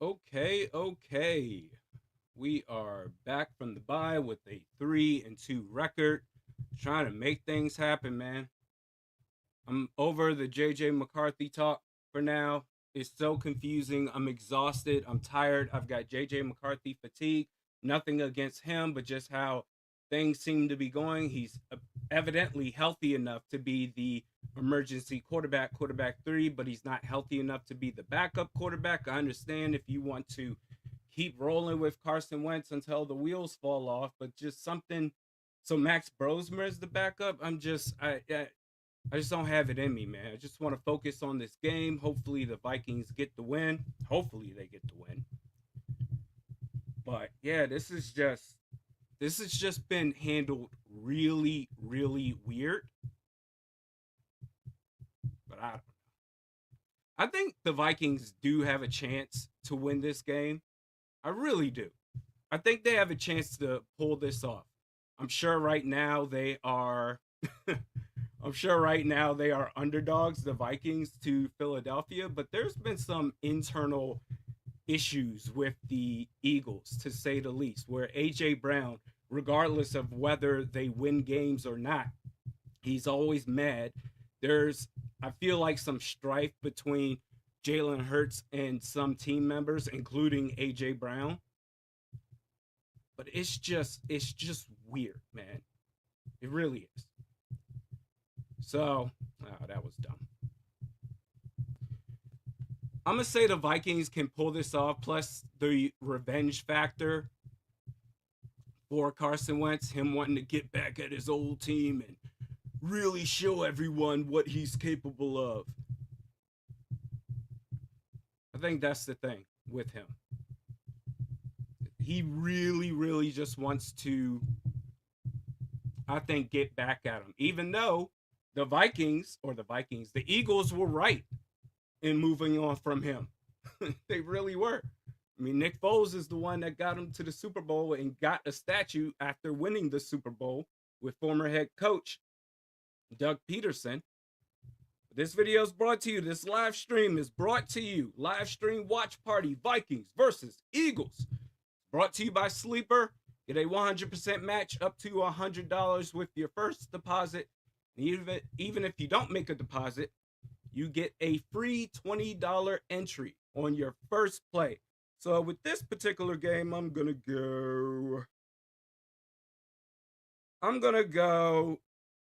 Okay. We are back from the bye with a 3-2 record. Trying to make things happen, man. I'm over the JJ McCarthy talk for now. It's so confusing. I'm exhausted. I'm tired. I've got JJ McCarthy fatigue. Nothing against him, but just how things seem to be going. He's evidently healthy enough to be the emergency quarterback 3, but he's not healthy enough to be the backup quarterback. I understand if you want to keep rolling with Carson Wentz until the wheels fall off, but just something. So Max Brosmer is the backup. I just don't have it in me, man. I just want to focus on this game. Hopefully the Vikings get the win. Hopefully they get the win. But yeah, this has just been handled really weird. But I don't know. I think the Vikings do have a chance to win this game. I really do. I think they have a chance to pull this off. I'm sure right now they are I'm sure right now they are underdogs, the Vikings, to Philadelphia, but there's been some internal issues with the Eagles, to say the least, where AJ Brown, regardless of whether they win games or not, he's always mad. There's, I feel like, some strife between Jalen Hurts and some team members, including AJ Brown. But it's just weird, man. It really is. So, oh, that was dumb. I'm gonna say the Vikings can pull this off. Plus the revenge factor for Carson Wentz, him wanting to get back at his old team and really show everyone what he's capable of. I think that's the thing with him. He really just wants to, I think, get back at him. Even though the Eagles were right in moving on from him. They really were. I mean, Nick Foles is the one that got him to the Super Bowl and got a statue after winning the Super Bowl with former head coach Doug Peterson. This video is brought to you. This live stream is brought to you. Live stream watch party Vikings versus Eagles. Brought to you by Sleeper. Get a 100% match up to $100 with your first deposit. Even if you don't make a deposit, you get a free $20 entry on your first play. So with this particular game, I'm going to go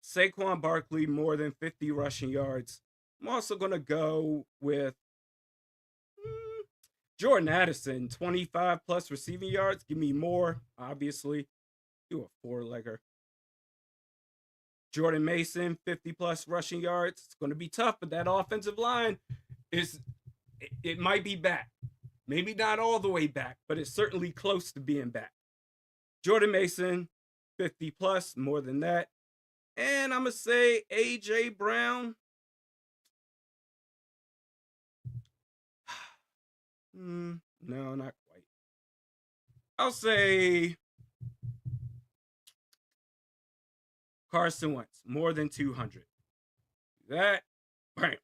Saquon Barkley more than 50 rushing yards. I'm also going to go with Jordan Addison, 25 plus receiving yards. Give me more, obviously. Do a four-legger. Jordan Mason, 50 plus rushing yards. It's going to be tough, but that offensive line it might be back. Maybe not all the way back, but it's certainly close to being back. Jordan Mason, 50 plus, more than that. And I'm going to say AJ Brown. No, not quite. I'll say Carson Wentz, more than 200. That, bam.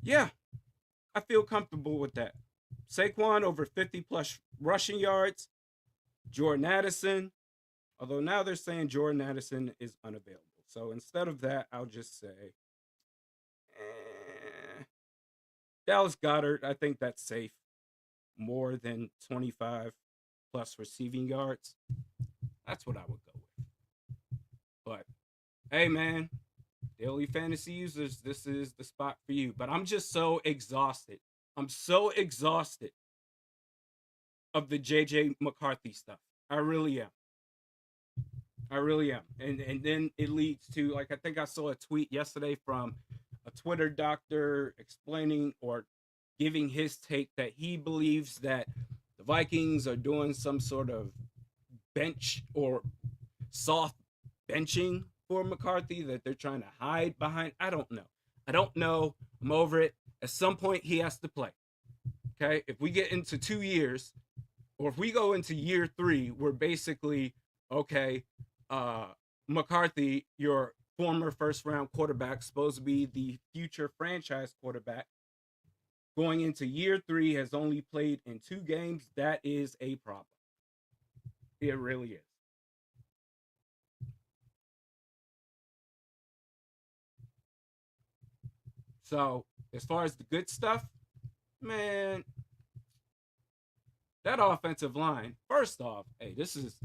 Yeah, I feel comfortable with that. Saquon over 50 plus rushing yards. Jordan Addison, although now they're saying Jordan Addison is unavailable. So instead of that, I'll just say Dallas Goedert. I think that's safe. More than 25 plus receiving yards. That's what I would go with. But hey, man, daily fantasy users, this is the spot for you. But I'm just so exhausted. I'm so exhausted of the JJ McCarthy stuff. I really am. I really am. And then it leads to, like, I think I saw a tweet yesterday from a Twitter doctor explaining or giving his take that he believes that the Vikings are doing some sort of bench or soft benching for McCarthy, that they're trying to hide behind. I don't know. I'm over it. At some point, he has to play. Okay? If we get into 2 years, or if we go into year 3, we're basically, okay, McCarthy, your former first-round quarterback, supposed to be the future franchise quarterback. going into year 3 has only played in 2 games. That is a problem. It really is. So, as far as the good stuff, man, that offensive line, first off, hey, this is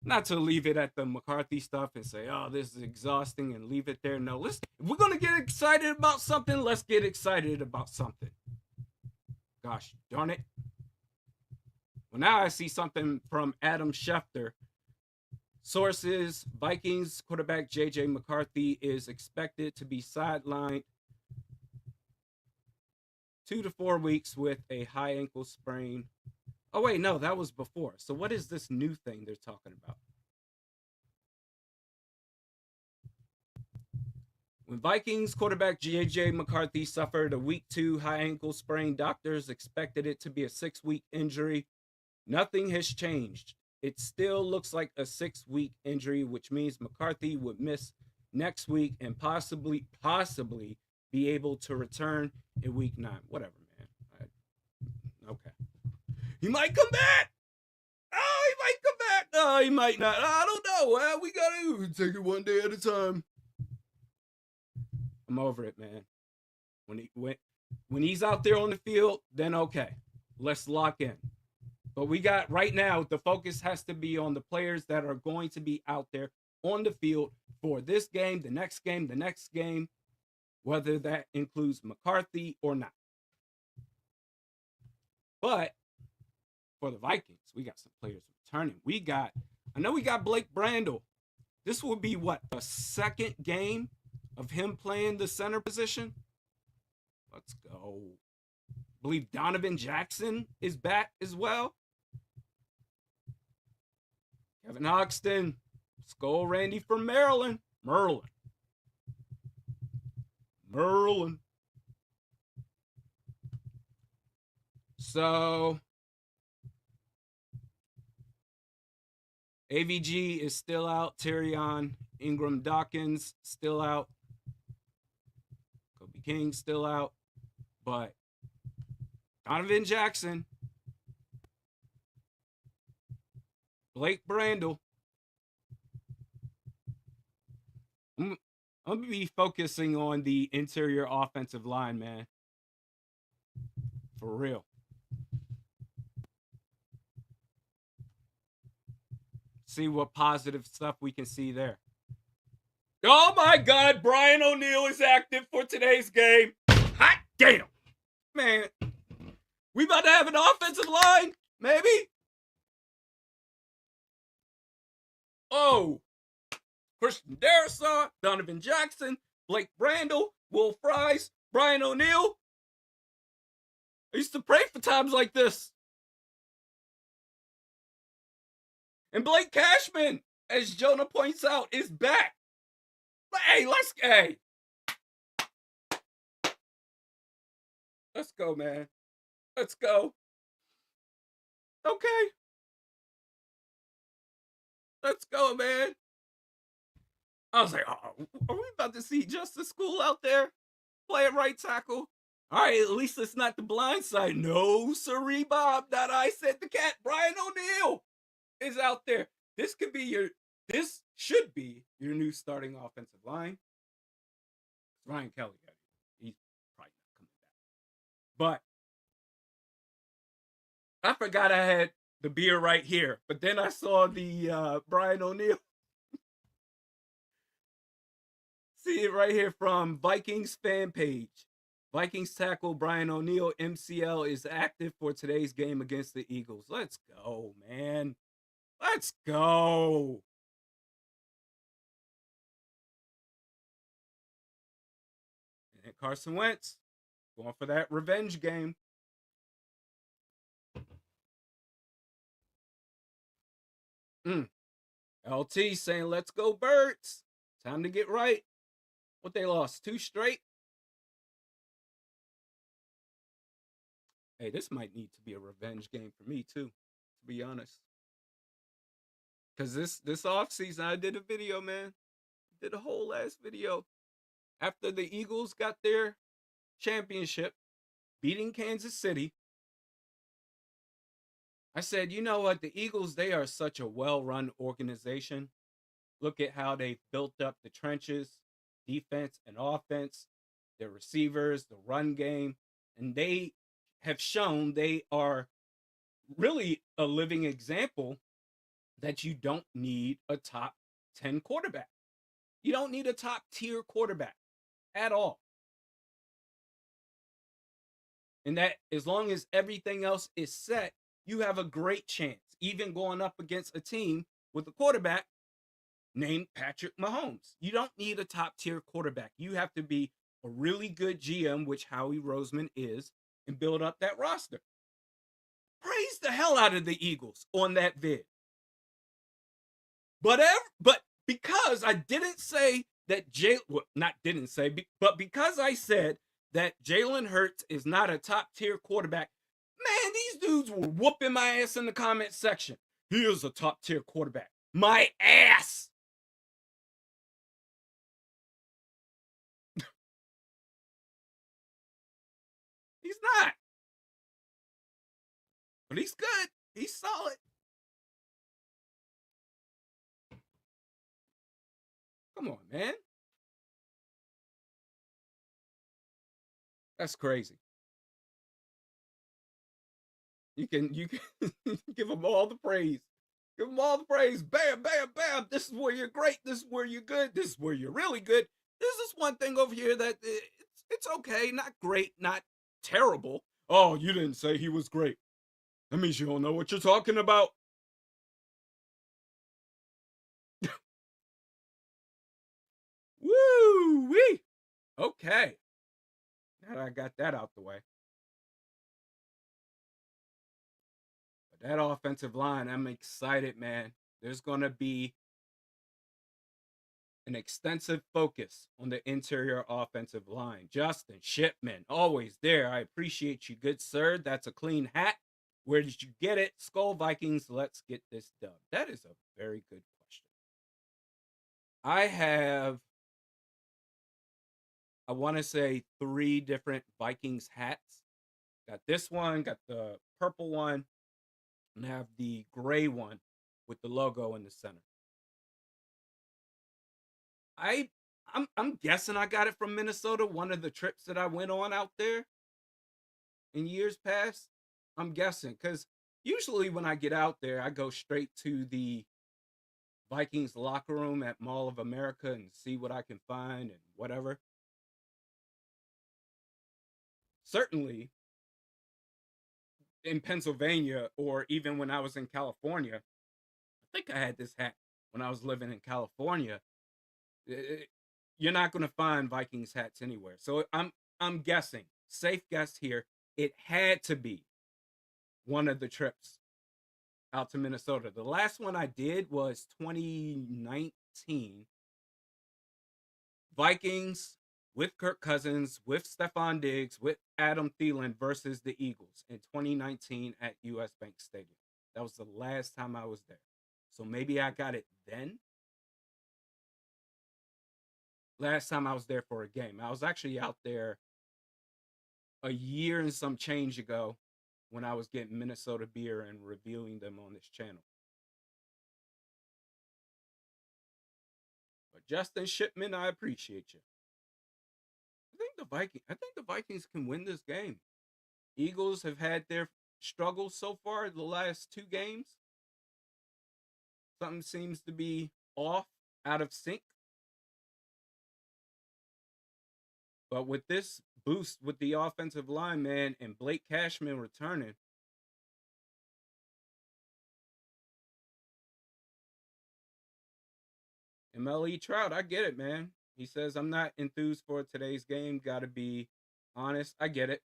not to leave it at the McCarthy stuff and say, oh, this is exhausting and leave it there. No, if we're going to get excited about something, let's get excited about something. Gosh darn it. Well, now I see something from Adam Schefter. Sources, Vikings quarterback J.J. McCarthy is expected to be sidelined 2 to 4 weeks with a high ankle sprain. Oh, wait, no, that was before. So what is this new thing they're talking about? When Vikings quarterback J.J. McCarthy suffered a week 2 high ankle sprain, doctors expected it to be a 6-week injury. Nothing has changed. It still looks like a 6-week injury, which means McCarthy would miss next week and possibly be able to return in week 9. Whatever, man. Okay. He might come back. Oh, he might come back. No, he might not. I don't know. Well, we got to take it one day at a time. I'm over it, man. When he's out there on the field, then okay. Let's lock in. But we got right now, the focus has to be on the players that are going to be out there on the field for this game, the next game, whether that includes McCarthy or not. But for the Vikings, we got some players returning. I know we got Blake Brandel. This will be what, the second game of him playing the center position? Let's go. I believe Donovan Jackson is back as well. Kevin Hoxton. Skull Randy from Maryland. Merlin. So AVG is still out. Terrion Ingram Dawkins still out. Kobe King still out. But Donovan Jackson, Blake Brandel. I'm going to be focusing on the interior offensive line, man. For real. See what positive stuff we can see there. Oh my God, Brian O'Neill is active for today's game. Hot damn. Man, we about to have an offensive line, maybe? Oh, Christian Darrisaw, Donovan Jackson, Blake Brandel, Will Fries, Brian O'Neill. I used to pray for times like this. And Blake Cashman, as Jonah points out, is back. But hey, let's go, man. Let's go. Okay. Let's go, man. I was like, oh, are we about to see Justice School out there playing right tackle? All right, at least it's not the blind side. No, sirree, Bob. That I said the cat. Brian O'Neill is out there. This should be your new starting offensive line. Ryan Kelly, he's probably not coming back. But I forgot I had the beer right here. But then I saw the Brian O'Neill. See it right here from Vikings fan page. Vikings tackle Brian O'Neill, MCL, is active for today's game against the Eagles. Let's go, man. Let's go. And Carson Wentz going for that revenge game. LT saying, let's go, Birds. Time to get right. What they lost? 2 straight? Hey, this might need to be a revenge game for me, too, to be honest. Because this offseason, I did a video, man. Did a whole ass video. After the Eagles got their championship, beating Kansas City, I said, you know what? The Eagles, they are such a well-run organization. Look at how they've built up the trenches, defense and offense, their receivers, the run game, and they have shown they are really a living example that you don't need a top 10 quarterback. You don't need a top tier quarterback at all. And that as long as everything else is set, you have a great chance, even going up against a team with a quarterback named Patrick Mahomes. You don't need a top tier quarterback. You have to be a really good GM, which Howie Roseman is, and build up that roster. Praise the hell out of the Eagles on that vid. But because I didn't say that but because I said that Jalen Hurts is not a top tier quarterback, man, these dudes were whooping my ass in the comment section. He is a top tier quarterback. My ass. He's not. But he's good. He's solid. Come on, man. That's crazy. You can give him all the praise. Give them all the praise. Bam, bam, bam. This is where you're great. This is where you're good. This is where you're really good. There's this one thing over here that it's okay. Not great, not terrible. Oh, you didn't say he was great. That means you don't know what you're talking about. Woo wee. Okay. Now that I got that out the way. But that offensive line, I'm excited, man. There's going to be an extensive focus on the interior offensive line. Justin Shipman, always there. I appreciate you, good sir. That's a clean hat. Where did you get it? Skull Vikings, let's get this done. That is a very good question. I have, I want to say 3 different Vikings hats. Got this one, got the purple one, and I have the gray one with the logo in the center. I'm guessing I got it from Minnesota, one of the trips that I went on out there in years past. I'm guessing because usually when I get out there, I go straight to the Vikings locker room at Mall of America and see what I can find and whatever. Certainly in Pennsylvania, or even when I was in California, I think I had this hat when I was living in California. You're not going to find Vikings hats anywhere. So I'm guessing, safe guess here, it had to be one of the trips out to Minnesota. The last one I did was 2019. Vikings with Kirk Cousins, with Stephon Diggs, with Adam Thielen versus the Eagles in 2019 at US Bank Stadium. That was the last time I was there. So maybe I got it then. Last time I was there for a game. I was actually out there a year and some change ago when I was getting Minnesota beer and reviewing them on this channel. But Justin Shipman, I appreciate you. I think the Vikings can win this game. Eagles have had their struggles so far the last 2 games. Something seems to be off, out of sync. But with this boost with the offensive line, man, and Blake Cashman returning, MLE Trout, I get it, man. He says, I'm not enthused for today's game. Got to be honest. I get it.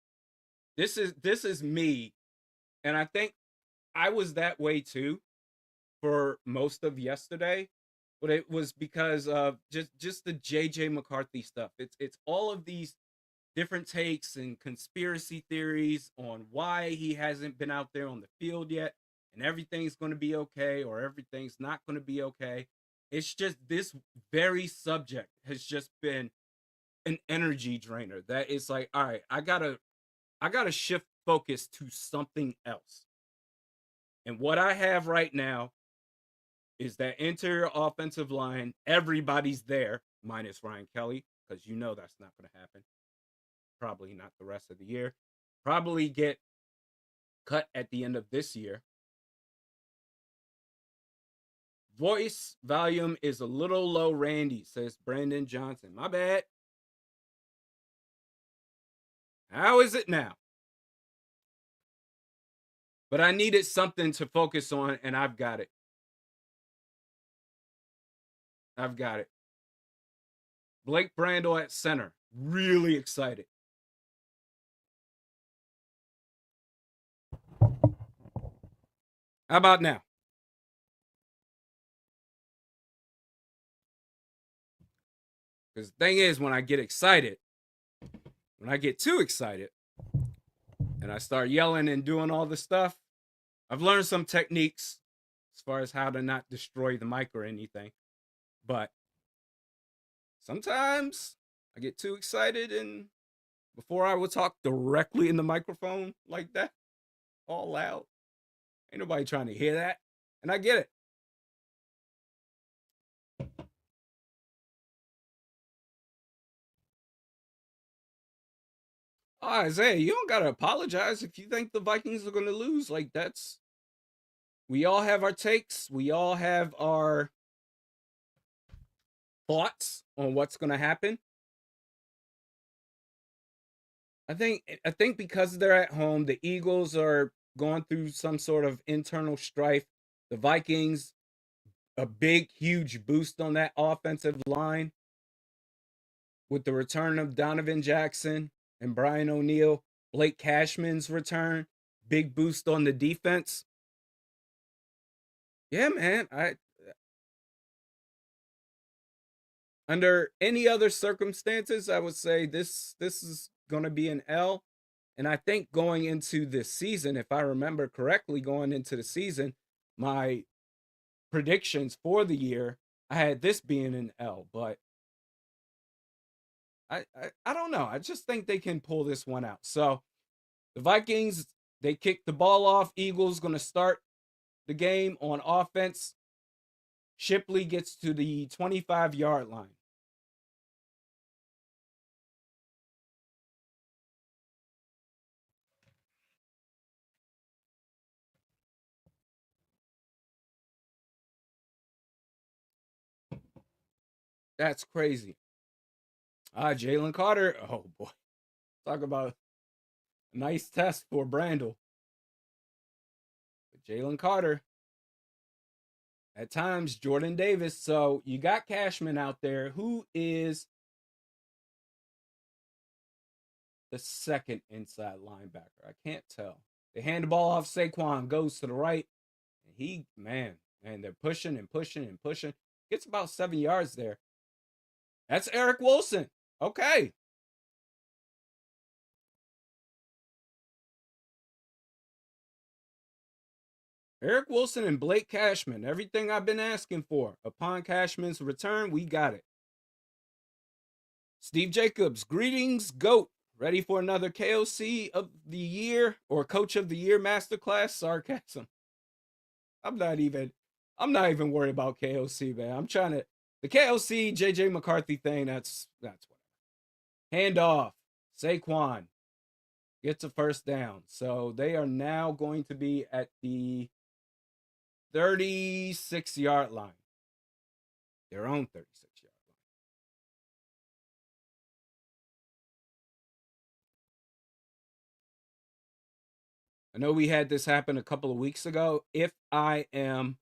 This is me. And I think I was that way too for most of yesterday. But it was because of just the JJ McCarthy stuff. It's all of these different takes and conspiracy theories on why he hasn't been out there on the field yet, and everything's going to be okay or everything's not going to be okay. It's just this very subject has just been an energy drainer that it's like, all right, I gotta I got to shift focus to something else. And what I have right now is that interior offensive line. Everybody's there, minus Ryan Kelly, because you know that's not going to happen. Probably not the rest of the year. Probably get cut at the end of this year. Voice volume is a little low, Randy, says Brandon Johnson. My bad. How is it now? But I needed something to focus on, and I've got it. I've got it. Blake Brandel at center. Really excited. How about now? Because the thing is, when I get excited, when I get too excited, and I start yelling and doing all the stuff, I've learned some techniques as far as how to not destroy the mic or anything. But sometimes I get too excited, and before I would talk directly in the microphone like that, all loud, ain't nobody trying to hear that. And I get it. Oh, Isaiah, you don't gotta apologize if you think the Vikings are gonna lose. Like, that's, we all have our takes, we all have our thoughts on what's gonna happen. I think because they're at home, the Eagles are going through some sort of internal strife. The Vikings, a big, huge boost on that offensive line with the return of Donovan Jackson and Brian O'Neill. Blake Cashman's return, big boost on the defense. Yeah, man. Under any other circumstances, I would say this is going to be an L. And I think going into this season, if I remember correctly, going into the season, my predictions for the year, I had this being an L. But I don't know. I just think they can pull this one out. So the Vikings, they kick the ball off. Eagles going to start the game on offense. Shipley gets to the 25-yard line. That's crazy. Jalen Carter. Oh, boy. Talk about a nice test for Brandel. Jalen Carter. At times, Jordan Davis. So you got Cashman out there. Who is the second inside linebacker? I can't tell. They hand the ball off. Saquon goes to the right. And they're pushing and pushing and pushing. Gets about 7 yards there. That's Eric Wilson. Okay. Eric Wilson and Blake Cashman. Everything I've been asking for. Upon Cashman's return, we got it. Steve Jacobs, greetings, GOAT. Ready for another KOC of the year or Coach of the Year masterclass? Sarcasm. I'm not even worried about KOC, man. I'm trying to, the KOC JJ McCarthy thing, that's whatever. Hand off. Saquon gets a first down. So they are now going to be at the 36-yard line. Their own 36-yard line. I know we had this happen a couple of weeks ago. If I am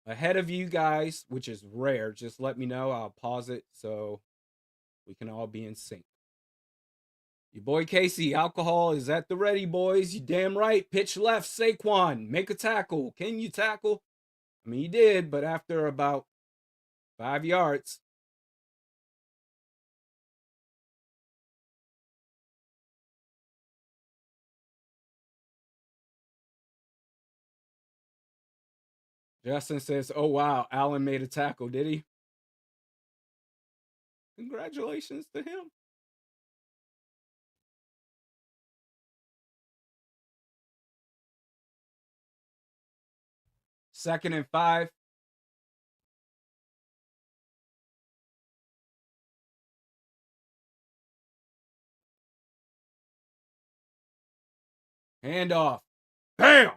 ahead of you guys, which is rare, just let me know. I'll pause it so we can all be in sync. Your boy Casey, alcohol is at the ready, boys. You damn right. Pitch left, Saquon. Make a tackle. Can you tackle? I mean, he did, but after about 5 yards. Justin says, oh, wow, Allen made a tackle, did he? Congratulations to him. 2nd and 5. Hand off. Bam!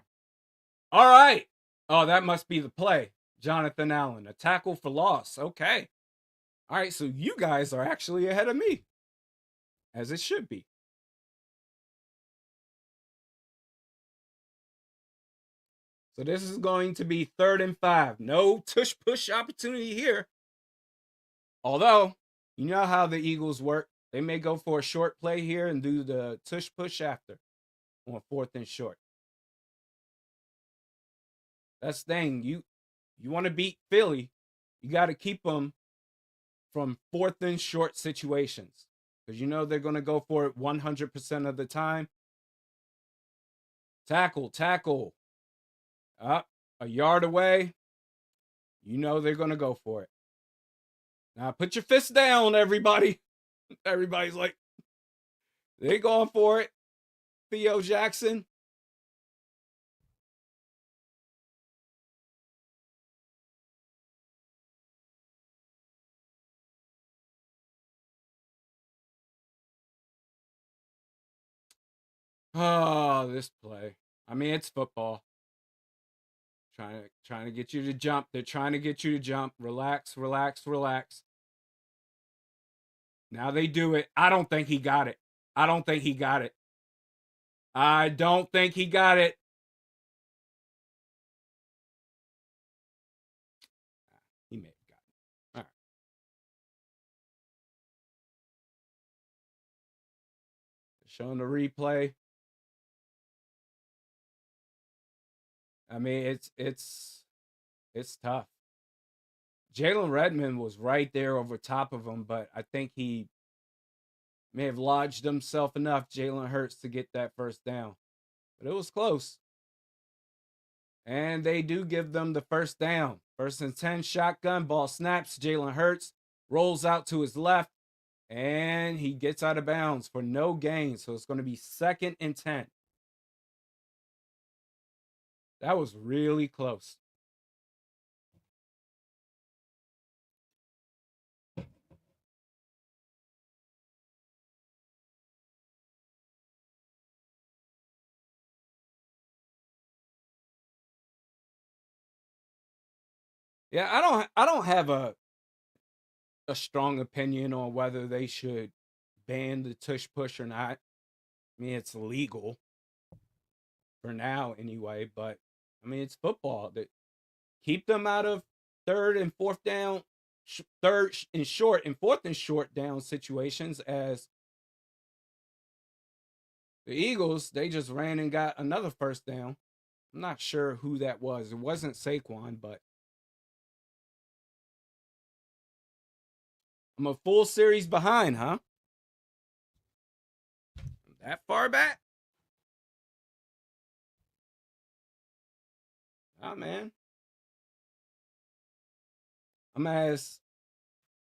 All right. Oh, that must be the play. Jonathan Allen, a tackle for loss. Okay. All right, so you guys are actually ahead of me, as it should be. So this is going to be 3rd and 5. No tush push opportunity here. Although, you know how the Eagles work. They may go for a short play here and do the tush push after on 4th and short. That's the thing. You want to beat Philly, you got to keep them from 4th and short situations, because you know they're going to go for it 100% of the time. Tackle. Up a yard away. You know they're going to go for it. Now put your fist down, everybody. Everybody's like, they going for it. Theo Jackson. Oh, this play. I mean, it's football. Trying to get you to jump. They're trying to get you to jump. Relax. Now they do it. I don't think he got it. I don't think he got it. He may have got it. All right. Showing the replay. I mean, it's tough. Jalen Redmond was right there over top of him, but I think he may have lodged himself enough, Jalen Hurts, to get that first down. But it was close. And they do give them the first down. 1st and 10, shotgun, ball snaps. Jalen Hurts rolls out to his left, and he gets out of bounds for no gain. So it's going to be 2nd and 10. That was really close. Yeah, I don't have a strong opinion on whether they should ban the tush push or not. I mean, it's illegal for now anyway, but I mean, it's football. That keep them out of 3rd and 4th down, 3rd and short and 4th and short down situations. As the Eagles, they just ran and got another first down. I'm not sure who that was. It wasn't Saquon, but I'm a full series behind, huh? That far back? Oh, man. I'm as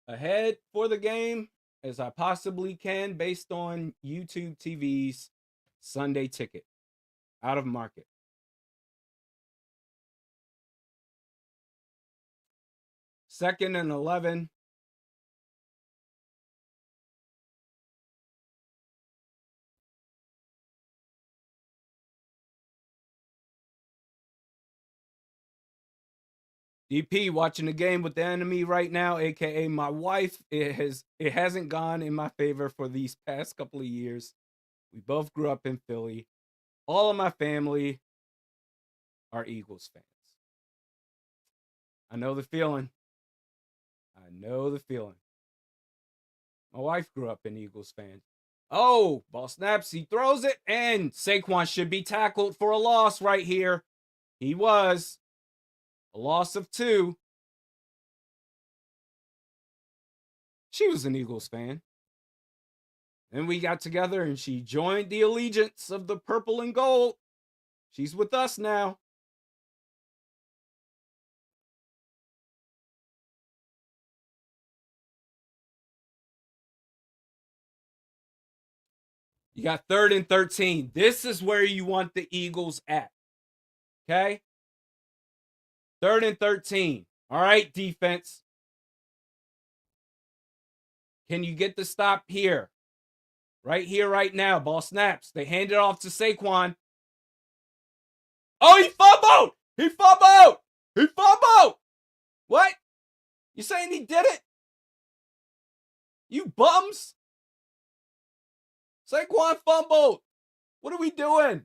ahead for the game as I possibly can based on YouTube TV's Sunday ticket. Out of market. 2nd and 11. DP watching the game with the enemy right now, aka my wife. It hasn't gone in my favor for these past couple of years. We both grew up in Philly. All of my family are Eagles fans. I know the feeling. My wife grew up an Eagles fan. Oh, ball snaps. He throws it, and Saquon should be tackled for a loss right here. He was. A loss of 2. She was an Eagles fan. Then we got together and she joined the allegiance of the purple and gold. She's with us now. You got 3rd and 13. This is where you want the Eagles at. Okay? 3rd and 13. All right, defense. Can you get the stop here? Right here, right now. Ball snaps. They hand it off to Saquon. Oh, he fumbled! He fumbled! He fumbled! What? You saying he did it? You bums? Saquon fumbled. What are we doing?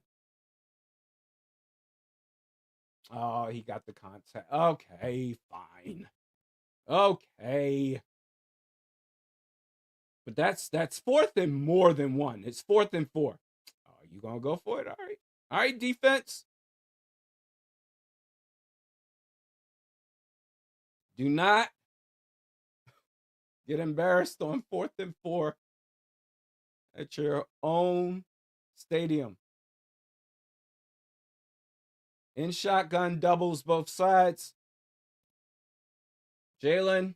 Oh, he got the contact. Okay, fine. Okay. But that's 4th and more than 1. It's 4th and 4. Oh, you gonna go for it? All right. All right, defense. Do not get embarrassed on 4th and 4 at your own stadium. In shotgun doubles both sides. Jalen,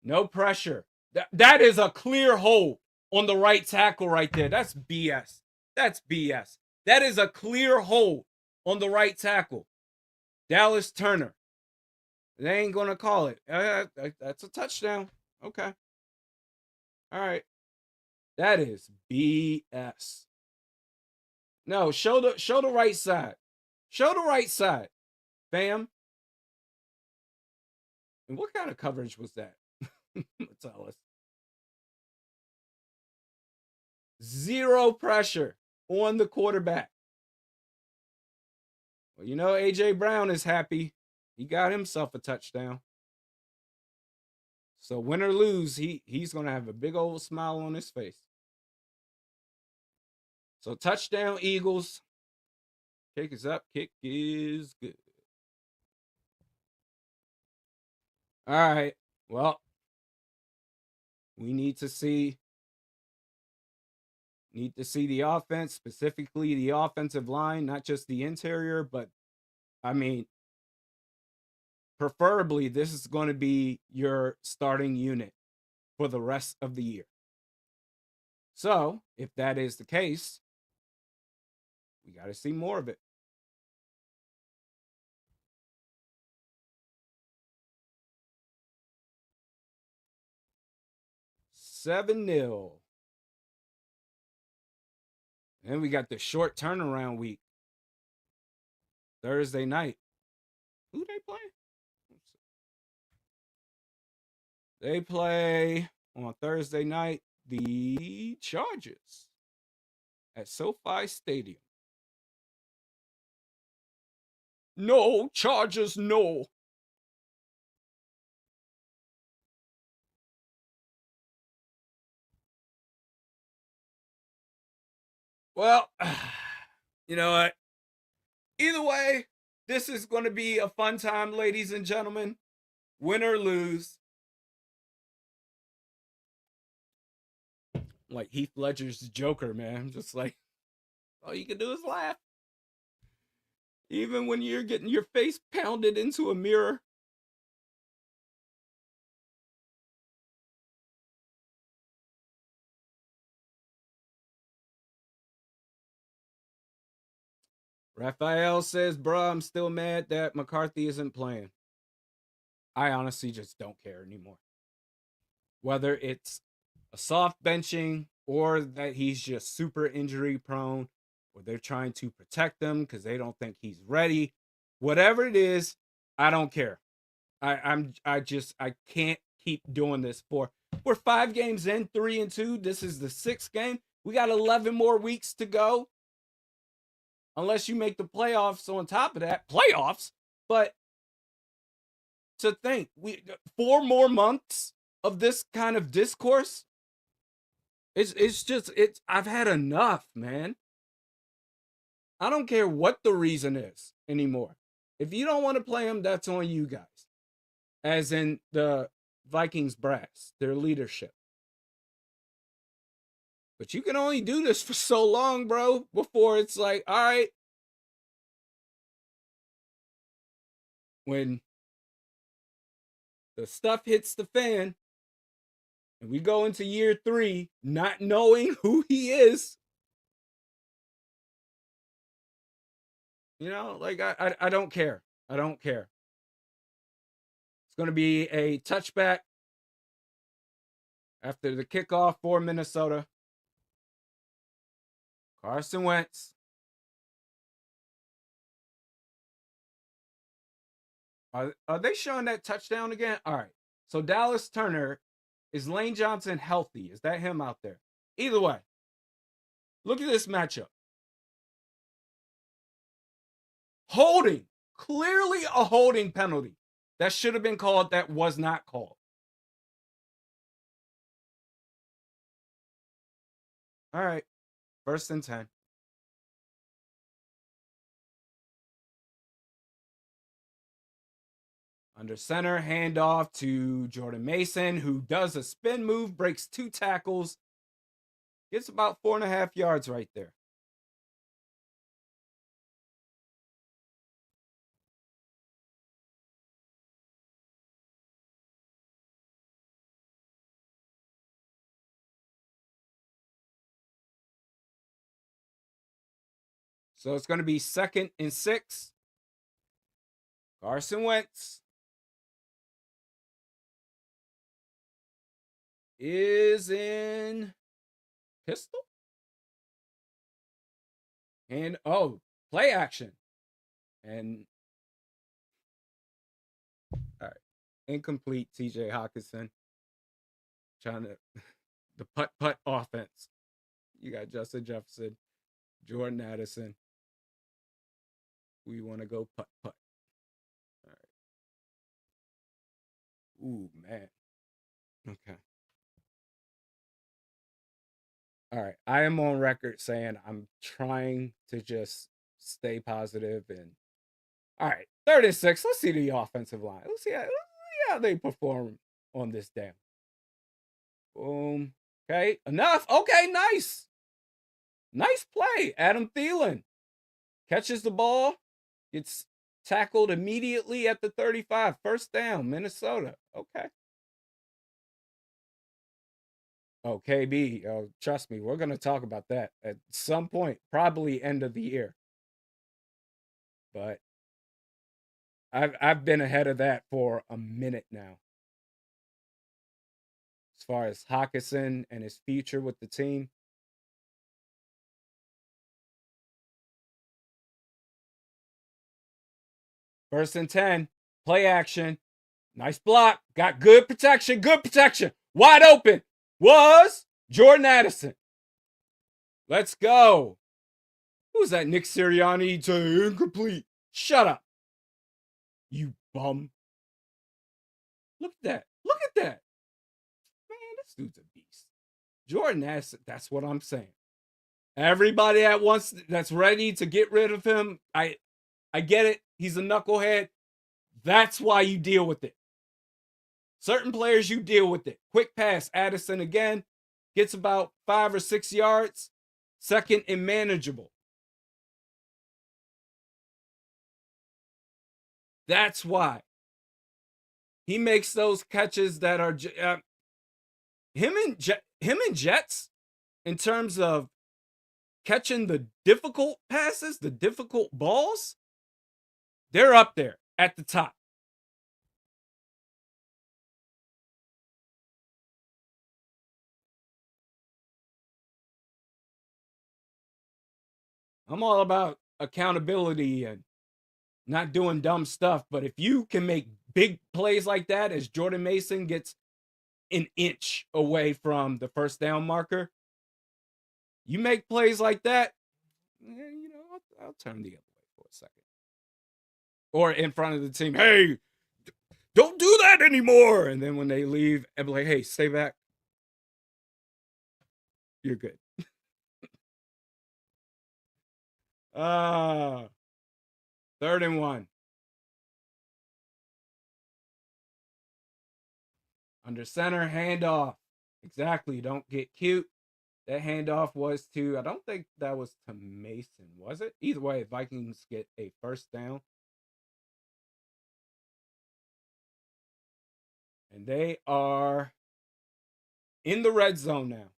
no pressure. That is a clear hold on the right tackle right there. That's BS. That's BS. That is a clear hold on the right tackle. Dallas Turner. They ain't going to call it. That's a touchdown. Okay. All right. That is BS. No, show the right side. Show the right side, fam. And what kind of coverage was that? Tell us. 0 pressure on the quarterback. Well, you know, AJ Brown is happy. He got himself a touchdown. So win or lose, he's going to have a big old smile on his face. So touchdown, Eagles. Kick is up. Kick is good. All right. Well, we need to see the offense, specifically the offensive line, not just the interior, but I mean, preferably this is going to be your starting unit for the rest of the year. So, if that is the case, we got to see more of it. $7-0. And we got the short turnaround week. Thursday night. Who they play? They play on Thursday night the Chargers at SoFi Stadium. No, Chargers, no. Well, you know what? Either way, this is going to be a fun time, ladies and gentlemen. Win or lose. Like Heath Ledger's Joker, man. Just like, all you can do is laugh. Even when you're getting your face pounded into a mirror. Raphael says, bruh, I'm still mad that McCarthy isn't playing. I honestly just don't care anymore. Whether it's a soft benching or that he's just super injury prone or they're trying to protect him because they don't think he's ready. Whatever it is, I don't care. I can't keep doing this we're 5 games in, 3-2. This is the 6th game. We got 11 more weeks to go. Unless you make the playoffs on top of that. Playoffs? But to think, 4 more months of this kind of discourse. I've had enough, man. I don't care what the reason is anymore. If you don't want to play them, that's on you guys. As in the Vikings brass, their leadership. But you can only do this for so long, bro, before it's like, all right. When the stuff hits the fan and we go into year 3 not knowing who he is, you know, like I don't care. I don't care. It's going to be a touchback after the kickoff for Minnesota. Carson Wentz. Are they showing that touchdown again? All right. So Dallas Turner, is Lane Johnson healthy? Is that him out there? Either way, look at this matchup. Holding. Clearly a holding penalty. That should have been called. That was not called. All right. 1st and 10. Under center, handoff to Jordan Mason, who does a spin move, breaks 2 tackles, gets about 4.5 yards right there. So it's going to be 2nd and 6. Carson Wentz is in pistol. And, play action. And, all right. Incomplete, TJ Hawkinson. Trying to, the putt-putt offense. You got Justin Jefferson, Jordan Addison. We want to go putt-putt. All right. Ooh, man. Okay. All right. I am on record saying I'm trying to just stay positive. And all right, 3rd and 6. Let's see the offensive line. Let's see how they perform on this down. Boom. Okay. Enough. Okay. Nice. Nice play. Adam Thielen catches the ball, gets tackled immediately at the 35. 1st down, Minnesota. Okay. Oh, KB, trust me, we're going to talk about that at some point, probably end of the year. But I've been ahead of that for a minute now. As far as Hawkinson and his future with the team. First and 10, play action. Nice block. Got good protection. Good protection. Wide open was Jordan Addison. Let's go. Who's that? Nick Sirianni to incomplete. Shut up. You bum. Look at that. Look at that. Man, this dude's a beast. Jordan Addison, that's what I'm saying. Everybody at once that's ready to get rid of him, I get it. He's a knucklehead. That's why you deal with it. Certain players, you deal with it. Quick pass. Addison again gets about 5 or 6 yards. 2nd and manageable. That's why. He makes those catches that are him and Jets in terms of catching the difficult passes, the difficult balls. They're up there at the top. I'm all about accountability and not doing dumb stuff. But if you can make big plays like that, as Jordan Mason gets an inch away from the 1st down marker, you make plays like that, I'll turn the other way for a second. Or in front of the team, hey, don't do that anymore. And then when they leave, I'm like, hey, stay back. You're good. 3rd and 1. Under center, handoff. Exactly. Don't get cute. That handoff was to, I don't think that was to Mason, was it? Either way, Vikings get a 1st down. And they are in the red zone now.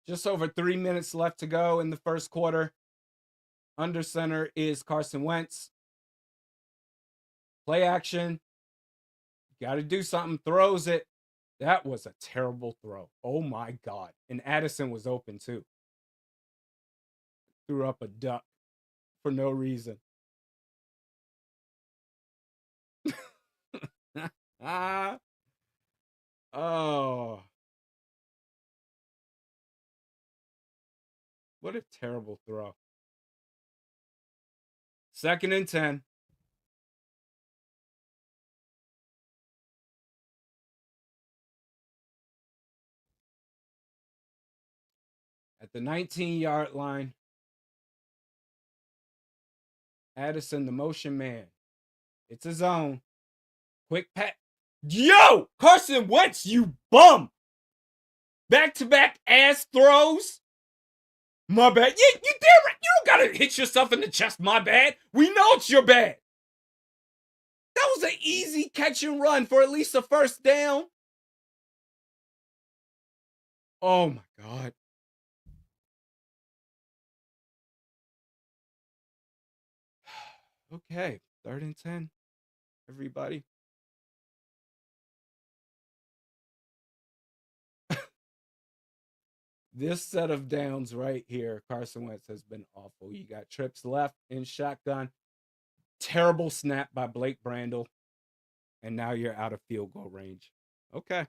Just over 3 minutes left to go in the first quarter. Under center is Carson Wentz. Play action. Got to do something. Throws it. That was a terrible throw. Oh, my God. And Addison was open, too. Threw up a duck for no reason. Oh. What a terrible throw. 2nd and 10. At the 19-yard line, Addison, the motion man. It's a zone. Quick pat. Yo! Carson Wentz, you bum! Back-to-back ass throws. My bad. You damn right. You don't gotta hit yourself in the chest, my bad. We know it's your bad. That was an easy catch and run for at least a first down. Oh, my God. Okay, 3rd and 10. Everybody. This set of downs right here, Carson Wentz has been awful. You got trips left in shotgun. Terrible snap by Blake Brandel. And now you're out of field goal range. Okay.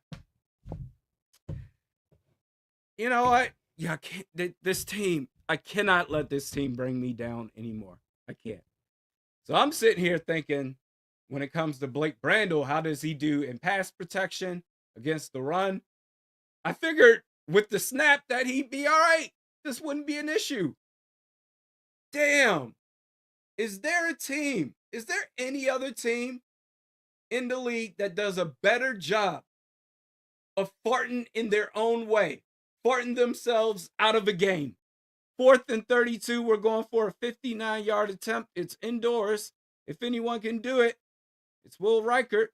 You know what? Yeah, this team, I cannot let this team bring me down anymore. I can't. So I'm sitting here thinking, when it comes to Blake Brandel, how does he do in pass protection against the run? I figured with the snap that he'd be all right. This wouldn't be an issue. Damn. Is there a team? Is there any other team in the league that does a better job of farting in their own way, farting themselves out of a game? 4th and 32, we're going for a 59-yard attempt. It's indoors. If anyone can do it, it's Will Reichert.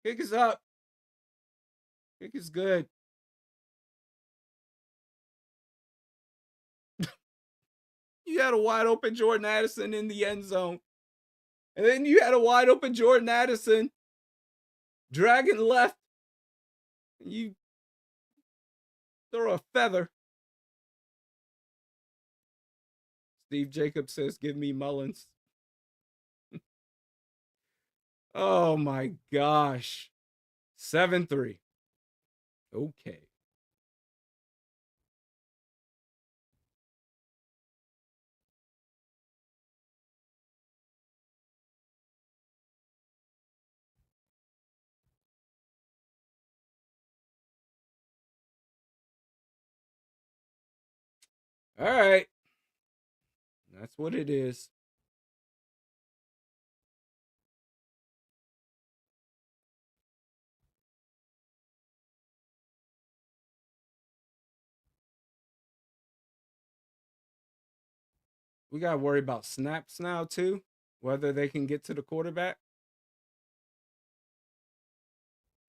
Kick is up. Kick is good. You had a wide open Jordan Addison in the end zone. And then you had a wide open Jordan Addison dragging left. You throw a feather. Steve Jacobs says, give me Mullins. Oh my gosh. 7-3. Okay. All right. That's what it is. We got to worry about snaps now, too, whether they can get to the quarterback.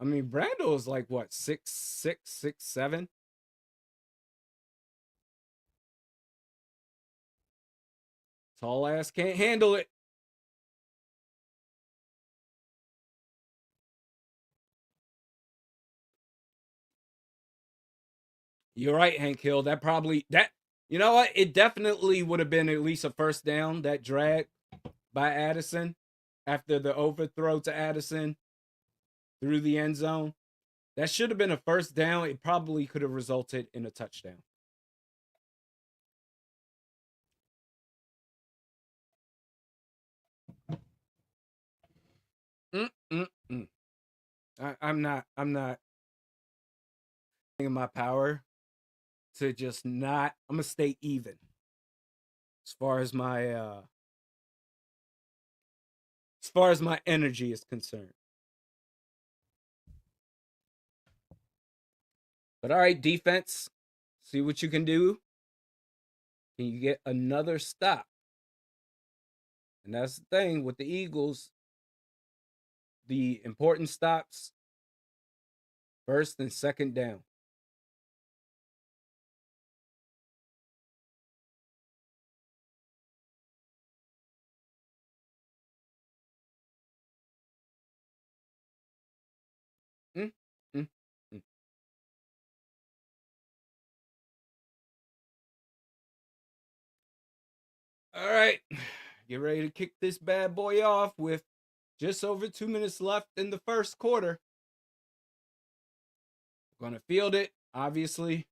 I mean, Brandel is like, what, 6'6", 6'7"? Tall ass can't handle it. You're right, Hank Hill. You know what? It definitely would have been at least a first down, that drag by Addison after the overthrow to Addison through the end zone. That should have been a first down. It probably could have resulted in a touchdown. I'm not in my power to just not. I'm gonna stay even as far as my energy is concerned. But all right, defense, see what you can do. Can you get another stop? And that's the thing with the Eagles. The important stops, 1st and 2nd down. All right. Get ready to kick this bad boy off with just over 2 minutes left in the first quarter. We're going to field it, obviously.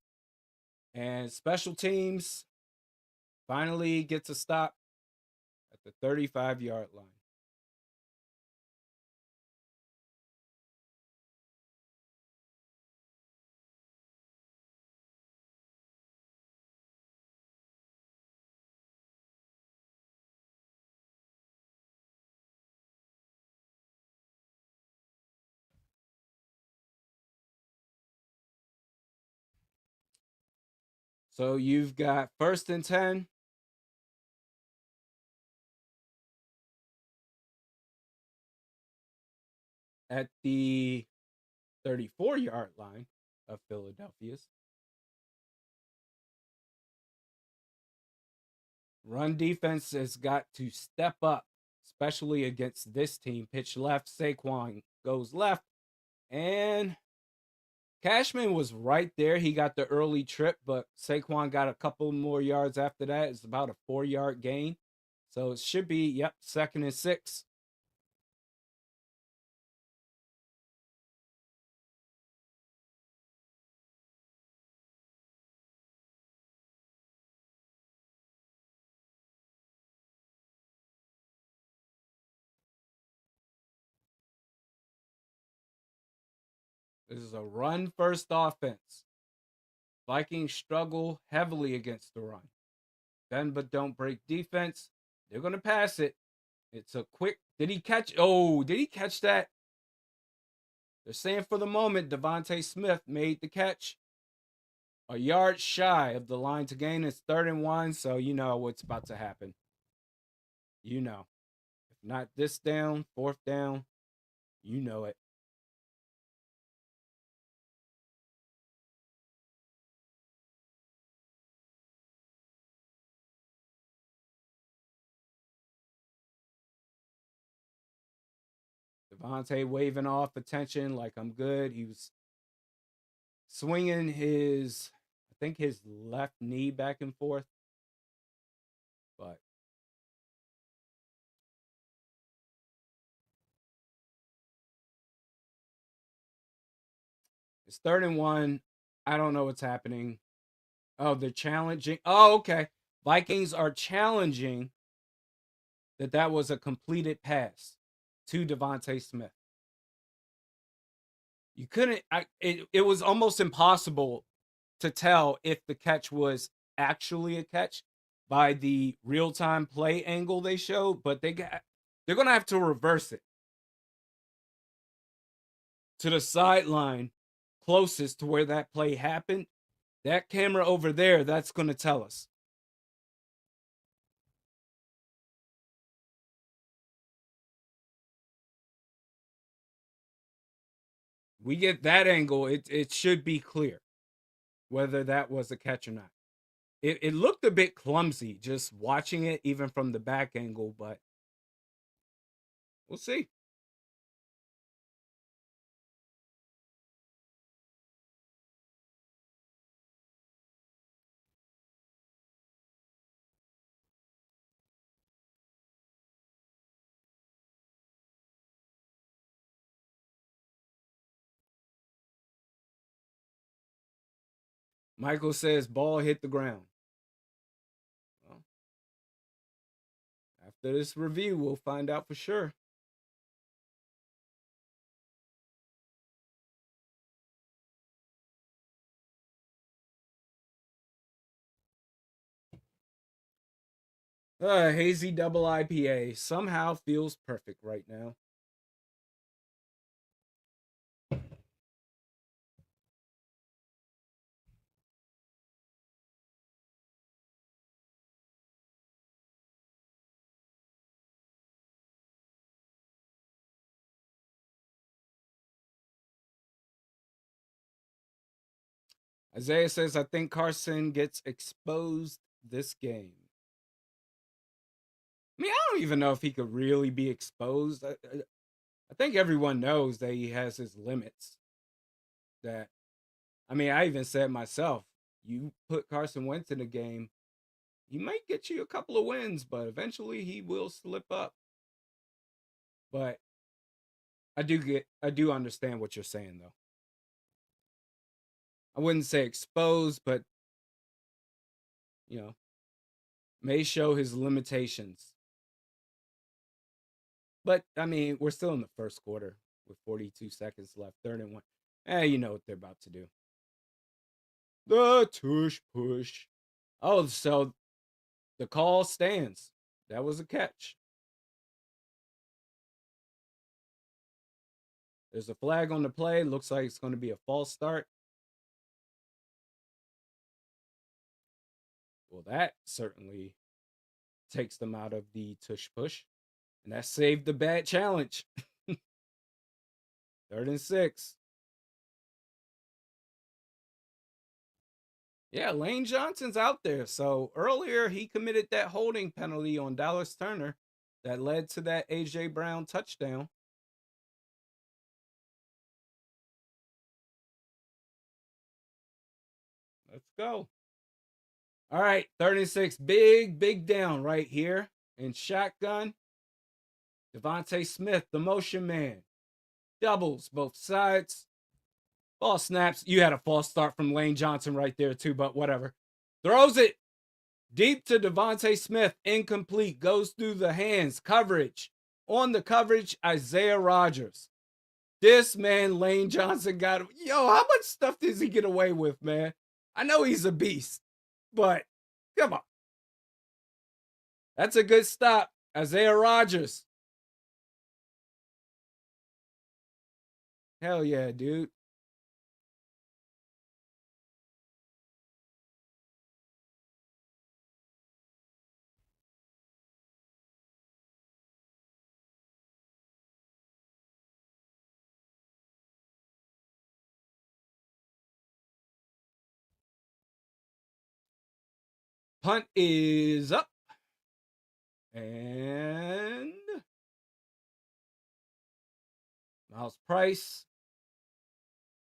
And special teams finally gets a stop at the 35-yard line. So you've got 1st and 10. At the 34-yard line of Philadelphia's. Run defense has got to step up, especially against this team. Pitch left, Saquon goes left, and Cashman was right there. He got the early trip, but Saquon got a couple more yards after that. It's about a 4-yard gain. So it should be, 2nd and 6. This is a run-first offense. Vikings struggle heavily against the run. Bend but don't break defense. They're going to pass it. It's a quick. Did he catch? Oh, did he catch that? They're saying for the moment, Devontae Smith made the catch. A yard shy of the line to gain. It's 3rd and 1, so you know what's about to happen. You know. If not this down, 4th down, you know it. Devontae waving off attention like I'm good. He was swinging his left knee back and forth. But it's 3rd and 1. I don't know what's happening. Oh, they're challenging. Oh, okay. Vikings are challenging that was a completed pass to Devontae Smith. You couldn't. It was almost impossible to tell if the catch was actually a catch by the real-time play angle they showed, but they're going to have to reverse it to the sideline closest to where that play happened. That camera over there, that's going to tell us. We get that angle, it should be clear whether that was a catch or not. It looked a bit clumsy just watching it, even from the back angle, but we'll see. Michael says ball hit the ground. Well, after this review, we'll find out for sure. Hazy double IPA somehow feels perfect right now. Isaiah says, I think Carson gets exposed this game. I mean, I don't even know if he could really be exposed. I think everyone knows that he has his limits. That, I mean, I even said myself, you put Carson Wentz in the game, he might get you a couple of wins, but eventually he will slip up. But I do understand what you're saying though. I wouldn't say exposed, but may show his limitations. But I mean, we're still in the first quarter with 42 seconds left, 3rd-and-1. You know what they're about to do. The tush push. Oh, so the call stands. That was a catch. There's a flag on the play. Looks like it's going to be a false start. Well, that certainly takes them out of the tush push. And that saved the bad challenge. 3rd-and-6. Yeah, Lane Johnson's out there. So earlier he committed that holding penalty on Dallas Turner that led to that A.J. Brown touchdown. Let's go. All right, 36, big down right here in shotgun. Devontae Smith, the motion man. Doubles both sides. Ball snaps. You had a false start from Lane Johnson right there too, but whatever. Throws it deep to Devontae Smith. Incomplete. Goes through the hands. Coverage. On the coverage, Isaiah Rodgers. This man, Lane Johnson, got him. Yo, how much stuff does he get away with, man? I know he's a beast, but come on. That's a good stop. Isaiah Rodgers. Hell yeah, dude. Punt is up. And Miles Price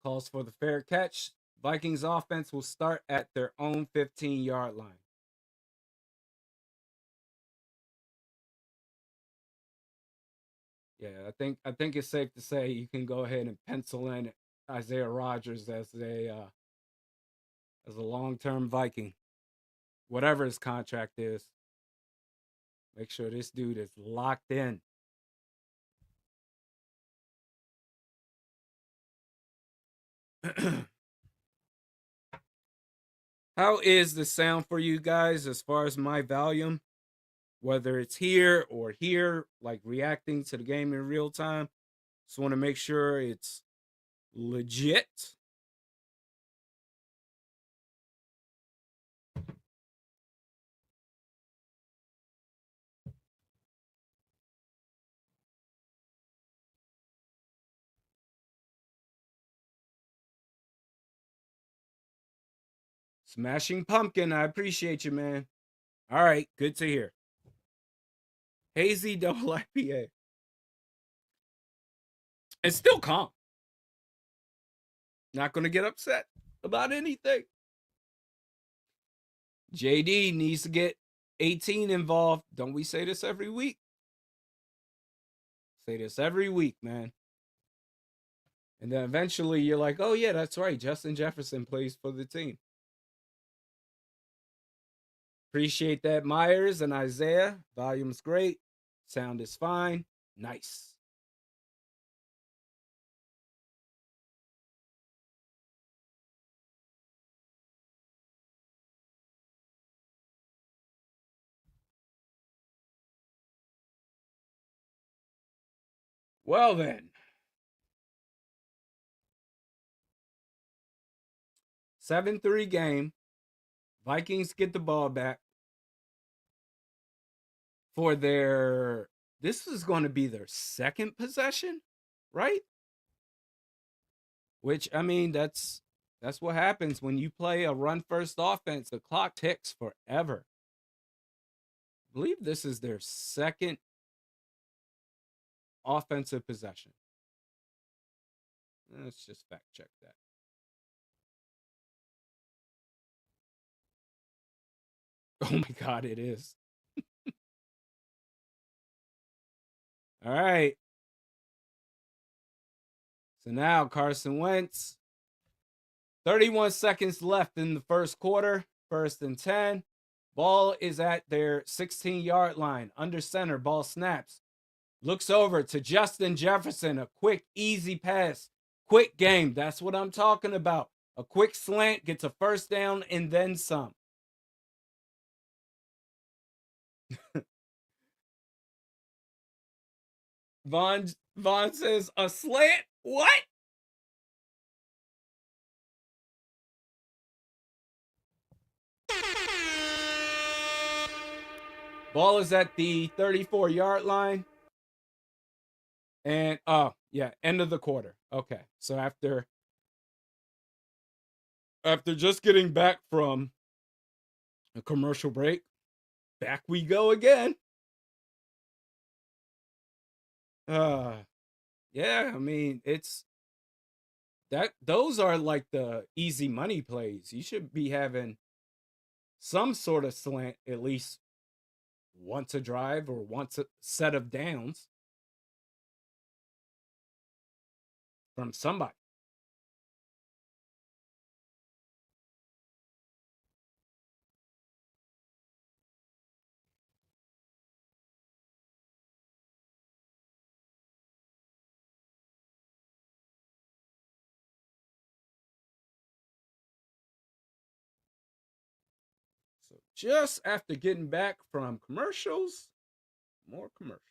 calls for the fair catch. Vikings offense will start at their own 15-yard line. Yeah, I think it's safe to say you can go ahead and pencil in Isaiah Rodgers as a long-term Viking. Whatever his contract is. Make sure this dude is locked in. How is the sound for you guys as far as my volume? Whether it's here or here, like reacting to the game in real time. Just want to make sure it's legit. Smashing Pumpkin, I appreciate you, man. All right, good to hear. Hazy double IPA. It's still calm. Not going to get upset about anything. JD needs to get 18 involved. Don't we say this every week? Say this every week, man. And then eventually you're like, oh, yeah, that's right. Justin Jefferson plays for the team. Appreciate that, Myers and Isaiah. Volume's great. Sound is fine. Nice. Well, then. 7-3 game. Vikings get the ball back for their. This is going to be their second possession, right? Which, I mean, that's what happens when you play a run first offense. The clock ticks forever. I believe this is their second offensive possession. Let's just fact check that. Oh my God, it is. All right. So now Carson Wentz, 31 seconds left in the first quarter, 1st and 10. Ball is at their 16-yard line. Under center, ball snaps. Looks over to Justin Jefferson. A quick, easy pass. Quick game. That's what I'm talking about. A quick slant, gets a first down, and then some. Vaughn says, a slant? What? Ball is at the 34-yard line. And, oh, yeah, end of the quarter. Okay. So after just getting back from a commercial break, back we go again. Yeah, I mean, it's those are like the easy money plays. You should be having some sort of slant at least once a drive or once a set of downs from somebody. So just after getting back from commercials, more commercials.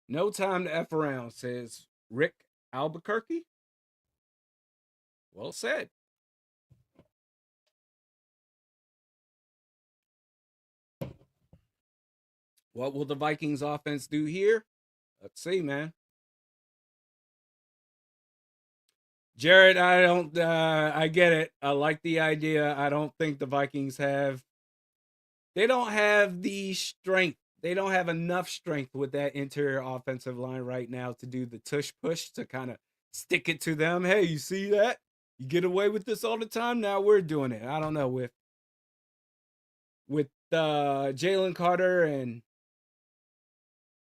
No time to F around, says Rick Albuquerque. Well said. What will the Vikings offense do here? Let's see, man. Jared, I don't I get it. I like the idea. I don't think the Vikings have the strength. They don't have enough strength with that interior offensive line right now to do the tush push to kind of stick it to them. Hey, you see that? You get away with this all the time. Now we're doing it. I don't know with Jalen Carter and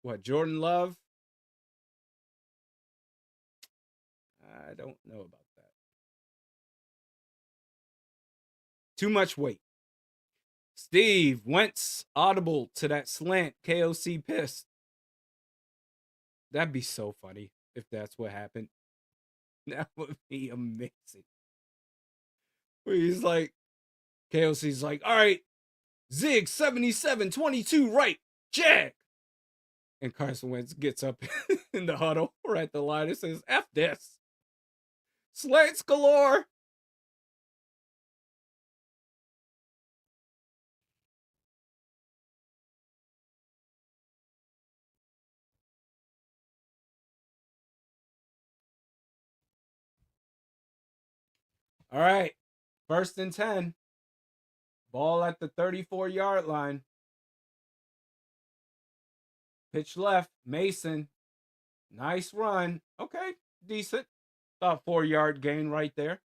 what, Jordan Love. I don't know about that. Too much weight. Steve Wentz audible to that slant. KOC pissed. That'd be so funny if that's what happened. That would be amazing. Where he's like, KOC's like, all right, Zig 77-22 right, Jag. And Carson Wentz gets up in the huddle or at the line and says, F this. Slants galore. All right, 1st and 10. Ball at the 34-yard line. Pitch left. Mason. Nice run. Okay, decent. About 4-yard gain right there.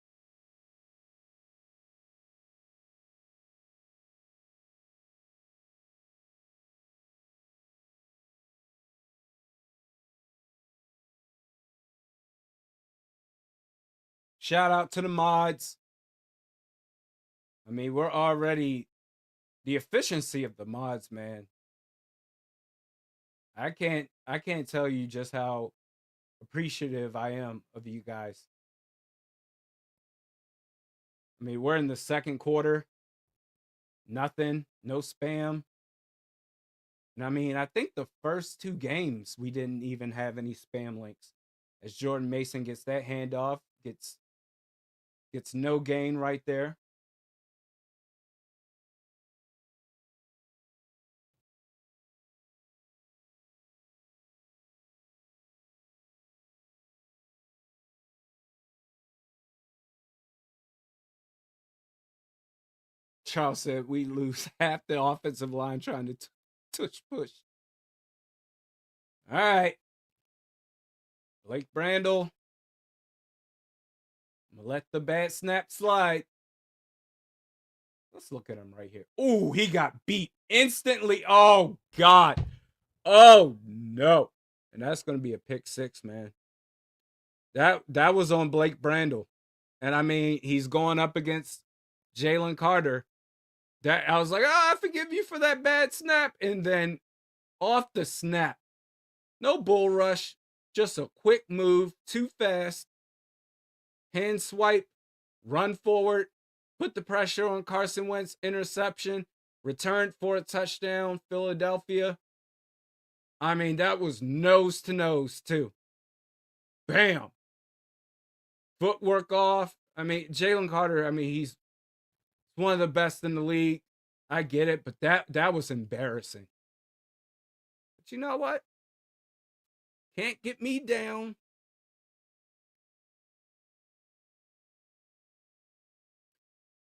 Shout out to the mods. I mean, we're already the efficiency of the mods, man. I can't tell you just how appreciative I am of you guys. I mean, we're in the second quarter. Nothing, no spam. And I mean, I think the first 2 games we didn't even have any spam links. As Jordan Mason gets that handoff, gets no gain right there. Charles said we lose half the offensive line trying to Tush push. All right. Blake Brandel. I'm going to let the bad snap slide. Let's look at him right here. Oh, he got beat instantly. Oh, God. Oh, no. And that's going to be a pick six, man. That was on Blake Brandel. And, I mean, he's going up against Jalen Carter. That I was like, I forgive you for that bad snap. And then off the snap, no bull rush, just a quick move, too fast, hand swipe, run forward, put the pressure on Carson Wentz, interception, returned for a touchdown, Philadelphia. I mean, that was nose to nose, too. Bam. Footwork off. I mean, Jalen Carter, I mean, he's one of the best in the league. I get it, but that was embarrassing. But you know what? Can't get me down.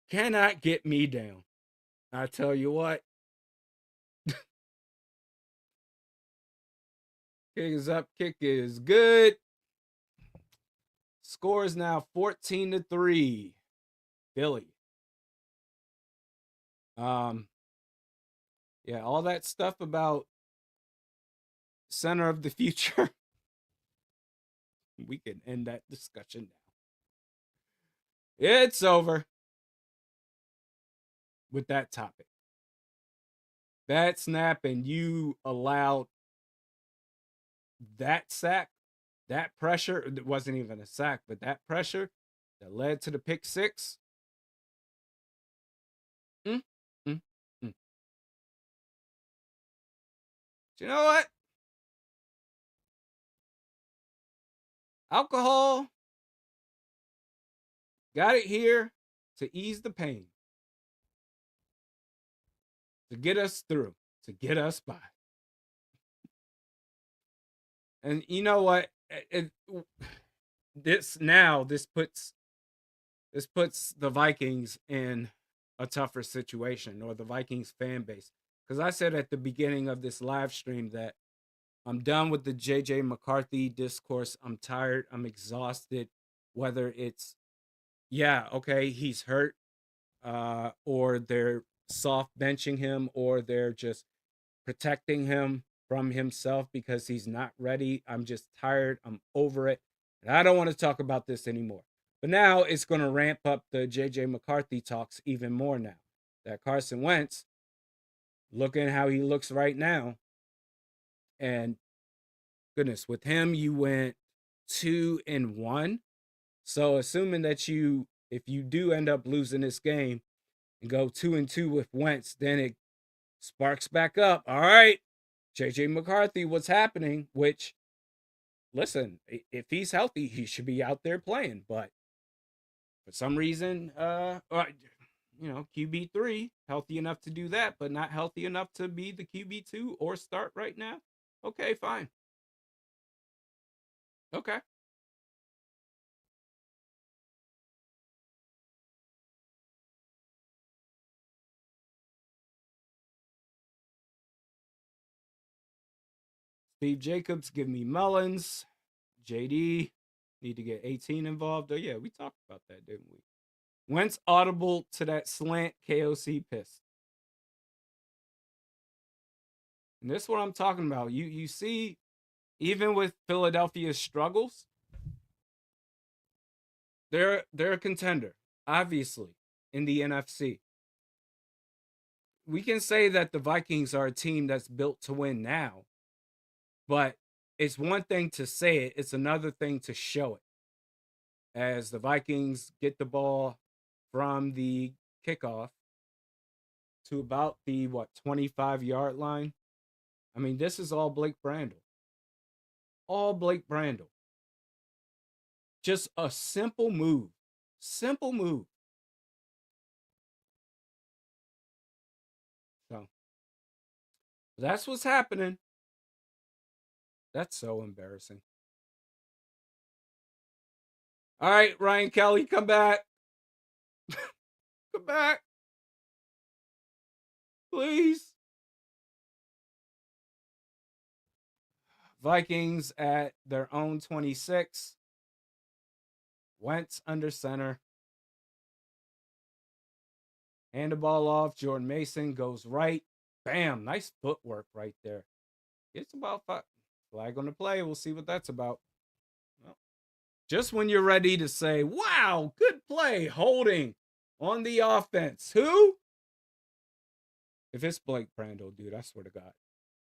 Cannot get me down. I tell you what. Kick is up, kick is good. Score is now 14-3. Philly. Yeah, all that stuff about center of the future. We can end that discussion now. It's over with that topic. That snap, and you allowed that sack, that pressure. It wasn't even a sack, but that pressure that led to the pick six. You know what? Alcohol got it here to ease the pain, to get us through, to get us by. And you know what? This puts the Vikings in a tougher situation, or the Vikings fan base. Because I said at the beginning of this live stream that I'm done with the JJ McCarthy discourse. I'm tired. I'm exhausted. Whether it's, yeah, okay, he's hurt, or they're soft benching him, or they're just protecting him from himself because he's not ready. I'm just tired. I'm over it. And I don't want to talk about this anymore. But now it's going to ramp up the JJ McCarthy talks even more now. That Carson Wentz, looking how he looks right now. And goodness, with him, you went 2-1. So assuming that if you do end up losing this game and go 2-2 with Wentz, then it sparks back up. All right, JJ McCarthy, what's happening? Which, listen, if he's healthy, he should be out there playing. But for some reason, QB3, healthy enough to do that, but not healthy enough to be the QB2 or start right now. Okay, fine. Okay. Steve Jacobs, give me Mullins. JD, need to get 18 involved. Oh, yeah, we talked about that, didn't we? Wentz audible to that slant KOC piss. And this is what I'm talking about. You see, even with Philadelphia's struggles, they're a contender, obviously, in the NFC. We can say that the Vikings are a team that's built to win now, but it's one thing to say it, it's another thing to show it. As the Vikings get the ball from the kickoff to about the 25-yard line. I mean, this is all Blake Brandel. All Blake Brandel. Just a simple move. Simple move. So that's what's happening. That's so embarrassing. All right, Ryan Kelly, come back. Come back. Please. Vikings at their own 26. Wentz under center. Hand the ball off. Jordan Mason goes right. Bam. Nice footwork right there. It's about 5. Flag on the play. We'll see what that's about. Well, just when you're ready to say, wow, good play, holding on the offense. Who? If it's Blake Brandel, dude, I swear to God.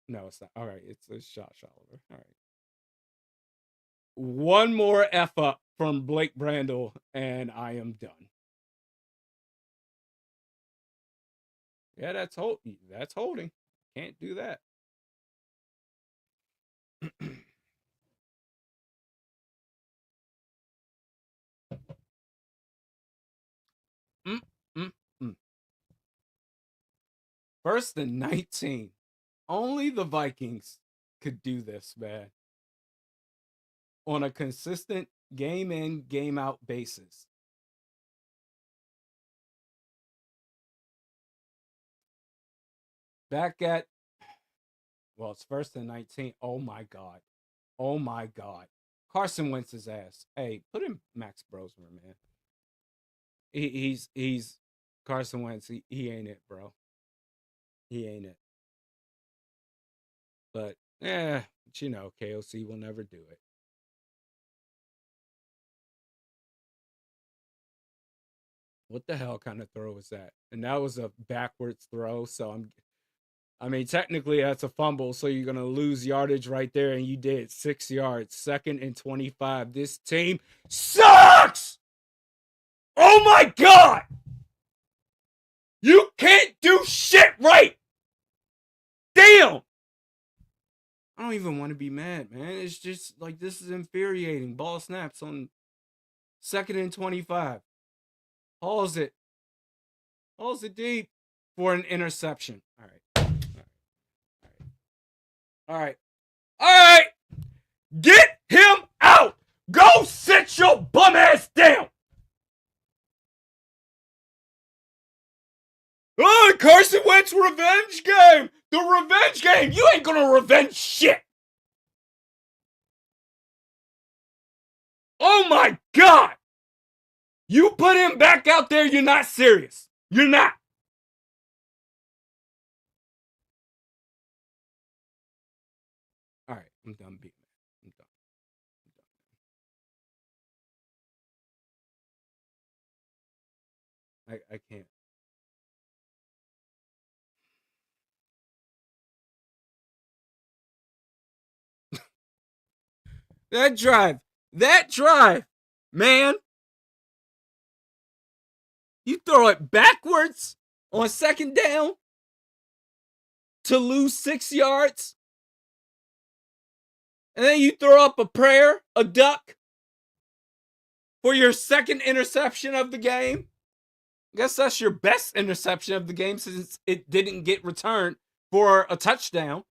No, it's not. All right, it's Josh Oliver. All right. One more F up from Blake Brandel, and I am done. Yeah, that's holding. Can't do that. First and 19. Only the Vikings could do this, man. On a consistent game in, game out basis. Back at, well, it's first and 19. Oh my God. Oh my God. Carson Wentz's ass. Hey, put in Max Brosmer, man. He's Carson Wentz. He ain't it, bro. He ain't it. But you know, KOC will never do it. What the hell kind of throw was that? And that was a backwards throw. So I mean, technically that's a fumble. So you're gonna lose yardage right there, and you did 6 yards. 2nd and 25. This team sucks. Oh my God! You can't do shit right. Damn. I don't even want to be mad, man. It's just like, this is infuriating. Ball snaps on 2nd and 25. Hauls it deep for an interception. All right. Get him out. Go sit your bum ass down. Oh, Carson Wentz revenge game. The revenge game. You ain't gonna revenge shit. Oh my God. You put him back out there, you're not serious. You're not. All right, I'm done beating it. I'm done. I can't. That drive, man. You throw it backwards on 2nd down to lose 6 yards. And then you throw up a prayer, a duck, for your 2nd interception of the game. I guess that's your best interception of the game, since it didn't get returned for a touchdown.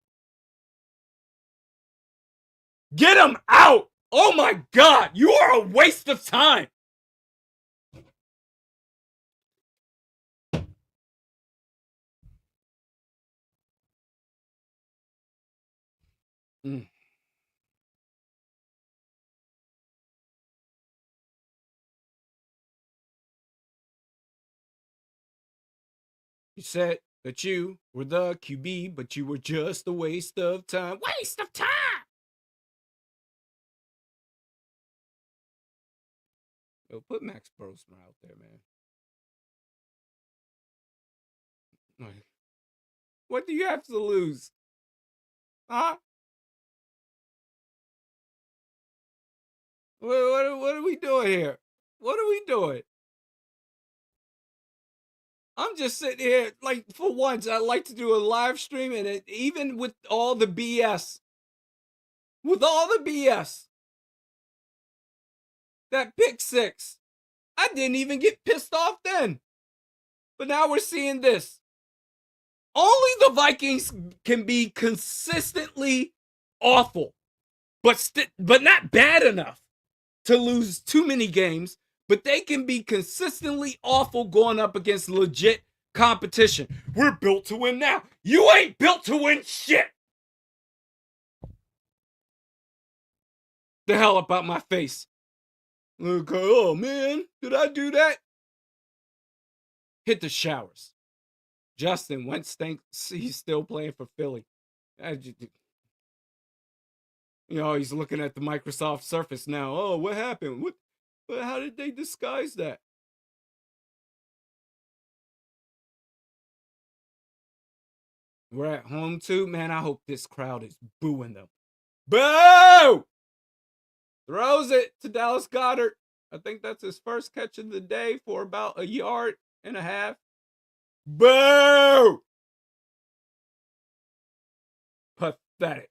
Get him out. Oh my God. You are a waste of time. You said that you were the QB, but you were just a waste of time. Waste of time. Yo, put Max Brosmer out there, man. What do you have to lose? Huh? What are we doing here? What are we doing? I'm just sitting here, like, for once, I like to do a live stream, and even with all the BS, that pick 6, I didn't even get pissed off then. But now we're seeing this. Only the Vikings can be consistently awful, but not bad enough to lose too many games. But they can be consistently awful going up against legit competition. We're built to win now. You ain't built to win shit. The hell up out my face. Look, oh man, did I do that? Hit the showers. Justin Wentz thinks he's still playing for Philly. He's looking at the Microsoft Surface now. Oh, what happened? How did they disguise that? We're at home too, man. I hope this crowd is booing them. Boo! Throws it to Dallas Goedert. I think that's his first catch of the day for about 1.5 yards. Boo! Pathetic.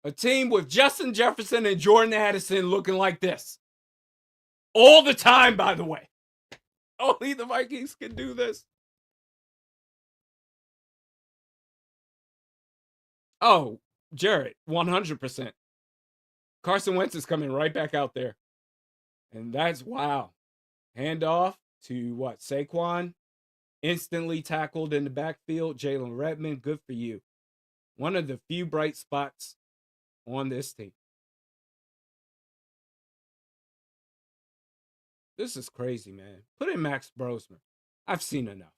A team with Justin Jefferson and Jordan Addison looking like this. All the time, by the way. Only the Vikings can do this. Oh, Jared, 100%. Carson Wentz is coming right back out there. And that's wow. Handoff to what? Saquon. Instantly tackled in the backfield. Jalen Redmond, good for you. One of the few bright spots on this team. This is crazy, man. Put in Max Brosmer. I've seen enough.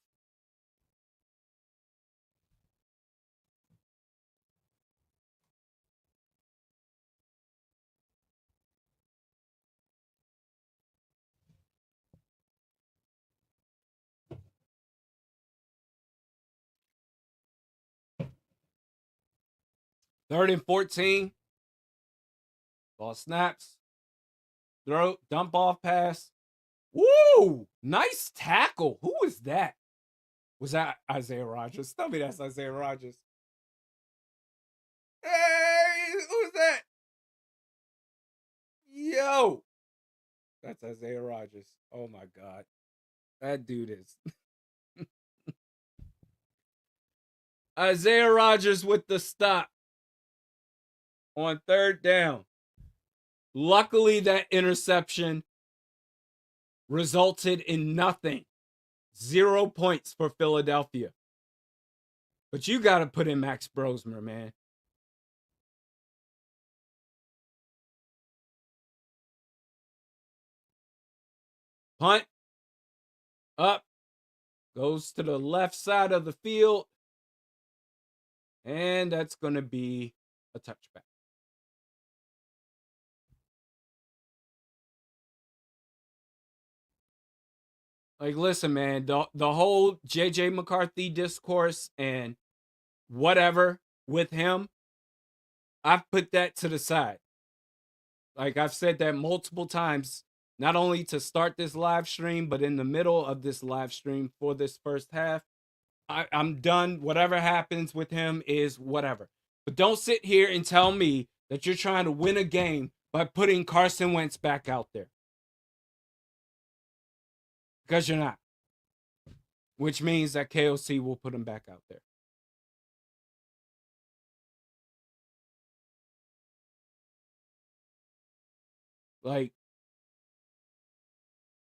Third and 14. Ball snaps. Throw, dump off pass. Woo! Nice tackle. Who was that? Was that Isaiah Rodgers? Tell me that's Isaiah Rodgers. Hey, who's that? Yo! That's Isaiah Rodgers. Oh my God. That dude is. Isaiah Rodgers with the stop on third down. Luckily, that interception resulted in nothing. 0 points for Philadelphia. But you got to put in Max Brosmer, man. Punt. Up. Goes to the left side of the field. And that's going to be a touchback. Like, listen, man, the whole J.J. McCarthy discourse and whatever with him, I've put that to the side. Like, I've said that multiple times, not only to start this live stream, but in the middle of this live stream for this first half. I'm done. Whatever happens with him is whatever. But don't sit here and tell me that you're trying to win a game by putting Carson Wentz back out there. Because you're not. Which means that KOC will put him back out there. Like,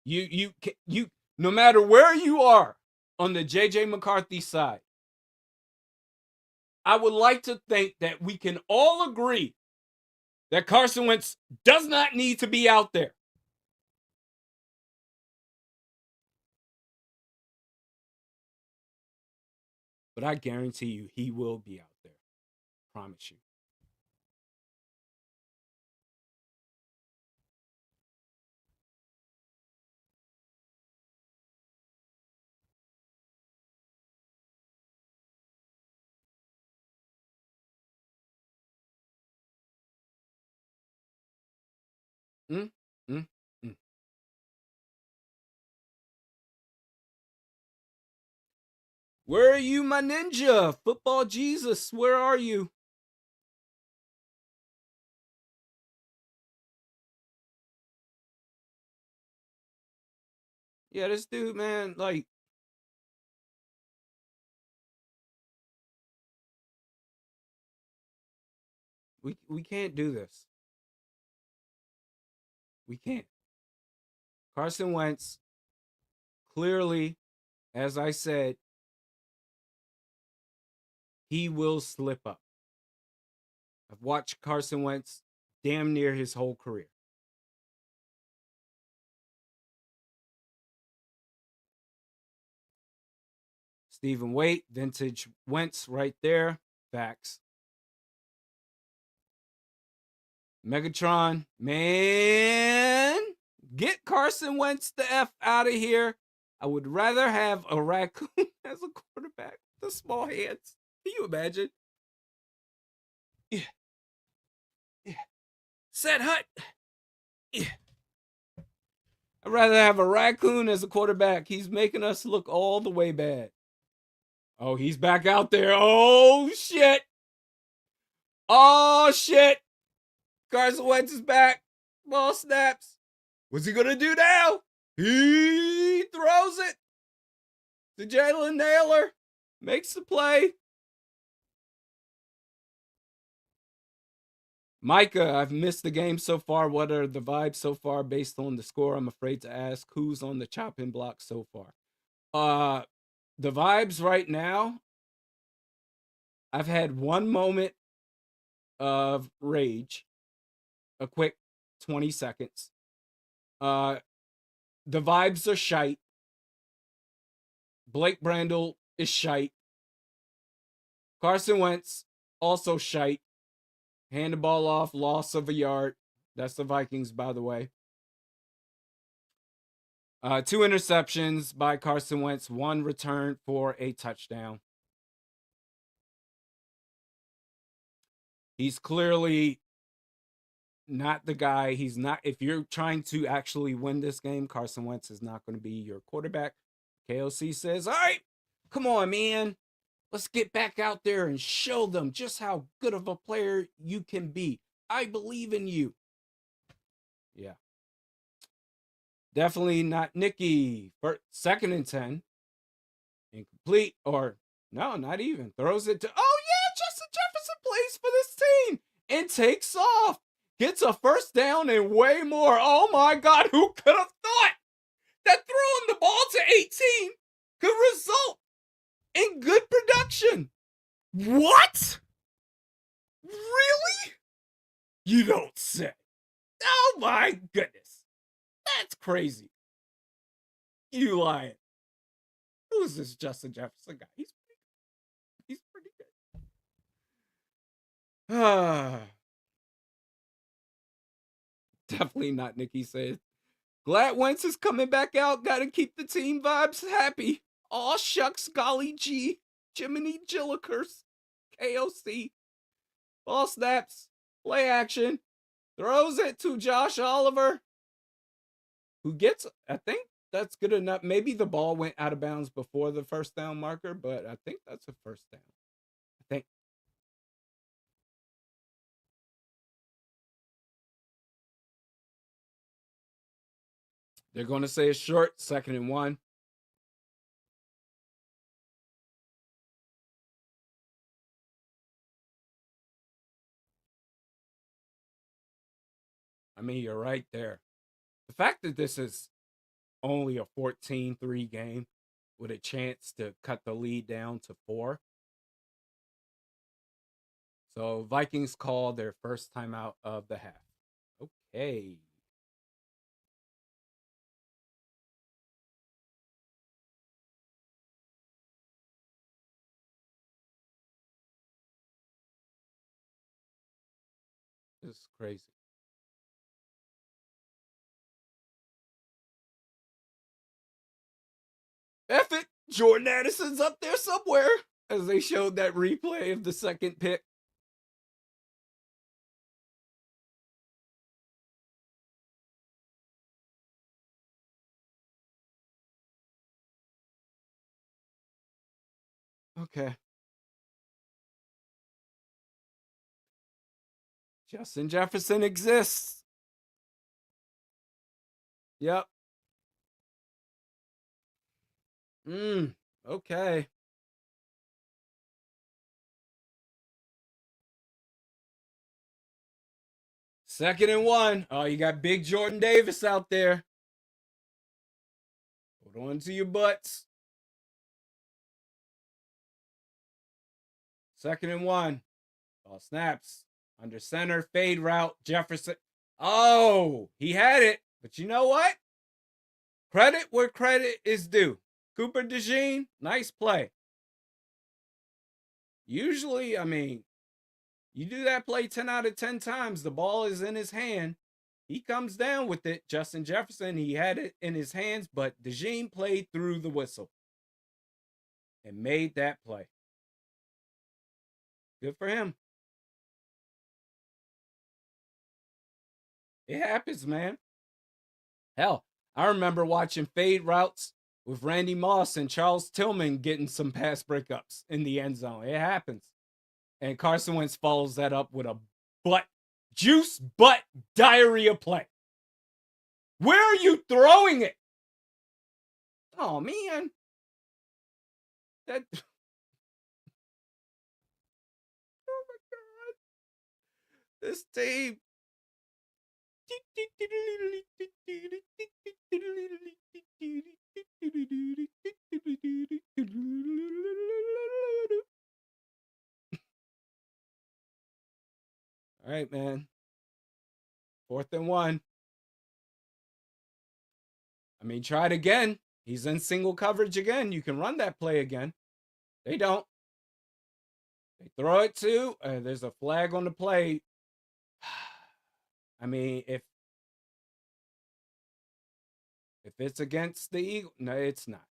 you no matter where you are on the JJ McCarthy side, I would like to think that we can all agree that Carson Wentz does not need to be out there. But I guarantee you he will be out there. Promise you. Mm, mm, mm. Where are you, my ninja? Football Jesus, where are you? Yeah, this dude, man, like, we can't do this. We can't. Carson Wentz, clearly, as I said, he will slip up. I've watched Carson Wentz damn near his whole career. Stephen Waite, vintage Wentz right there. Facts. Megatron, man, get Carson Wentz the F out of here. I would rather have a raccoon as a quarterback with the small hands. Can you imagine? Yeah. Yeah. Set hut. Yeah. I'd rather have a raccoon as a quarterback. He's making us look all the way bad. Oh, he's back out there. Oh, shit. Oh, shit. Carson Wentz is back. Ball snaps. What's he going to do now? He throws it to Jalen Naylor. Makes the play. Micah, I've missed the game so far. What are the vibes so far based on the score? I'm afraid to ask. Who's on the chopping block so far? The vibes right now, I've had one moment of rage, a quick 20 seconds. The vibes are shite. Blake Brandel is shite. Carson Wentz, also shite. Hand the ball off, loss of a yard. That's the Vikings, by the way. 2 interceptions by Carson Wentz, 1 return for a touchdown. He's clearly not the guy. He's not. If you're trying to actually win this game, Carson Wentz is not going to be your quarterback. KOC says, all right, come on, man. Let's get back out there and show them just how good of a player you can be. I believe in you. Yeah. Definitely not Nicky. For 2nd and 10. Incomplete, or no, not even. Throws it to, oh yeah, Justin Jefferson plays for this team and takes off. Gets a first down and way more. Oh my God, who could have thought that throwing the ball to 18 could result in good production? What? Really? You don't say. Oh my goodness. That's crazy. You lying. Who's this Justin Jefferson guy? He's pretty good. Definitely not, Nikki said. Glad Wentz is coming back out. Gotta keep the team vibes happy. Aw shucks, golly gee. Jiminy Jillikers. KOC. Ball snaps. Play action. Throws it to Josh Oliver. Who gets, I think that's good enough. Maybe the ball went out of bounds before the first down marker, but I think that's a first down. I think. They're going to say it's short, 2nd and 1. I mean, you're right there. The fact that this is only a 14-3 game with a chance to cut the lead down to 4. So Vikings call their first timeout of the half. Okay. This is crazy. F it. Jordan Addison's up there somewhere, as they showed that replay of the second pick. Okay. Justin Jefferson exists. Yep. Okay. Second and 1. Oh, you got big Jordan Davis out there. Hold on to your butts. 2nd and 1. Ball snaps. Under center, fade route, Jefferson. Oh, he had it. But you know what? Credit where credit is due. Cooper DeJean, nice play. Usually, I mean, you do that play 10 out of 10 times, the ball is in his hand. He comes down with it. Justin Jefferson, he had it in his hands, but DeJean played through the whistle and made that play. Good for him. It happens, man. Hell, I remember watching fade routes with Randy Moss and Charles Tillman getting some pass breakups in the end zone. It happens. And Carson Wentz follows that up with a juice butt diarrhea play. Where are you throwing it? Oh, man. Oh, my God. This team. All right, man. 4th and 1. I mean, try it again. He's in single coverage again. You can run that play again. They don't. They throw it to. There's a flag on the play. I mean, if it's against the Eagles, no, it's not.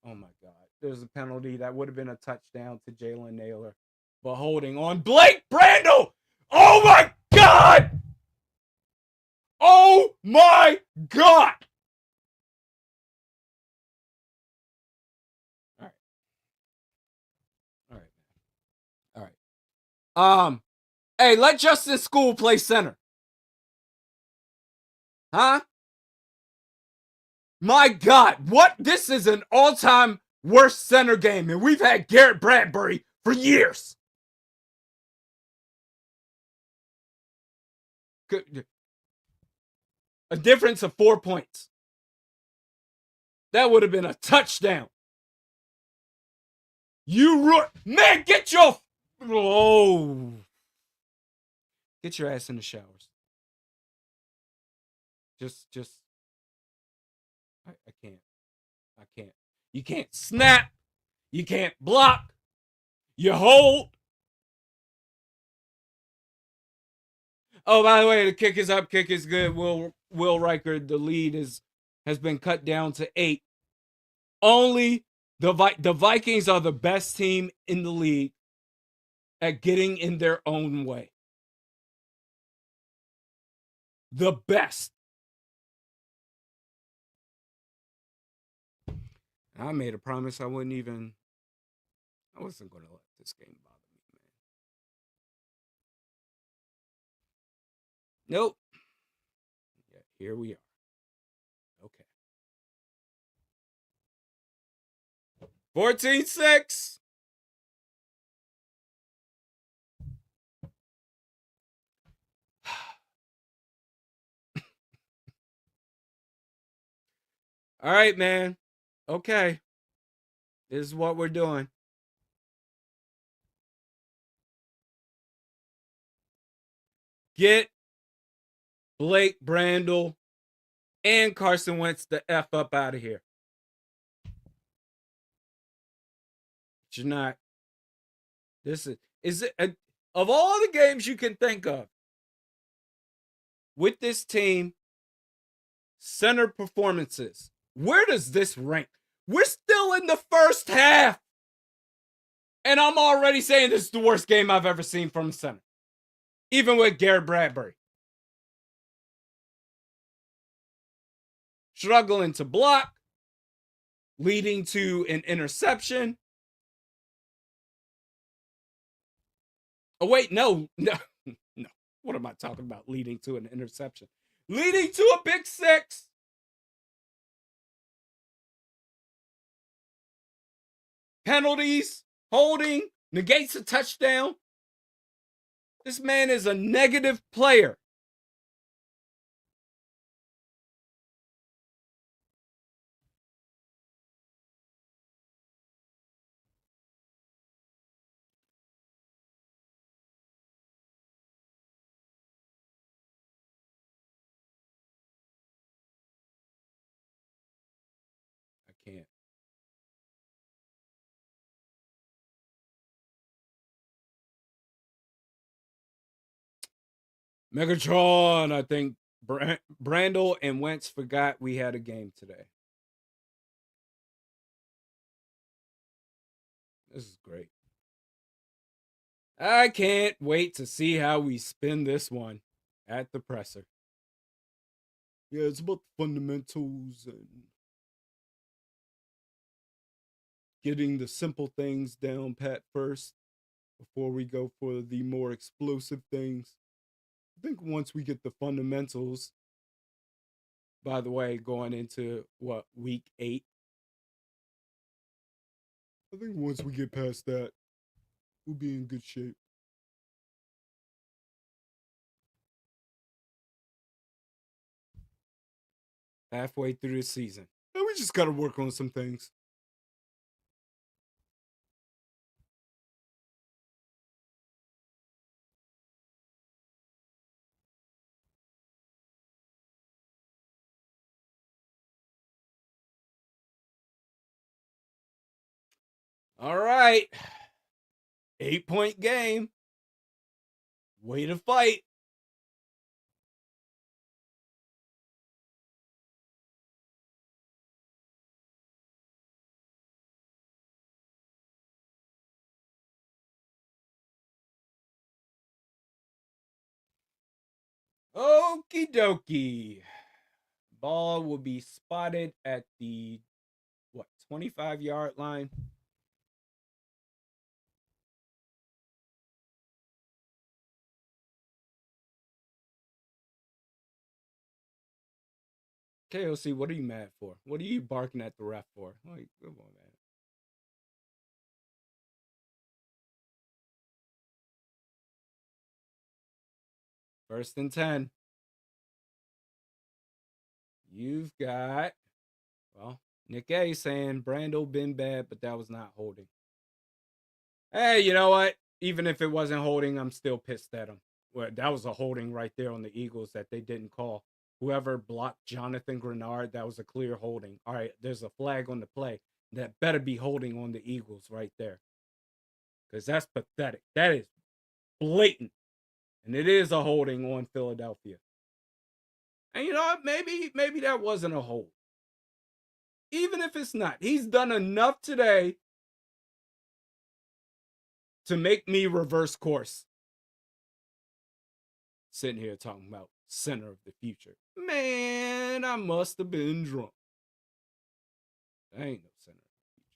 Oh my God. There's a penalty that would have been a touchdown to Jalen Naylor. But holding on Blake Brandel. Oh my God. Oh my God. All right. Hey, let Justin School play center. Huh? My God, what? This is an all-time worst center game, and we've had Garrett Bradbury for years. A difference of 4 points. That would have been a touchdown. Man, get your ass in the showers. I can't. You can't snap. You can't block. You hold. Oh, by the way, the kick is up. Kick is good. Will Riker, the lead has been cut down to 8. Only the Vikings are the best team in the league at getting in their own way. The best. I made a promise I wasn't going to let this game bother me, man. Nope. Yeah, here we are. Okay. 14-6. All right, man. Okay. This is what we're doing. Get Blake Brandel and Carson Wentz the F up out of here. But you're not. Is it of all the games you can think of with this team, center performances, where does this rank? We're still in the first half. And I'm already saying this is the worst game I've ever seen from a center. Even with Garrett Bradbury. Struggling to block, leading to an interception. Oh, wait, no. What am I talking about? Leading to an interception. Leading to a pick 6. Penalties, holding, negates a touchdown. This man is a negative player. can't. Megatron, I think Brandel and Wentz forgot we had a game today. This is great. I can't wait to see how we spin this one at the presser. Yeah, it's about the fundamentals and getting the simple things down pat first before we go for the more explosive things. I think once we get the fundamentals, by the way, going into week 8, I think once we get past that, we'll be in good shape. Halfway through the season. And we just got to work on some things. All right. 8-point game. Way to fight. Okie dokie. Ball will be spotted at the 25-yard line. KOC, what are you mad for? What are you barking at the ref for? Like, come on, man. First and 10. You've got, Nick A saying Brando been bad, but that was not holding. Hey, you know what? Even if it wasn't holding, I'm still pissed at him. Well, that was a holding right there on the Eagles that they didn't call. Whoever blocked Jonathan Grenard, that was a clear holding. All right, there's a flag on the play. That better be holding on the Eagles right there. Because that's pathetic. That is blatant. And it is a holding on Philadelphia. And you know what? Maybe that wasn't a hold. Even if it's not, he's done enough today to make me reverse course. Sitting here talking about center of the future. Man, I must have been drunk. I ain't no center of the future.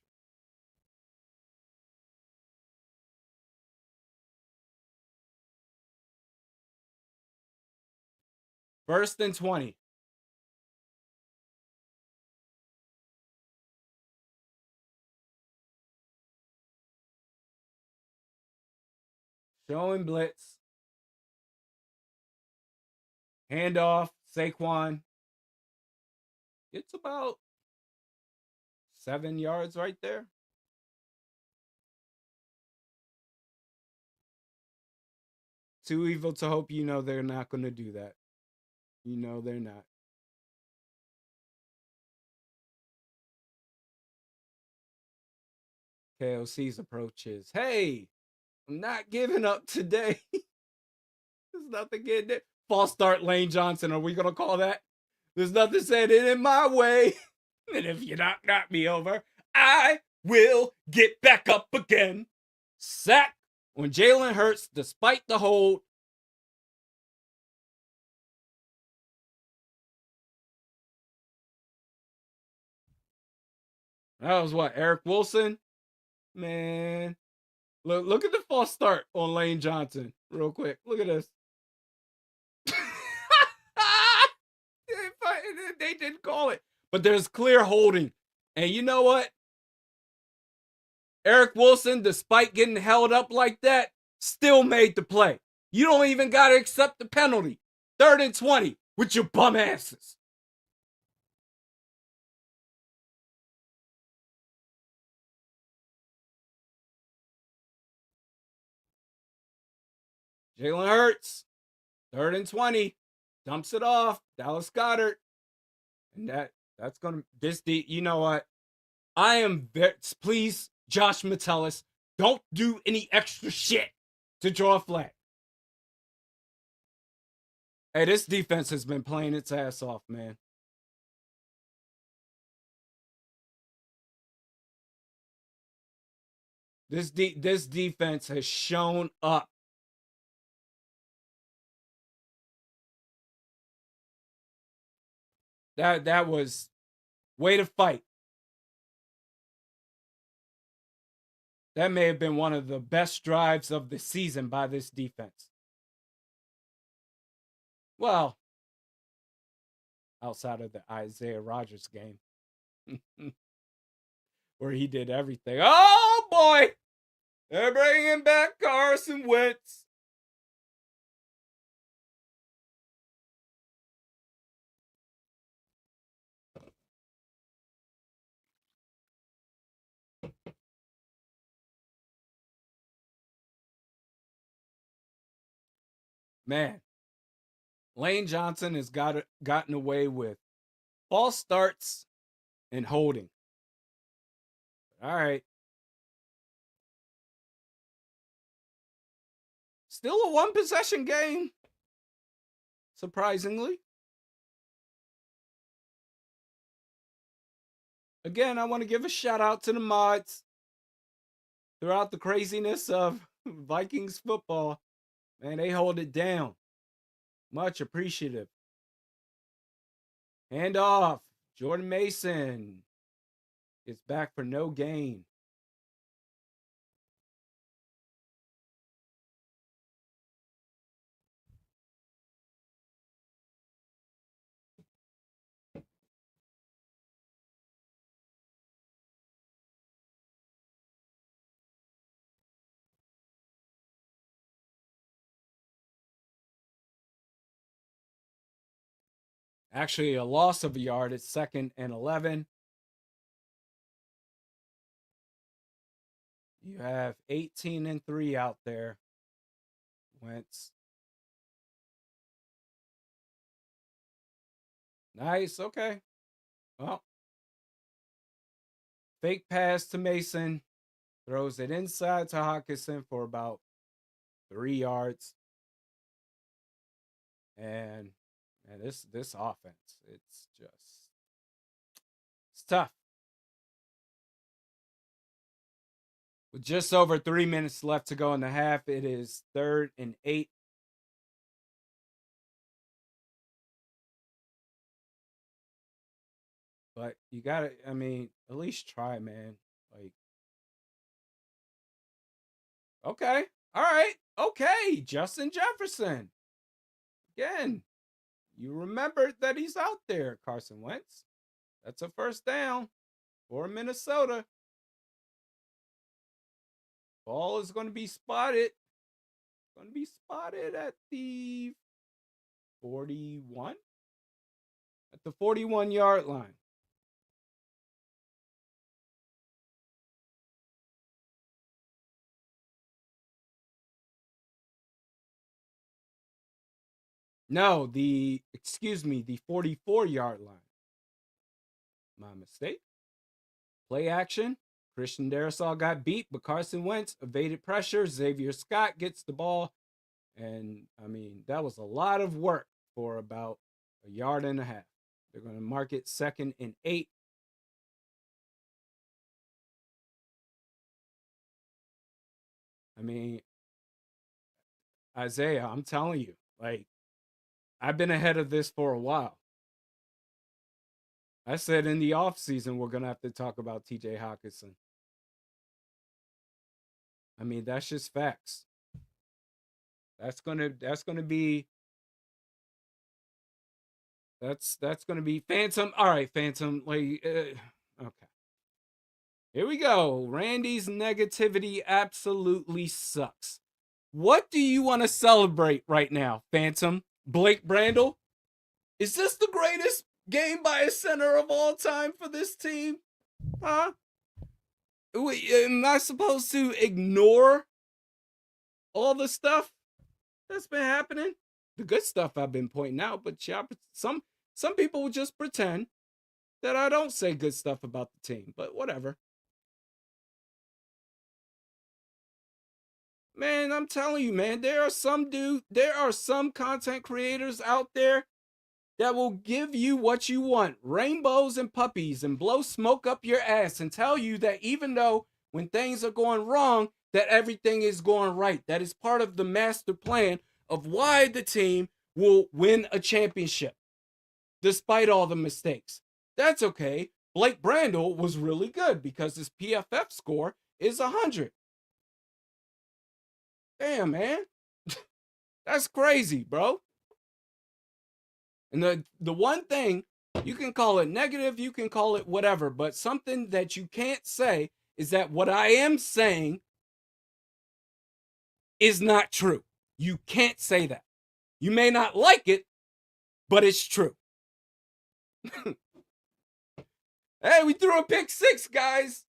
First and 20. Showing blitz. Handoff. Saquon. It's about 7 yards right there. Too evil to hope. You know they're not going to do that. You know they're not. KOC's approach is, hey, I'm not giving up today. There's nothing getting it. False start, Lane Johnson. Are we going to call that? There's nothing said in my way. And if you knock me over, I will get back up again. Sack on Jalen Hurts despite the hold. That was what, Eric Wilson? Man. Look at the false start on Lane Johnson real quick. Look at this. They didn't call it. But there's clear holding. And you know what? Eric Wilson, despite getting held up like that, still made the play. You don't even got to accept the penalty. 3rd and 20 with your bum asses. Jalen Hurts, 3rd and 20, dumps it off. Dallas Goedert. And that's going to, you know what? I am very, please, Josh Metellus, don't do any extra shit to draw a flag. Hey, this defense has been playing its ass off, man. This defense has shown up. That was way to fight. That may have been one of the best drives of the season by this defense. Well, outside of the Isaiah Rodgers game, where he did everything. Oh boy, they're bringing back Carson Wentz. Man, Lane Johnson has gotten away with false starts and holding. All right. Still a one possession game, surprisingly. Again, I want to give a shout out to the mods throughout the craziness of Vikings football. Man, they hold it down. Much appreciative. Hand off. Jordan Mason gets back for no gain. Actually, a loss of a yard. It's 2nd and 11. You have 18-3 out there. Wentz. Nice. Okay. Well, fake pass to Mason. Throws it inside to Hawkinson for about 3 yards. And this offense, it's tough. With just over 3 minutes left to go in the half, it is 3rd and 8. But you gotta, I mean, at least try, man. Like, okay, all right, okay, Justin Jefferson. Again, you remember that he's out there, Carson Wentz. That's a first down for Minnesota. Ball is going to be spotted. Going to be spotted at the 41? At the 41-yard line. No, the 44-yard line. My mistake. Play action. Christian Darrisaw got beat, but Carson Wentz evaded pressure. Xavier Scott gets the ball. And, I mean, that was a lot of work for about a yard and a half. They're going to mark it 2nd and 8. I mean, Isaiah, I'm telling you, like, I've been ahead of this for a while. I said in the offseason we're going to have to talk about TJ Hawkinson. I mean, that's just facts. That's gonna be Phantom. All right, Phantom. Like, okay. Here we go. Randy's negativity absolutely sucks. What do you want to celebrate right now, Phantom? Blake Brandel? Is this the greatest game by a center of all time for this team? Huh? Am I supposed to ignore all the stuff that's been happening? The good stuff I've been pointing out, but some people will just pretend. that I don't say good stuff about the team, but whatever. Man, I'm telling you, man, there are some content creators out there that will give you what you want, rainbows and puppies, and blow smoke up your ass and tell you that even though when things are going wrong, that everything is going right. That is part of the master plan of why the team will win a championship despite all the mistakes. That's okay. Blake Brandel was really good because his PFF score is 100. Damn, man. That's crazy, bro. And the one thing, you can call it negative, you can call it whatever, but something that you can't say is that what I am saying is not true. You can't say that. You may not like it, but it's true. Hey, we threw a pick six, guys.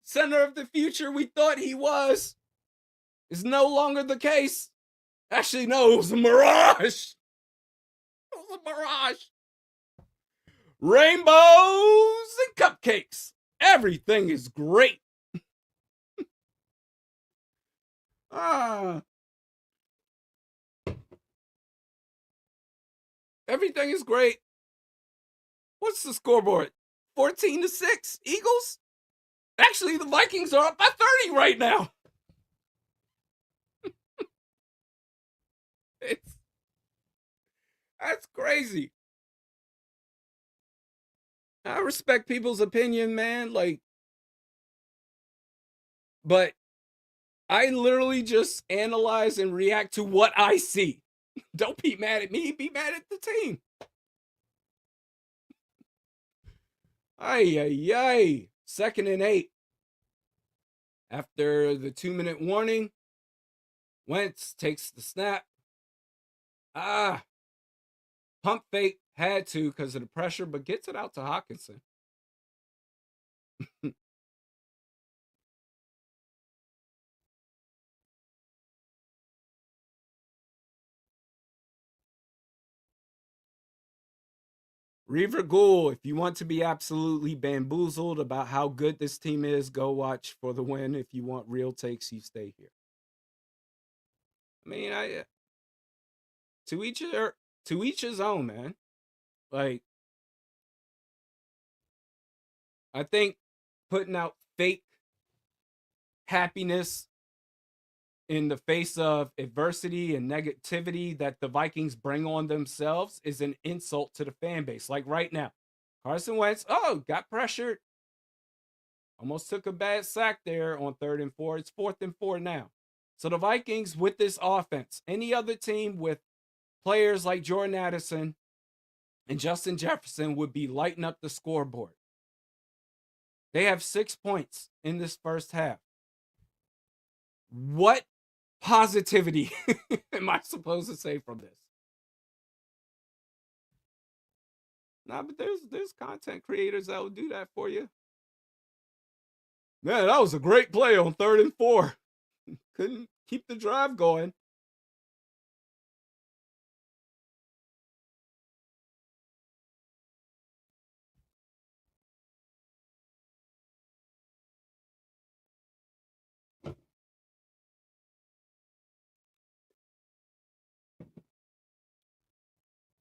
Center of the future we thought he was is no longer the case. Actually, no, it was a mirage. It was a mirage. Rainbows and cupcakes. Everything is great. Everything is great. What's the scoreboard? 14-6, Eagles? Actually, the Vikings are up by 30 right now. That's crazy. I respect people's opinion, man. But I literally just analyze and react to what I see. Don't be mad at me, be mad at the team. Ay, ay, ay. 2nd and 8. After the 2-minute warning, Wentz takes the snap. Pump fake, had to because of the pressure, but gets it out to Hawkinson. Reaver Ghoul, if you want to be absolutely bamboozled about how good this team is, go watch For the Win. If you want real takes, you stay here. I mean, to each his own, man. Like, I think putting out fake happiness in the face of adversity and negativity that the Vikings bring on themselves is an insult to the fan base. Like right now, Carson Wentz, got pressured. Almost took a bad sack there on 3rd and 4. It's 4th and 4 now. So the Vikings with this offense, any other team with players like Jordan Addison and Justin Jefferson would be lighting up the scoreboard. They have 6 points in this first half. What positivity am I supposed to say from this? Nah, but there's content creators that will do that for you. Man, that was a great play on 3rd and 4. Couldn't keep the drive going.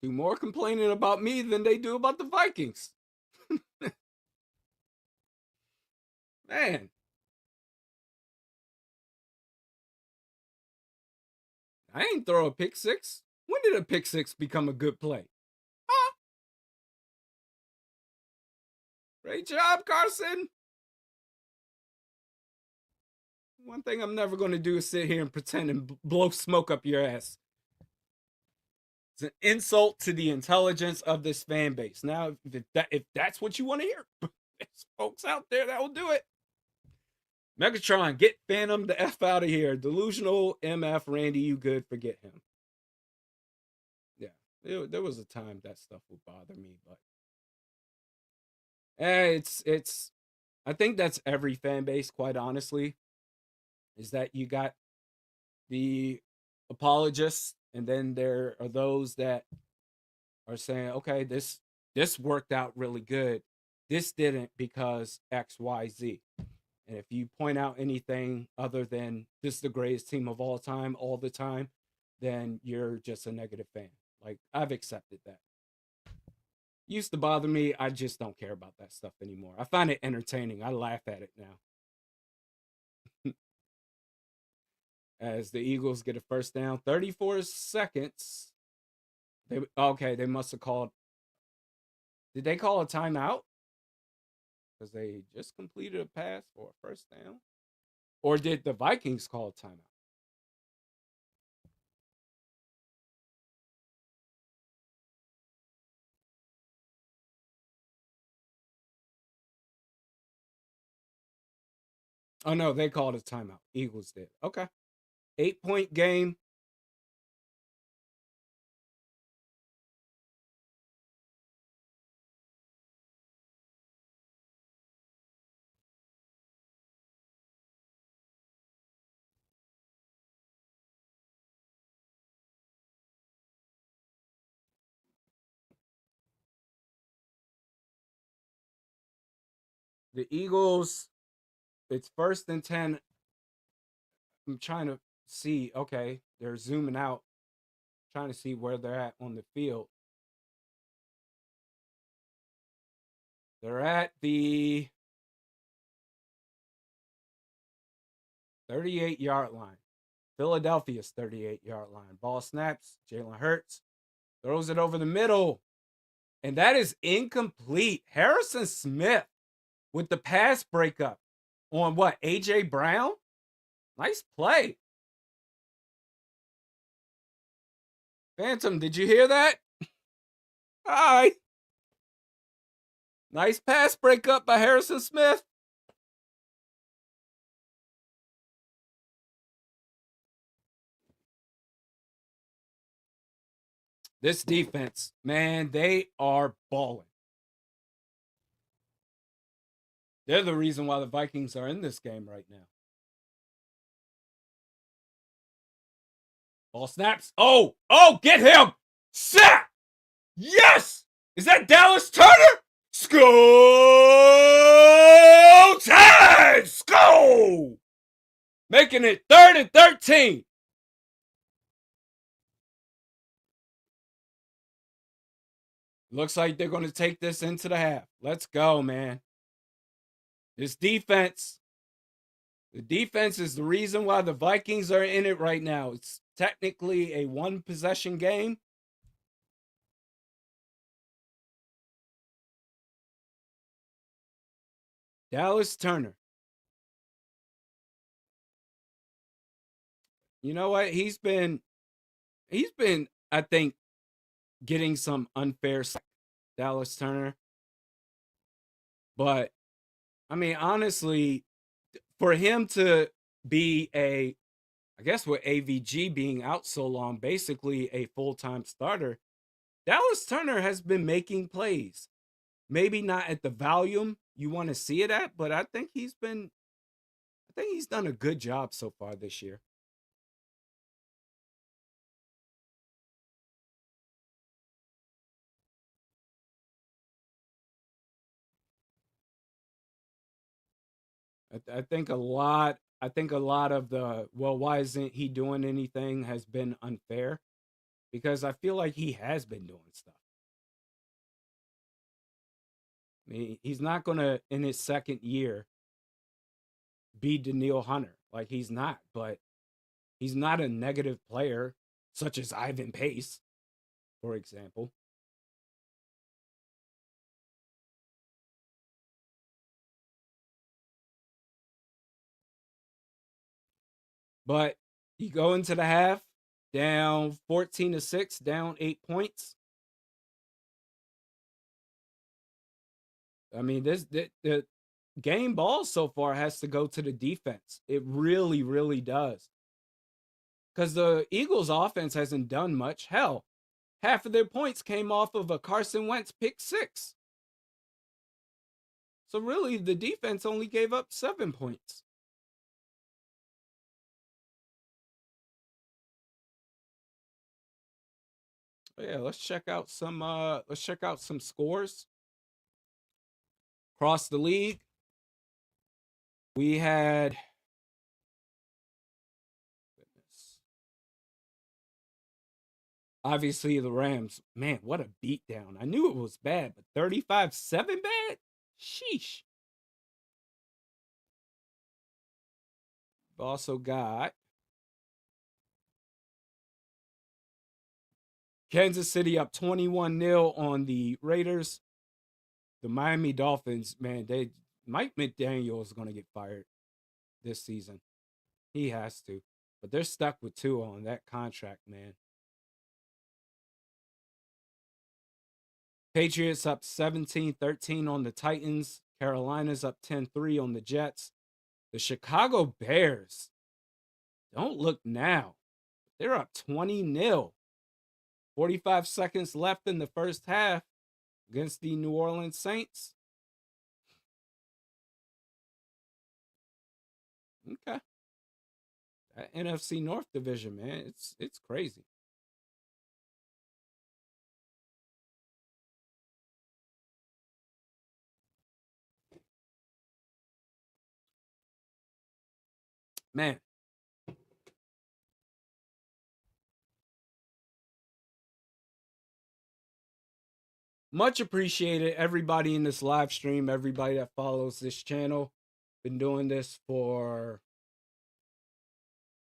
Do more complaining about me than they do about the Vikings. Man. I ain't throw a pick six. When did a pick six become a good play? Huh? Great job, Carson. One thing I'm never going to do is sit here and pretend and blow smoke up your ass. It's an insult to the intelligence of this fan base. Now, if that's what you want to hear, there's folks out there that will do it. Megatron, get Phantom the F out of here. Delusional MF Randy, you good, forget him. Yeah, there was a time that stuff would bother me, but it's I think that's every fan base, quite honestly, is that you got the apologists, and then there are those that are saying, okay, this worked out really good. This didn't because X, Y, Z. And if you point out anything other than this is the greatest team of all time, all the time, then you're just a negative fan. Like, I've accepted that. Used to bother me. I just don't care about that stuff anymore. I find it entertaining. I laugh at it now. As the Eagles get a first down, 34 seconds. They must have called. Did they call a timeout? Because they just completed a pass for a first down. Or did the Vikings call a timeout? Oh, no, they called a timeout. Eagles did. Okay. 8-point game. The Eagles, it's 1st and 10. I'm trying to see. Okay, they're zooming out, trying to see where they're at on the field. They're at the 38-yard line. Philadelphia's 38-yard line. Ball snaps. Jalen Hurts throws it over the middle. And that is incomplete. Harrison Smith with the pass breakup on what? A.J. Brown? Nice play. Phantom, did you hear that? Hi. Nice pass breakup by Harrison Smith. This defense, man, they are balling. They're the reason why the Vikings are in this game right now. Ball snaps. Oh, get him. Sack. Yes. Is that Dallas Turner? Go Tide! Go! Making it 3rd and 13. Looks like they're going to take this into the half. Let's go, man. This defense. The defense is the reason why the Vikings are in it right now. It's technically a one-possession game. Dallas Turner. You know what? He's been, I think, getting some unfair sack, Dallas Turner. But, I mean, honestly, for him to be I guess with AVG being out so long, basically a full-time starter, Dallas Turner has been making plays. Maybe not at the volume you want to see it at, but I think he's done a good job so far this year. I think a lot. I think a lot of the why isn't he doing anything has been unfair, because I feel like he has been doing stuff. I mean, he's not gonna in his second year be Daniil Hunter. Like, he's not, but he's not a negative player such as Ivan Pace, for example. But you go into the half down 14-6, down 8 points. I mean, the game ball so far has to go to the defense. It really, really does. Because the Eagles' offense hasn't done much. Hell, half of their points came off of a Carson Wentz pick six. So really, the defense only gave up 7 points. But yeah, let's check out some scores. across the league, we had obviously the Rams. Man, what a beatdown. I knew it was bad, but 35-7 bad? Sheesh. We've also got Kansas City up 21-0 on the Raiders. The Miami Dolphins, man, Mike McDaniel is going to get fired this season. He has to. But they're stuck with Tua on that contract, man. Patriots up 17-13 on the Titans. Carolina's up 10-3 on the Jets. The Chicago Bears, don't look now. They're up 20-0. 45 seconds left in the first half against the New Orleans Saints. Okay. That NFC North division, man, it's crazy. Man. Much appreciated, everybody in this live stream, everybody that follows this channel. Been doing this for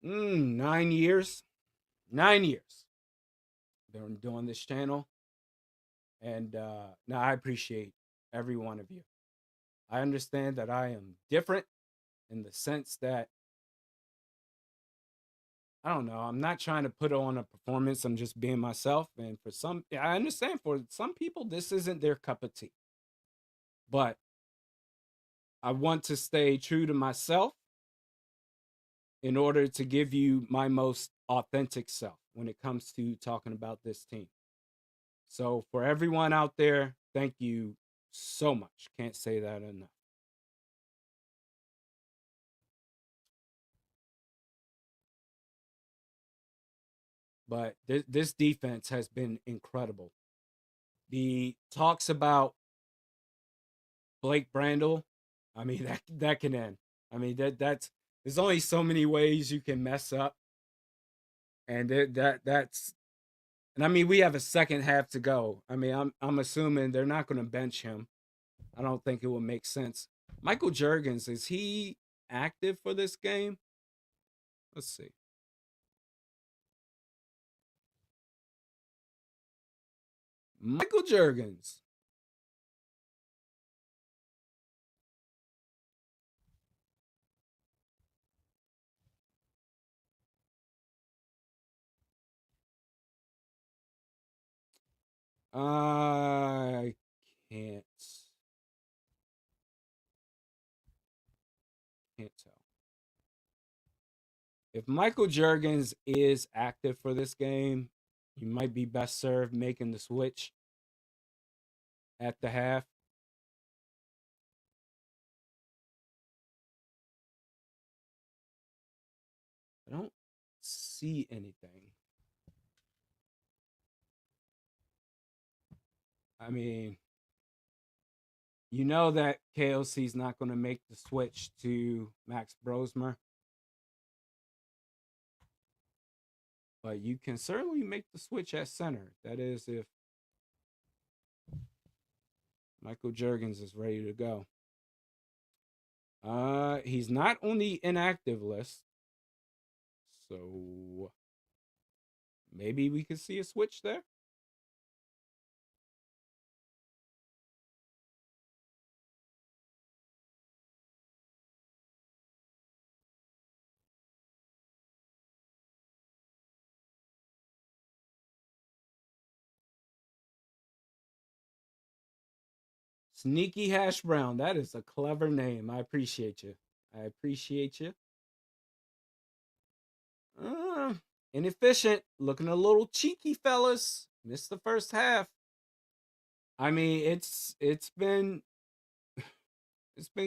9 years. 9 years. Been doing this channel. And now I appreciate every one of you. I understand that I am different in the sense that, I don't know, I'm not trying to put on a performance. I'm just being myself. And for some, I understand for some people, this isn't their cup of tea. But I want to stay true to myself in order to give you my most authentic self when it comes to talking about this team. So for everyone out there, thank you so much. Can't say that enough. But this defense has been incredible. The talks about Blake Brandel, I mean, that can end. I mean, that's there's only so many ways you can mess up. And that's and I mean, we have a second half to go. I mean, I'm assuming they're not going to bench him. I don't think it would make sense. Michael Juergens, is he active for this game? Let's see. Michael Juergens. I can't tell. If Michael Juergens is active for this game, you might be best served making the switch at the half. I don't see anything. I mean, you know that KOC is not going to make the switch to Max Brosmer. But you can certainly make the switch at center. That is if Michael Juergens is ready to go. He's not on the inactive list. So maybe we could see a switch there. Sneaky Hash Brown. That is a clever name. I appreciate you. I appreciate you. Inefficient. Looking a little cheeky, fellas. Missed the first half. I mean, it's been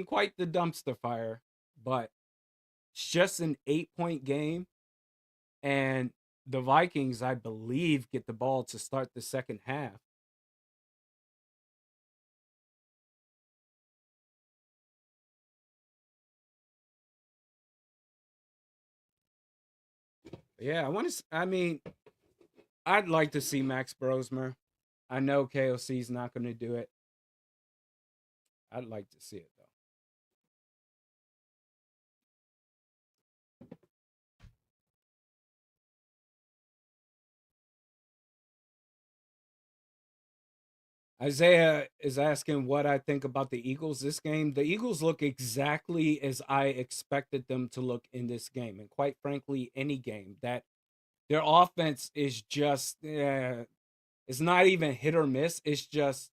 quite the dumpster fire, but it's just an 8-point game. And the Vikings, I believe, get the ball to start the second half. Yeah, I mean, I'd like to see Max Brosmer. I know KOC's not going to do it. I'd like to see it though. Isaiah is asking what I think about the Eagles this game. The Eagles look exactly as I expected them to look in this game. And quite frankly, any game that their offense is just, it's not even hit or miss. It's just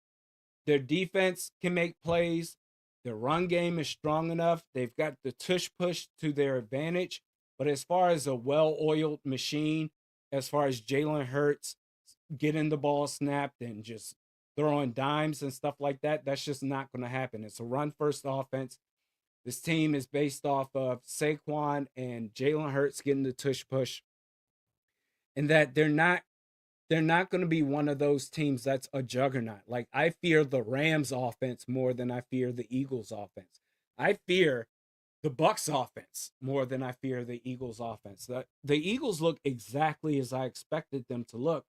their defense can make plays. Their run game is strong enough. They've got the tush push to their advantage. But as far as a well oiled machine, as far as Jalen Hurts getting the ball snapped and just throwing dimes and stuff like that, that's just not going to happen. It's a run first offense. This team is based off of Saquon and Jalen Hurts getting the tush push, and that they're not going to be one of those teams that's a juggernaut. Like I fear the Rams offense more than I fear the Eagles offense. I fear the Bucks offense more than I fear the Eagles offense. The Eagles look exactly as I expected them to look,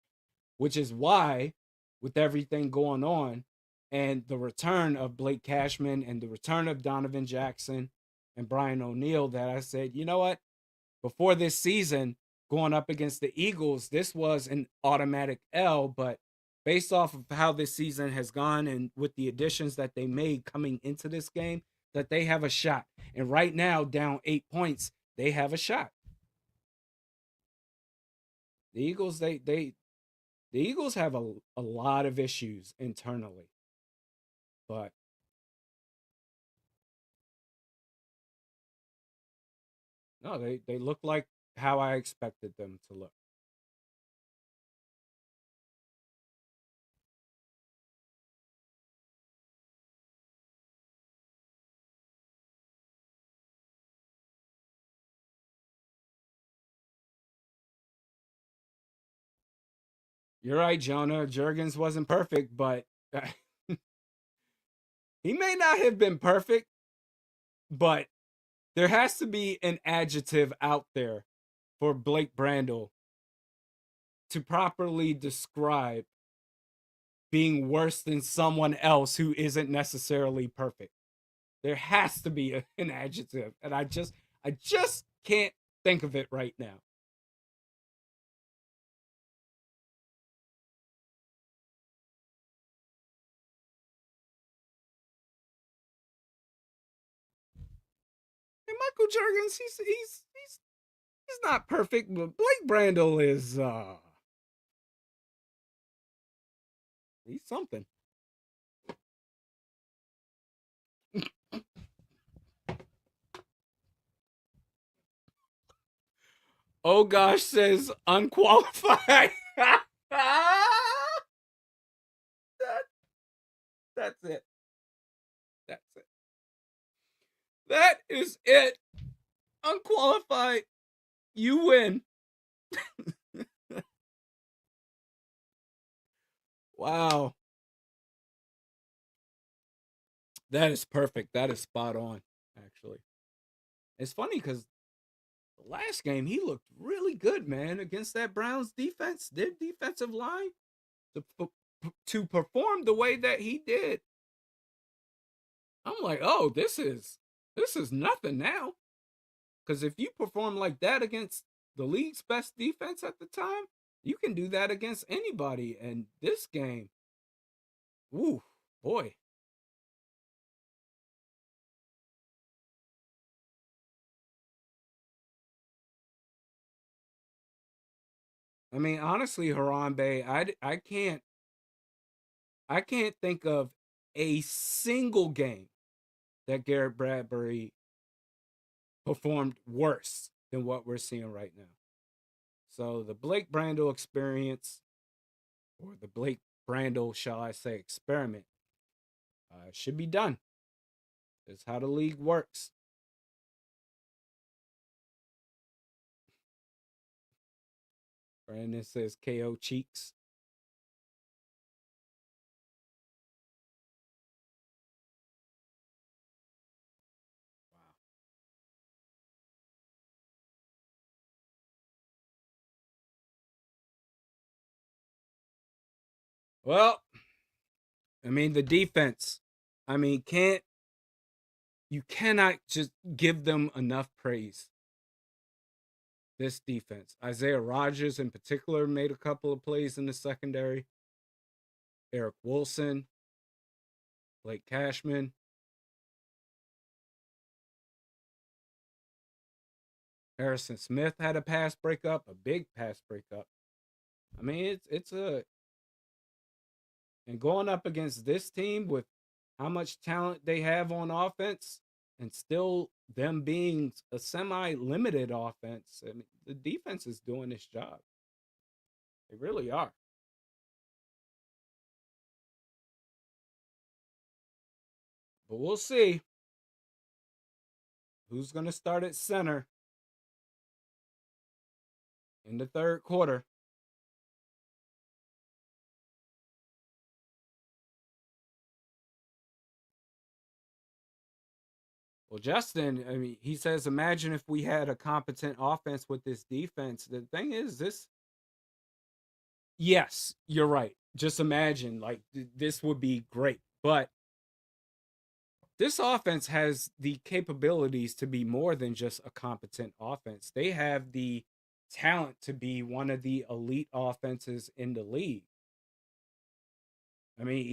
which is why, with everything going on and the return of Blake Cashman and the return of Donovan Jackson and Brian O'Neill, that I said, you know what? Before this season, going up against the Eagles, this was an automatic L, but based off of how this season has gone and with the additions that they made coming into this game, that they have a shot. And right now, down 8 points, they have a shot. The Eagles, the Eagles have a lot of issues internally, but no, they look like how I expected them to look. You're right, Jonah. Jurgens wasn't perfect, but he may not have been perfect, but there has to be an adjective out there for Blake Brandel to properly describe being worse than someone else who isn't necessarily perfect. There has to be an adjective, and I just can't think of it right now. And Michael Jurgens, he's not perfect, but Blake Brandel is he's something. Oh gosh, says unqualified. that, that's it. That's it. That is it. Unqualified. You win. Wow. That is perfect. That is spot on, actually. It's funny because the last game he looked really good, man, against that Browns defense, their defensive line, to, to perform the way that he did. I'm like, oh, this is nothing now. Because if you perform like that against the league's best defense at the time, you can do that against anybody. And this game, ooh, boy. I mean, honestly, Harambe, I can't think of a single game that Garrett Bradbury performed worse than what we're seeing right now. So the Blake Brandel experience, or the Blake Brandel, shall I say, experiment, should be done. That's how the league works. Brandon says KO cheeks. Wow. Well, I mean, the defense. I mean, you cannot just give them enough praise. This defense. Isaiah Rodgers in particular made a couple of plays in the secondary. Eric Wilson, Blake Cashman. Harrison Smith had a pass breakup, a big pass breakup. I mean, and going up against this team with how much talent they have on offense and still them being a semi-limited offense. I mean, the defense is doing its job. They really are. But we'll see who's going to start at center in the third quarter. Well, Justin, I mean, he says, imagine if we had a competent offense with this defense. The thing is, yes, you're right. Just imagine, like, this would be great. But this offense has the capabilities to be more than just a competent offense. They have the talent to be one of the elite offenses in the league. I mean,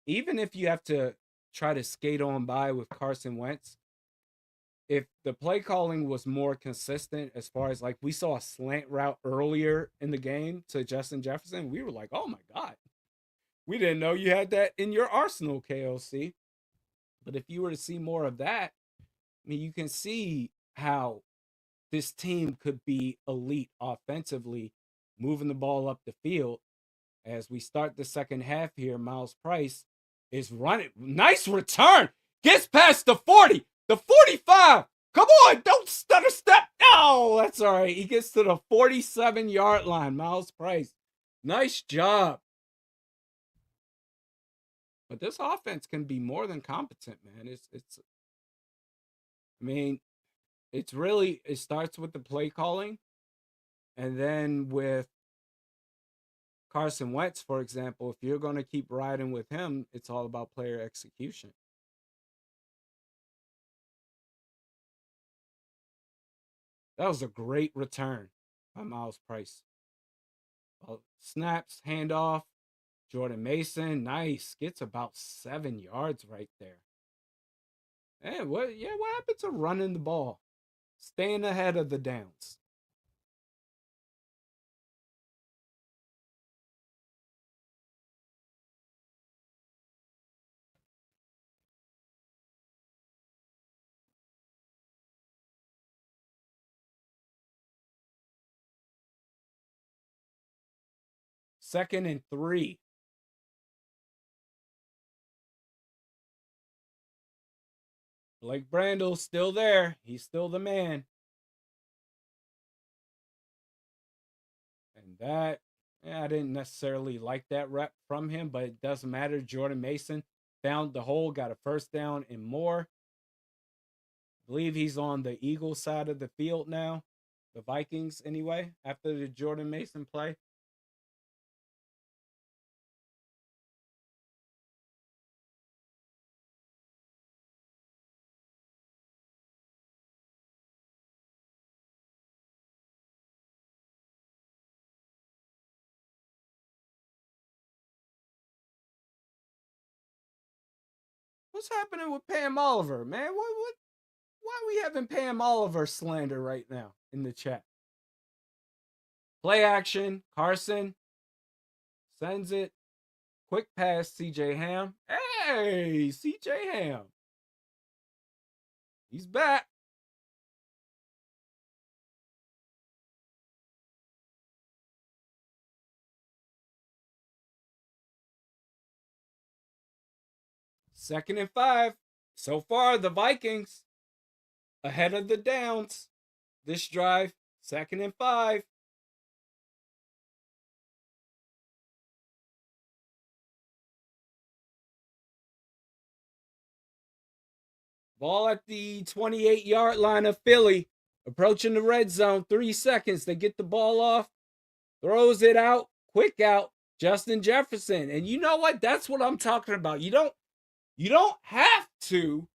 even if you have to try to skate on by with Carson Wentz, if the play calling was more consistent, as far as like we saw a slant route earlier in the game to Justin Jefferson, we were like, oh my God, we didn't know you had that in your arsenal, KOC. But if you were to see more of that, I mean, you can see how this team could be elite offensively, moving the ball up the field. As we start the second half here, Miles Price is running. Nice return. Gets past the 40, the 45. Come on, don't stutter step. No, that's all right. He gets to the 47-yard line. Miles Price. Nice job. But this offense can be more than competent, man. I mean, it starts with the play calling, and then with Carson Wentz, for example, if you're going to keep riding with him, it's all about player execution. That was a great return by Miles Price. Snaps, handoff. Jordan Mason, nice. Gets about 7 yards right there. Hey, what happened to running the ball? Staying ahead of the downs. Second and 3. Blake Brandle's still there. He's still the man. And that, I didn't necessarily like that rep from him, but it doesn't matter. Jordan Mason found the hole, got a first down and more. I believe he's on the Eagles side of the field now. The Vikings, anyway, after the Jordan Mason play. What's happening with Pam Oliver, man? Why are we having Pam Oliver slander right now in the chat? Play action. Carson sends it. Quick pass, CJ Ham. Hey, CJ Ham. He's back. Second and 5. So far, the Vikings ahead of the downs. This drive, second and 5. Ball at the 28-yard line of Philly. Approaching the red zone. 3 seconds. They get the ball off. Throws it out. Quick out. Justin Jefferson. And you know what? That's what I'm talking about. You don't have to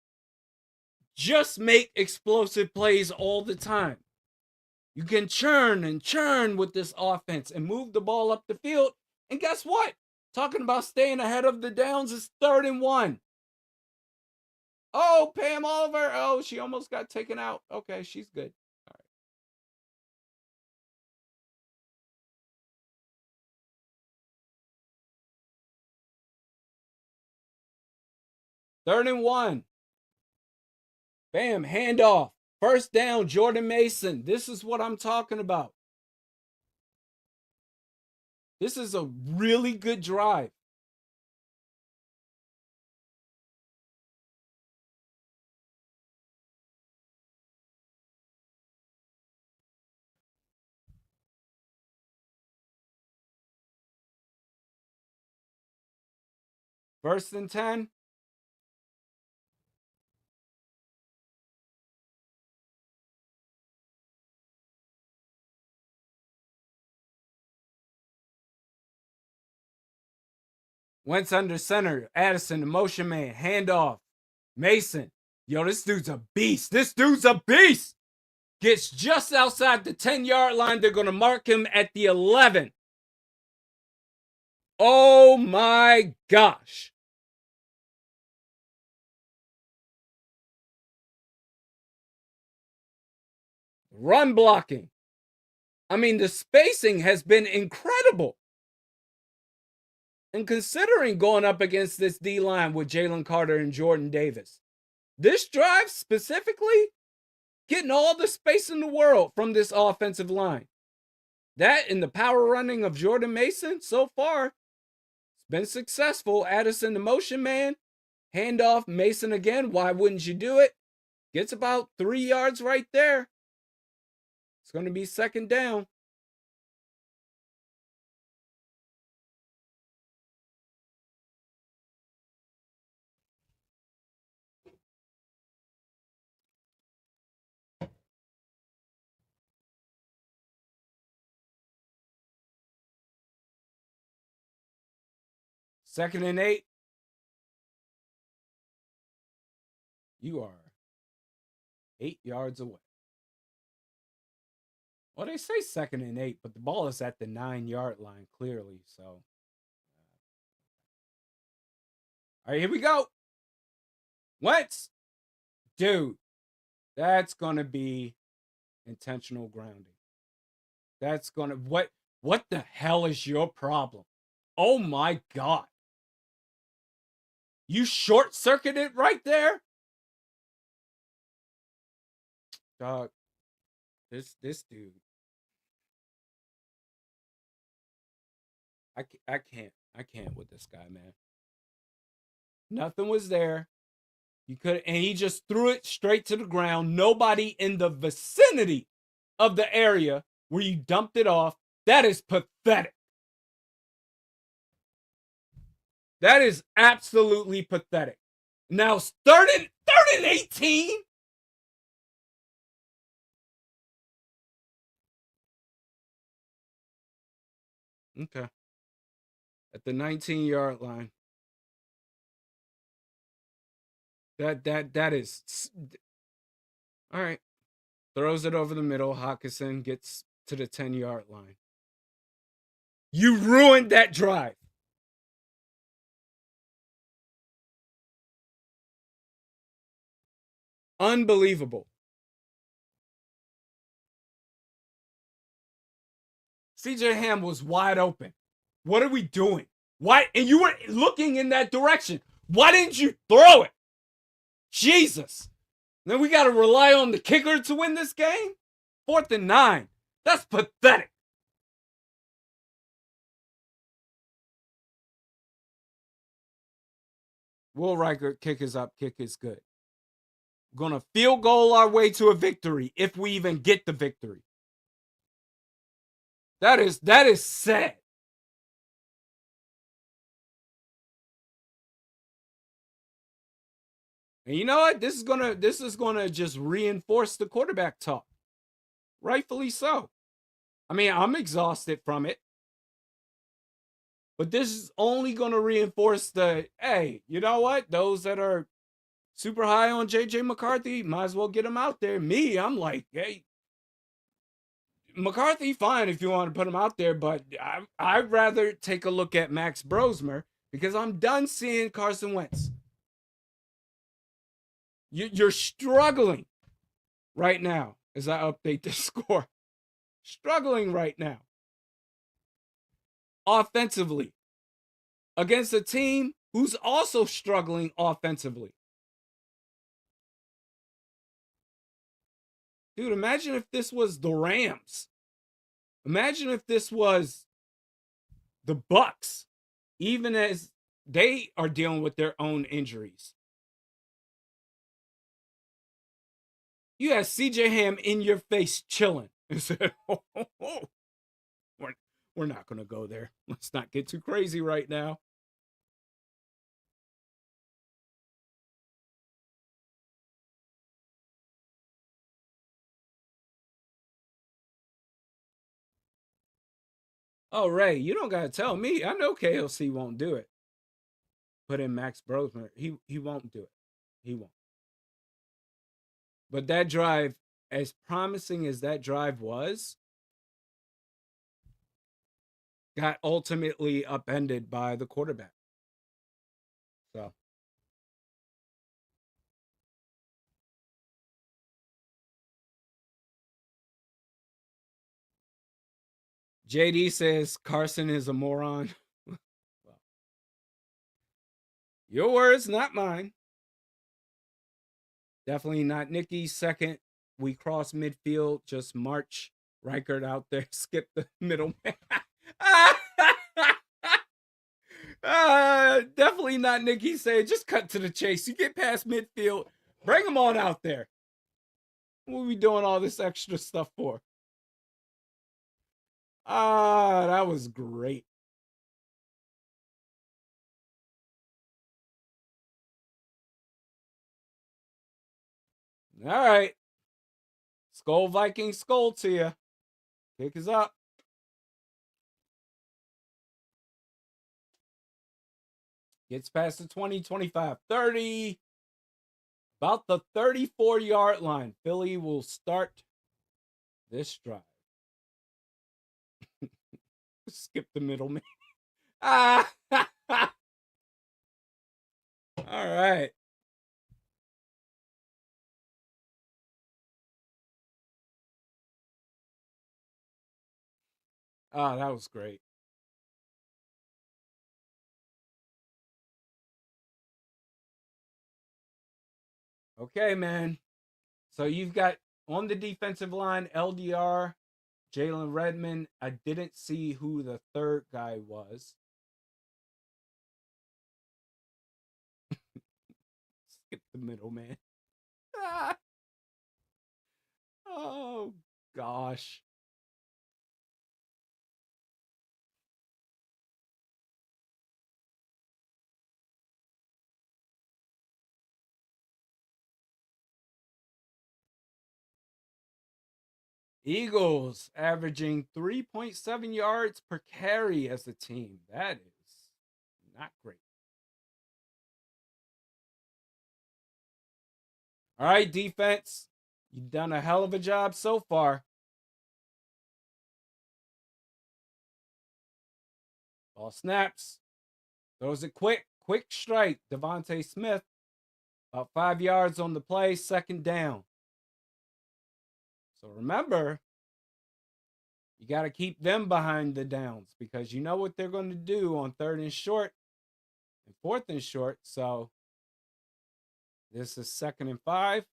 just make explosive plays all the time. You can churn and churn with this offense and move the ball up the field. And guess what? Talking about staying ahead of the downs is 3rd and 1. Oh, Pam Oliver. Oh, she almost got taken out. Okay, she's good. All right. 3rd and 1. Bam, handoff. 1st down, Jordan Mason. This is what I'm talking about. This is a really good drive. First and 10. Wentz under center. Addison, the motion man. Handoff. Mason. Yo, this dude's a beast. This dude's a beast. Gets just outside the 10-yard line. They're going to mark him at the 11. Oh, my gosh. Run blocking. I mean, the spacing has been incredible. And considering going up against this D-line with Jalen Carter and Jordan Davis, this drive specifically, getting all the space in the world from this offensive line. That and the power running of Jordan Mason so far, it's been successful. Addison, the motion man. Handoff, Mason again. Why wouldn't you do it? Gets about 3 yards right there. It's going to be 2nd down. Second and 8. You are 8 yards away. Well, they say 2nd and 8, but the ball is at the 9-yard line clearly. So, all right, here we go. Wentz. Dude, that's going to be intentional grounding. That's going to, what the hell is your problem? Oh my God. You short-circuited right there? Dog, this dude. I can't with this guy, man. Nothing was there. You could, and he just threw it straight to the ground. Nobody in the vicinity of the area where you dumped it off. That is pathetic. That is absolutely pathetic. Now, 3rd and 18. Okay. At the 19-yard line. That is all right. Throws it over the middle. Hawkinson gets to the 10-yard line. You ruined that drive. Unbelievable. CJ Ham was wide open. What are we doing? Why? And you were looking in that direction. Why didn't you throw it? Jesus. Then we got to rely on the kicker to win this game? 4th and 9. That's pathetic. Will Riker, kick is up, kick is good. We're going to field goal our way to a victory if we even get the victory. That is sad. And you know what? This is gonna just reinforce the quarterback talk. Rightfully so. I mean, I'm exhausted from it. But this is only going to reinforce hey, you know what? Those that are super high on JJ McCarthy, might as well get him out there. Me, I'm like, hey, McCarthy, fine if you want to put him out there, but I'd rather take a look at Max Brosmer because I'm done seeing Carson Wentz. You're struggling right now as I update the score. Struggling right now. Offensively. Against a team who's also struggling offensively. Dude, imagine if this was the Rams. Imagine if this was the Bucks, even as they are dealing with their own injuries. You had CJ Ham in your face chilling and said, we're not going to go there. Let's not get too crazy right now. Oh, Ray, you don't got to tell me. I know KLC won't do it. Put in Max Brosmer. He won't do it. He won't. But that drive, as promising as that drive was, got ultimately upended by the quarterback. So. JD says Carson is a moron. Well, your words, not mine. Definitely not Nikki. Second, we cross midfield, just march Reichert out there, skip the middleman. Definitely not Nikki saying, just cut to the chase. You get past midfield, bring them on out there. What are we doing all this extra stuff for? That was great. All right. Skull Viking skull to you. Kick is up. Gets past the 20, 25, 30. About the 34-yard line. Philly will start this drive. Skip the middleman. All right. That was great. Okay, man. So you've got on the defensive line, LDR, Jalen Redmond. I didn't see who the third guy was. Skip the middleman. Oh, gosh. Eagles averaging 3.7 yards per carry as a team. That is not great. All right, defense. You've done a hell of a job so far. Ball snaps. Throws it quick. Quick strike. Devontae Smith. About 5 yards on the play. Second down. So remember, you got to keep them behind the downs because you know what they're going to do on third and short and fourth and short. So this is 2nd and 5.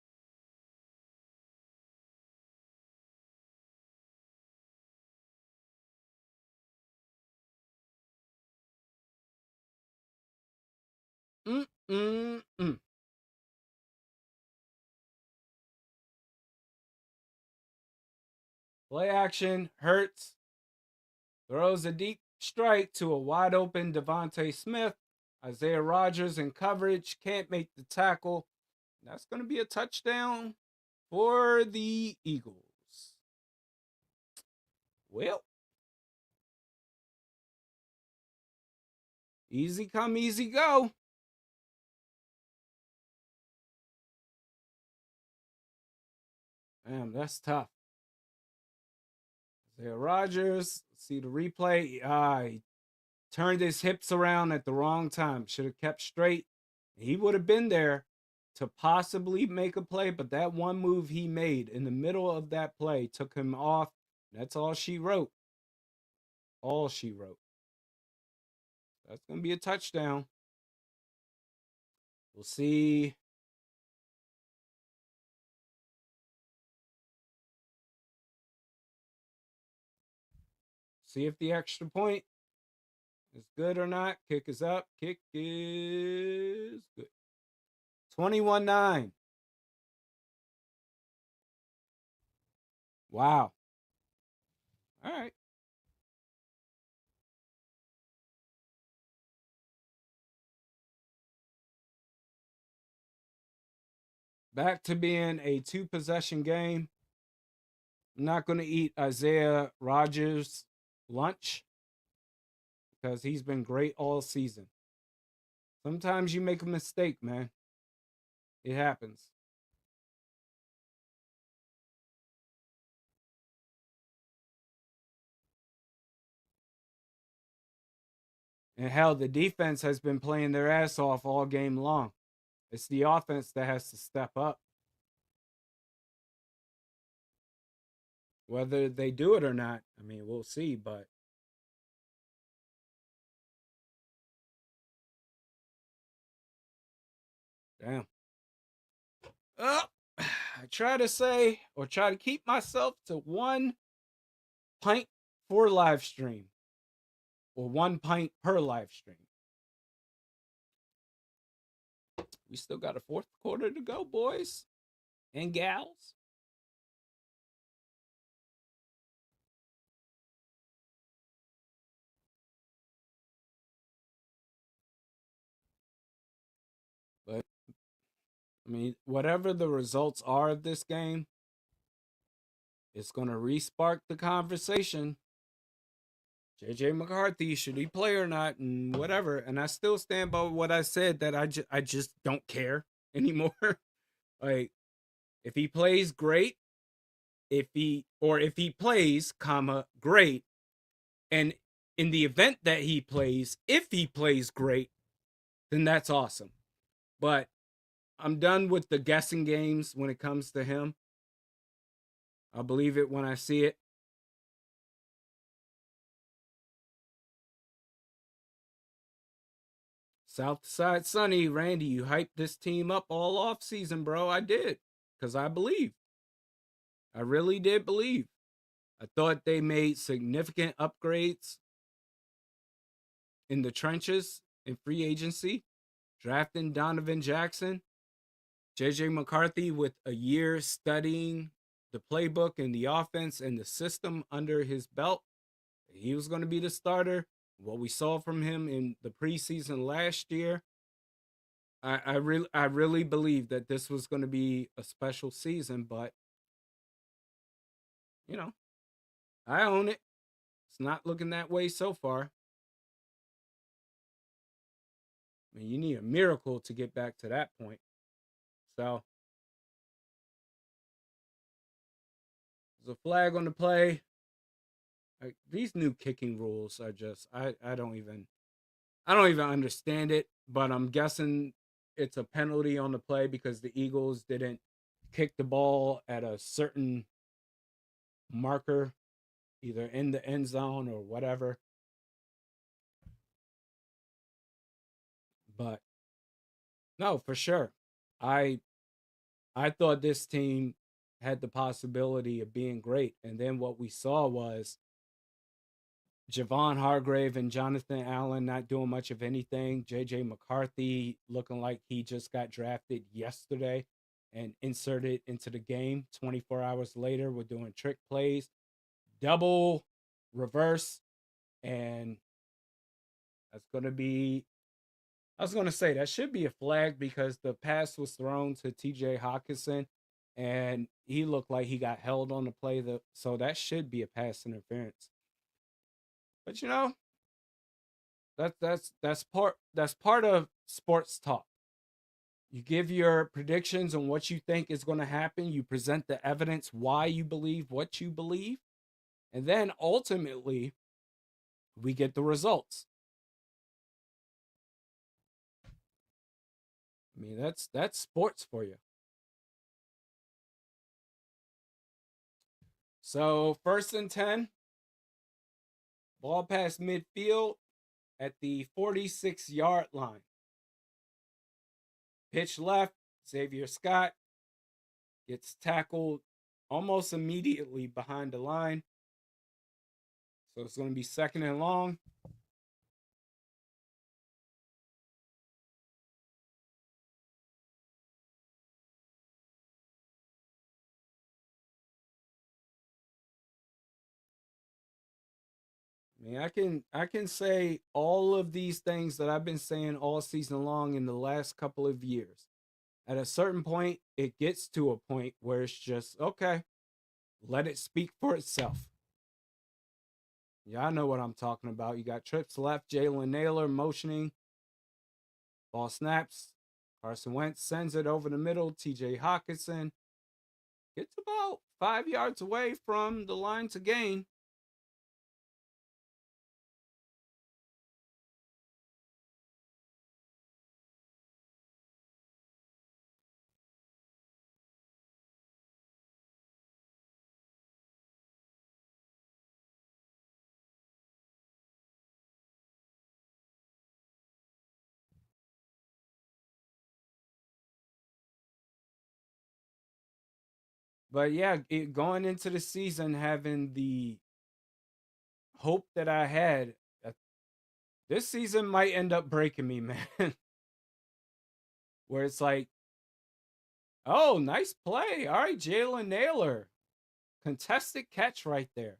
Play action. Hurts. Throws a deep strike to a wide open Devontae Smith. Isaiah Rodgers in coverage. Can't make the tackle. That's going to be a touchdown for the Eagles. Well, Easy come, easy go. Damn, that's tough. Isaiah Rodgers, see the replay. He turned his hips around at the wrong time. Should have kept straight. He would have been there to possibly make a play, but that one move he made in the middle of that play took him off. That's all she wrote. All she wrote. That's going to be a touchdown. We'll see. See if the extra point is good or not. Kick is up. Kick is good. 21-9. Wow. All right. Back to being a 2-possession game. I'm not going to eat Isaiah Rodgers' lunch because he's been great all season. Sometimes you make a mistake, man. It happens. And hell, the defense has been playing their ass off all game long. It's the offense that has to step up. Whether they do it or not, I mean, we'll see, but damn. I try to say or try to keep myself to 1 pint for live stream or 1 pint per live stream. We still got a 4th quarter to go, boys and gals. But I mean, whatever the results are of this game, it's going to re-spark the conversation. JJ McCarthy, should he play or not, and whatever. And I still stand by what I said, that I just don't care anymore. Like, if he plays, great. If he plays, great. And in the event that he plays, if he plays great, then that's awesome. But I'm done with the guessing games when it comes to him. I'll believe it when I see it. Southside Sunny, Randy, you hyped this team up all off season, bro. I did, because I believe. I really did believe. I thought they made significant upgrades in the trenches in free agency, drafting Donovan Jackson, JJ McCarthy with a year studying the playbook and the offense and the system under his belt. He was going to be the starter. What we saw from him in the preseason last year, I really believe that this was going to be a special season, but you know, I own it. It's not looking that way so far. I mean, you need a miracle to get back to that point. So there's a flag on the play. Like, these new kicking rules are just I don't even understand it, but I'm guessing it's a penalty on the play because the Eagles didn't kick the ball at a certain marker, either in the end zone or whatever. But no, for sure. I thought this team had the possibility of being great. And then what we saw was Javon Hargrave and Jonathan Allen not doing much of anything. JJ McCarthy looking like he just got drafted yesterday and inserted into the game 24 hours later. We're doing trick plays, double, reverse, and that's going to be, I was going to say, that should be a flag because the pass was thrown to TJ Hawkinson and he looked like he got held on the play. So that should be a pass interference. But That's part of sports talk. You give your predictions on what you think is going to happen. You present the evidence why you believe what you believe, and then ultimately we get the results. I mean, that's sports for you. So 1st and 10, ball past midfield at the 46-yard line. Pitch left, Xavier Scott gets tackled almost immediately behind the line. So it's going to be 2nd and long. I mean, I can say all of these things that I've been saying all season long in the last couple of years. At a certain point, it gets to a point where it's just okay. Let it speak for itself. Yeah, I know what I'm talking about. You got trips left, Jalen Naylor motioning. Ball snaps. Carson Wentz sends it over the middle. TJ Hawkinson gets about 5 yards away from the line to gain. But yeah, going into the season, having the hope that I had, this season might end up breaking me, man. Where it's like, oh, nice play. All right, Jalen Naylor. Contested catch right there.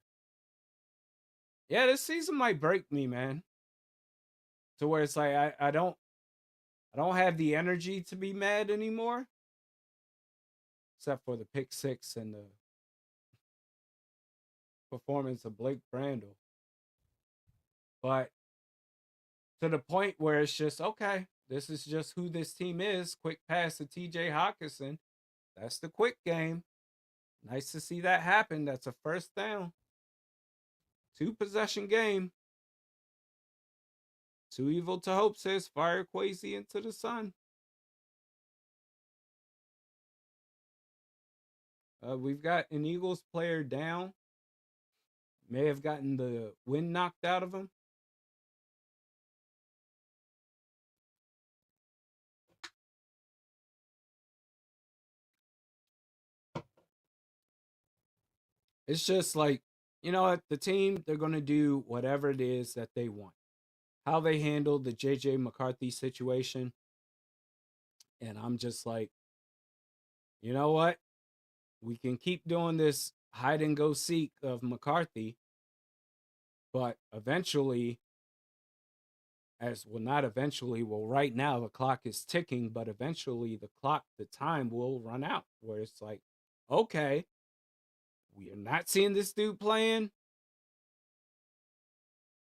Yeah, this season might break me, man. To where it's like I don't have the energy to be mad anymore. Except for the pick six and the performance of Blake Brandel. But to the point where it's just, okay, this is just who this team is. Quick pass to TJ Hawkinson. That's the quick game. Nice to see that happen. That's a 1st down. 2-possession game. Too evil to hope says fire Quasi into the sun. We've got an Eagles player down. May have gotten the wind knocked out of him. It's just like, you know what? The team, they're going to do whatever it is that they want. How they handled the JJ McCarthy situation. And I'm just like, you know what? We can keep doing this hide and go seek of McCarthy. But eventually, not eventually, well, right now the clock is ticking, but eventually the time will run out where it's like, okay, we are not seeing this dude playing.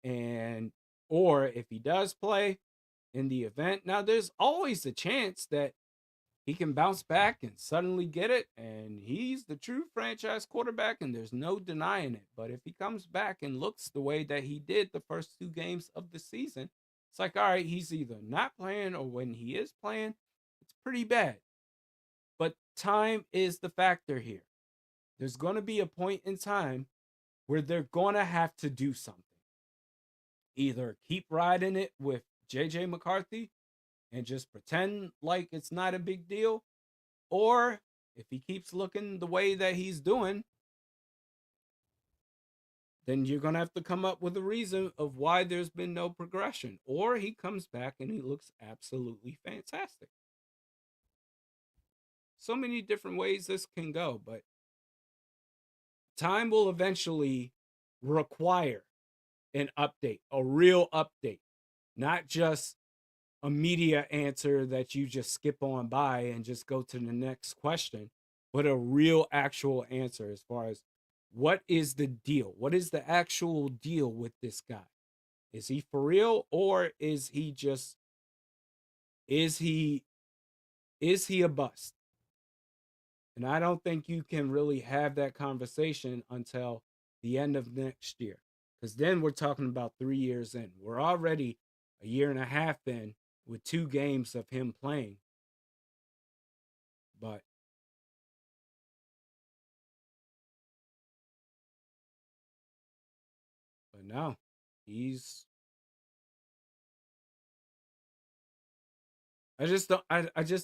And, or if he does play in the event, now there's always a chance that he can bounce back and suddenly get it. And he's the true franchise quarterback, and there's no denying it. But if he comes back and looks the way that he did the first 2 games of the season, it's like, all right, he's either not playing or when he is playing, it's pretty bad. But time is the factor here. There's going to be a point in time where they're going to have to do something. Either keep riding it with JJ McCarthy and just pretend like it's not a big deal, or if he keeps looking the way that he's doing, then you're going to have to come up with a reason of why there's been no progression. Or he comes back and he looks absolutely fantastic. So many different ways this can go, but time will eventually require an update, a real update, not just a media answer that you just skip on by and just go to the next question, but a real actual answer as far as what is the deal? What is the actual deal with this guy? Is he for real, or is he a bust? And I don't think you can really have that conversation until the end of next year. Because then we're talking about 3 years in. We're already a year and a half in with 2 games of him playing. But no, he's I just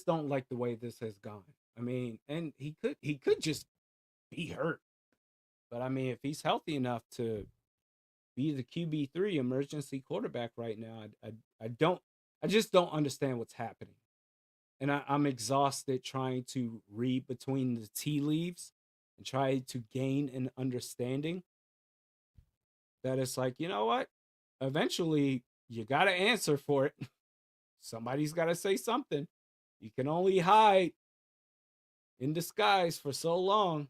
don't like the way this has gone. I mean, and he could just be hurt. But I mean, if he's healthy enough to be the QB3 emergency quarterback right now, I don't I just don't understand what's happening. And I'm exhausted trying to read between the tea leaves and try to gain an understanding that it's like, you know what? Eventually, you got to answer for it. Somebody's got to say something. You can only hide in disguise for so long.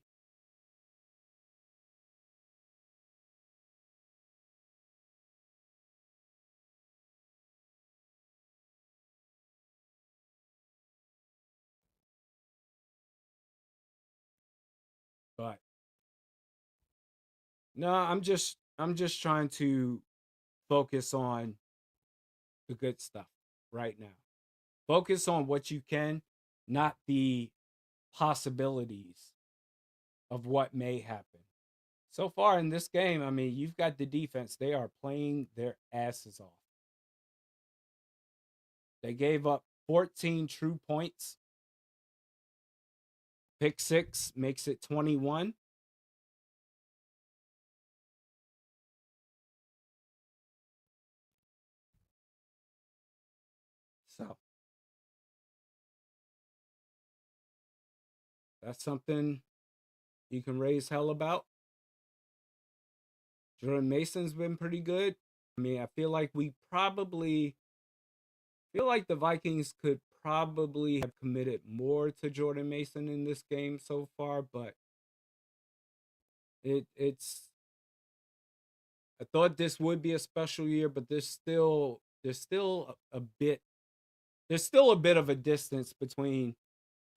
But no, I'm just trying to focus on the good stuff right now. Focus on what you can, not the possibilities of what may happen. So far in this game, I mean, you've got the defense. They are playing their asses off. They gave up 14 true points. Pick 6 makes it 21. So that's something you can raise hell about. Jordan Mason's been pretty good. I mean, I feel like the Vikings could probably have committed more to Jordan Mason in this game so far, but it's I thought this would be a special year, but there's still a bit of a distance between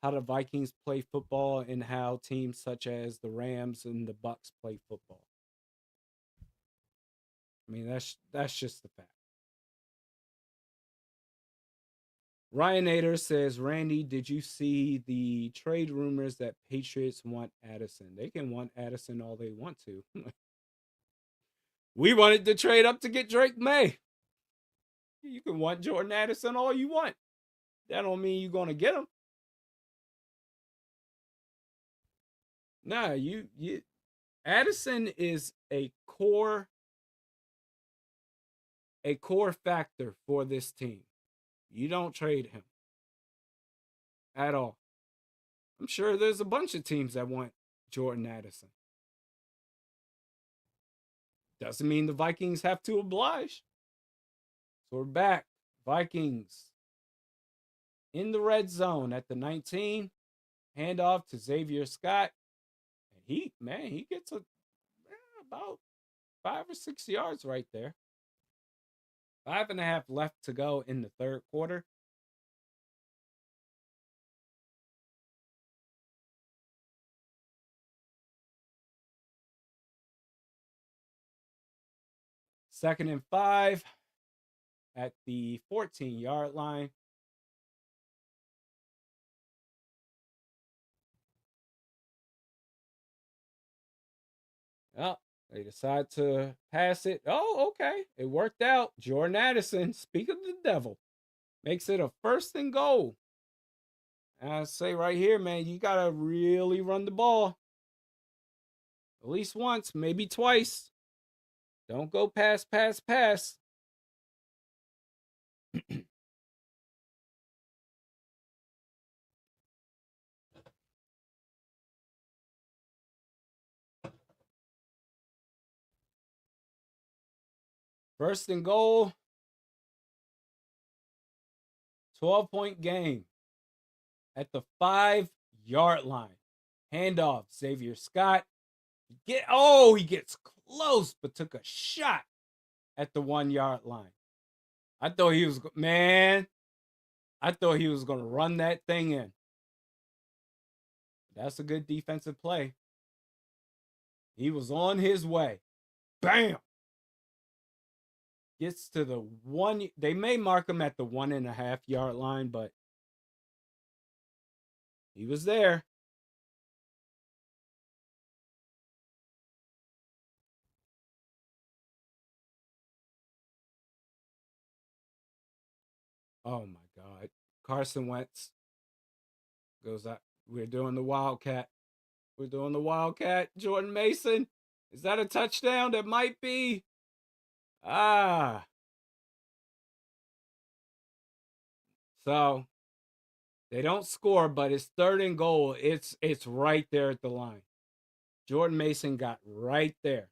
how the Vikings play football and how teams such as the Rams and the Bucks play football. I mean, that's just the fact. Ryan Nader says, Randy, did you see the trade rumors that Patriots want Addison? They can want Addison all they want to. We wanted to trade up to get Drake May. You can want Jordan Addison all you want. That don't mean you're gonna get him. Nah, you Addison is a core factor for this team. You don't trade him at all. I'm sure there's a bunch of teams that want Jordan Addison. Doesn't mean the Vikings have to oblige. So we're back. Vikings in the red zone at the 19. Handoff to Xavier Scott. And he gets about 5 or 6 yards right there. 5.5 left to go in the third quarter. Second and 5 at the 14-yard line. Oh, they decide to pass it. Oh, okay. It worked out. Jordan Addison, speak of the devil, makes it a first and goal. And I say right here, man, you got to really run the ball. At least once, maybe twice. Don't go pass. First and goal. 12-point game at the 5-yard line. Handoff, Xavier Scott. He gets close, but took a shot at the 1 yard line. I thought he was, man, I thought he was going to run that thing in. That's a good defensive play. He was on his way. Bam! Gets to the 1. They may mark him at the 1.5 yard line, but he was there. Oh my God. Carson Wentz goes out. We're doing the Wildcat. We're doing the Wildcat. Jordan Mason. Is that a touchdown? That might be. Ah. So they don't score, but it's 3rd and goal. It's right there at the line. Jordan Mason got right there.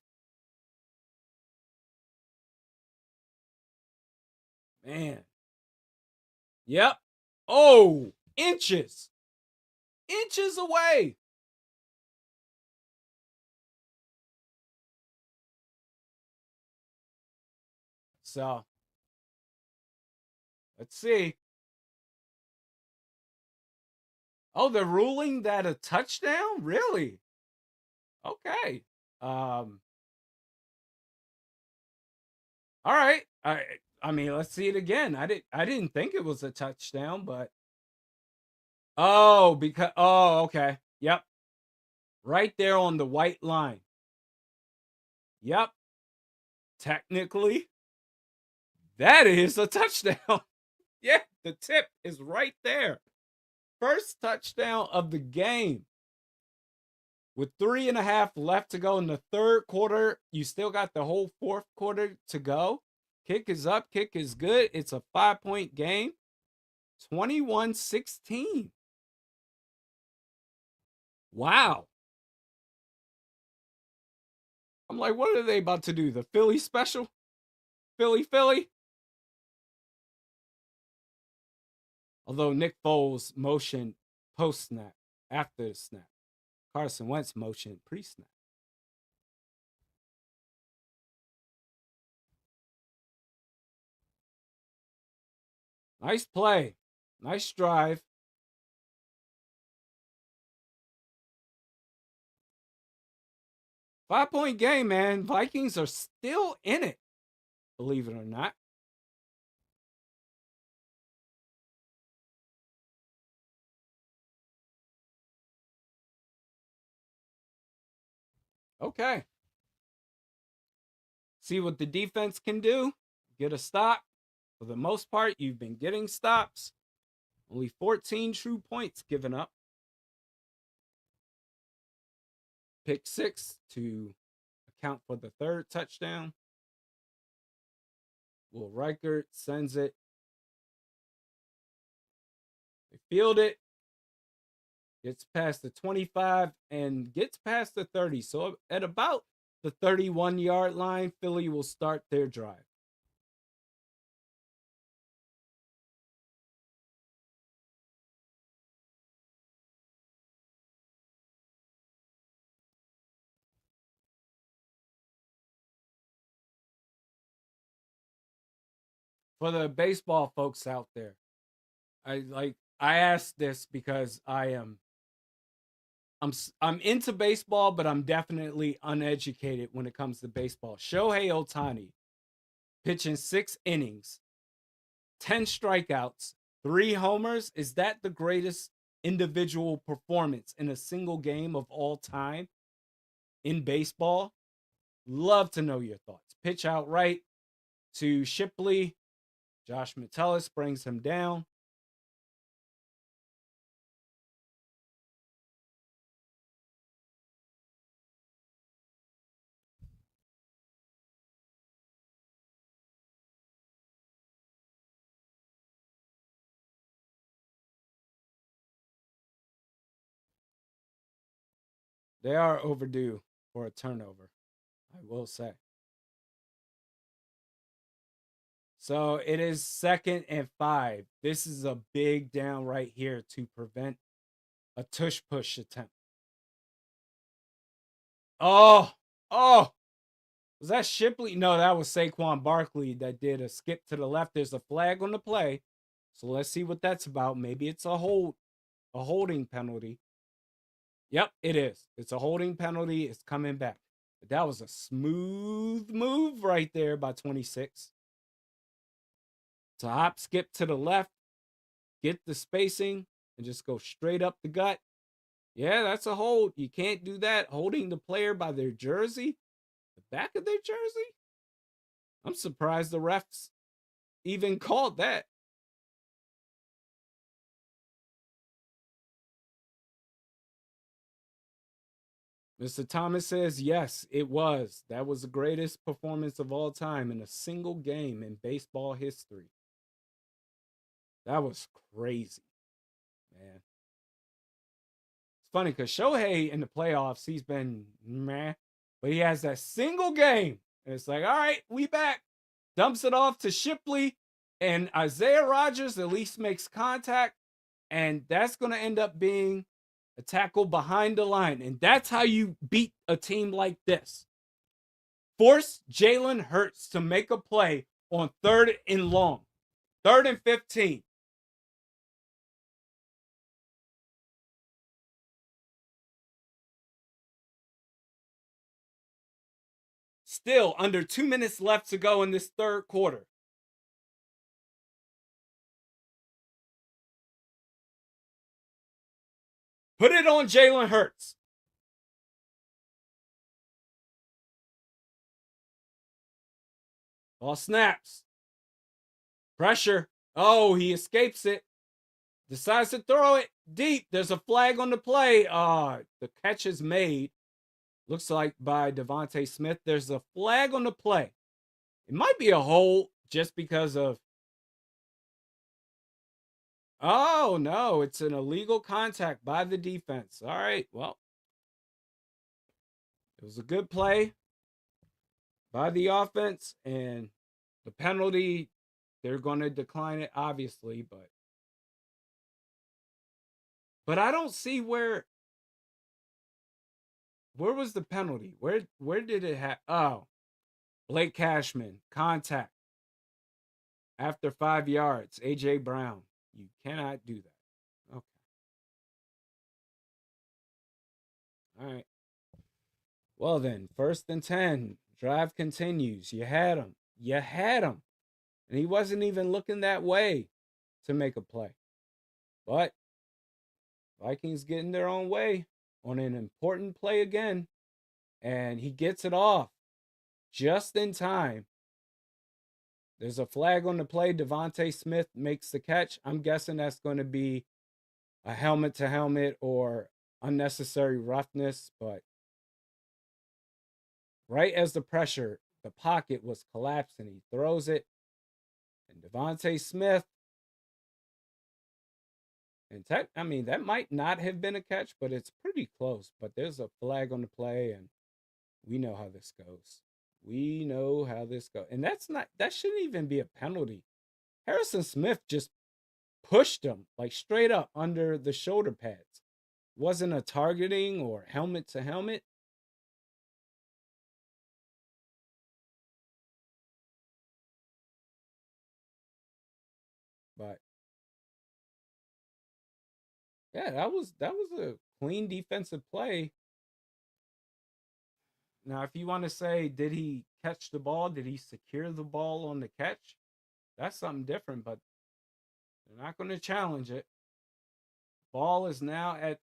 Man. Yep. Oh, inches. Inches away. So let's see. Oh, they're ruling that a touchdown? Really? Okay. All right. I mean, let's see it again. I didn't think it was a touchdown, but okay. Yep. Right there on the white line. Yep. Technically, that is a touchdown. Yeah, the tip is right there. First touchdown of the game. With 3.5 left to go in the 3rd quarter, you still got the whole 4th quarter to go. Kick is up, kick is good. It's a 5-point game. 21-16. Wow. I'm like, what are they about to do? The Philly special? Philly? Although Nick Foles motion post-snap, after the snap. Carson Wentz motion pre-snap. Nice play. Nice drive. Five-point game, man. Vikings are still in it, believe it or not. Okay. See what the defense can do. Get a stop. For the most part, you've been getting stops. Only 14 true points given up. Pick 6 to account for the 3rd touchdown. Will Reichert sends it. They field it. Gets past the 25 and gets past the 30. So at about the 31 yard line, Philly will start their drive. For the baseball folks out there, I asked this because I'm into baseball, but I'm definitely uneducated when it comes to baseball. Shohei Ohtani pitching 6 innings, 10 strikeouts, 3 homers. Is that the greatest individual performance in a single game of all time in baseball? Love to know your thoughts. Pitch out right to Shipley. Josh Metellus brings him down. They are overdue for a turnover, I will say. So it is 2nd and 5. This is a big down right here to prevent a tush push attempt. Oh, Was that Shipley? No, that was Saquon Barkley that did a skip to the left. There's a flag on the play. So let's see what that's about. Maybe it's a holding penalty. Yep, it is. It's a holding penalty. It's coming back. But that was a smooth move right there by 26. To hop, skip to the left, get the spacing, and just go straight up the gut. Yeah, that's a hold. You can't do that. Holding the player by their jersey, the back of their jersey. I'm surprised the refs even called that. Mr. Thomas says, yes, it was. That was the greatest performance of all time in a single game in baseball history. That was crazy, man. It's funny because Shohei in the playoffs, he's been meh, but he has that single game. And it's like, all right, we back. Dumps it off to Shipley, and Isaiah Rodgers at least makes contact. And that's going to end up being a tackle behind the line. And that's how you beat a team like this. Force Jalen Hurts to make a play on 3rd and long. 3rd and 15. Still under 2 minutes left to go in this 3rd quarter. Put it on Jalen Hurts. Ball snaps. Pressure. Oh, he escapes it. Decides to throw it deep. There's a flag on the play. The catch is made. Looks like by Devontae Smith. There's a flag on the play. It might be a hold just because of. Oh, no. It's an illegal contact by the defense. All right. Well, it was a good play by the offense. And the penalty, they're going to decline it, obviously. But I don't see where was the penalty? Where did it have? Oh, Blake Cashman, contact. After 5 yards, A.J. Brown. You cannot do that. Okay. All right. Well then, 1st and 10. Drive continues. You had him. And he wasn't even looking that way to make a play. But Vikings getting their own way on an important play again. And he gets it off just in time. There's a flag on the play. Devontae Smith makes the catch. I'm guessing that's going to be a helmet to helmet or unnecessary roughness. But right as the pocket was collapsing, he throws it. And Devontae Smith, and that might not have been a catch, but it's pretty close. But there's a flag on the play, and we know how this goes. And that shouldn't even be a penalty. Harrison Smith just pushed him like straight up under the shoulder pads. Wasn't a targeting or helmet to helmet. But yeah, that was a clean defensive play. Now, if you want to say, did he catch the ball? Did he secure the ball on the catch? That's something different, but they're not going to challenge it. Ball is now at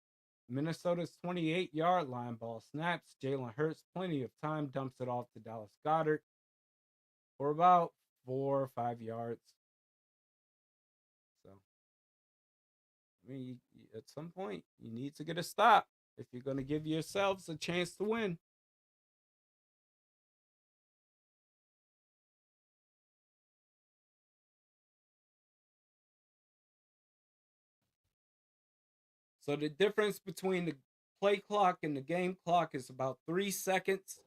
Minnesota's 28-yard line. Ball snaps. Jalen Hurts, plenty of time, dumps it off to Dallas Goedert for about 4 or 5 yards. So, at some point, you need to get a stop if you're going to give yourselves a chance to win. So the difference between the play clock and the game clock is about 3 seconds.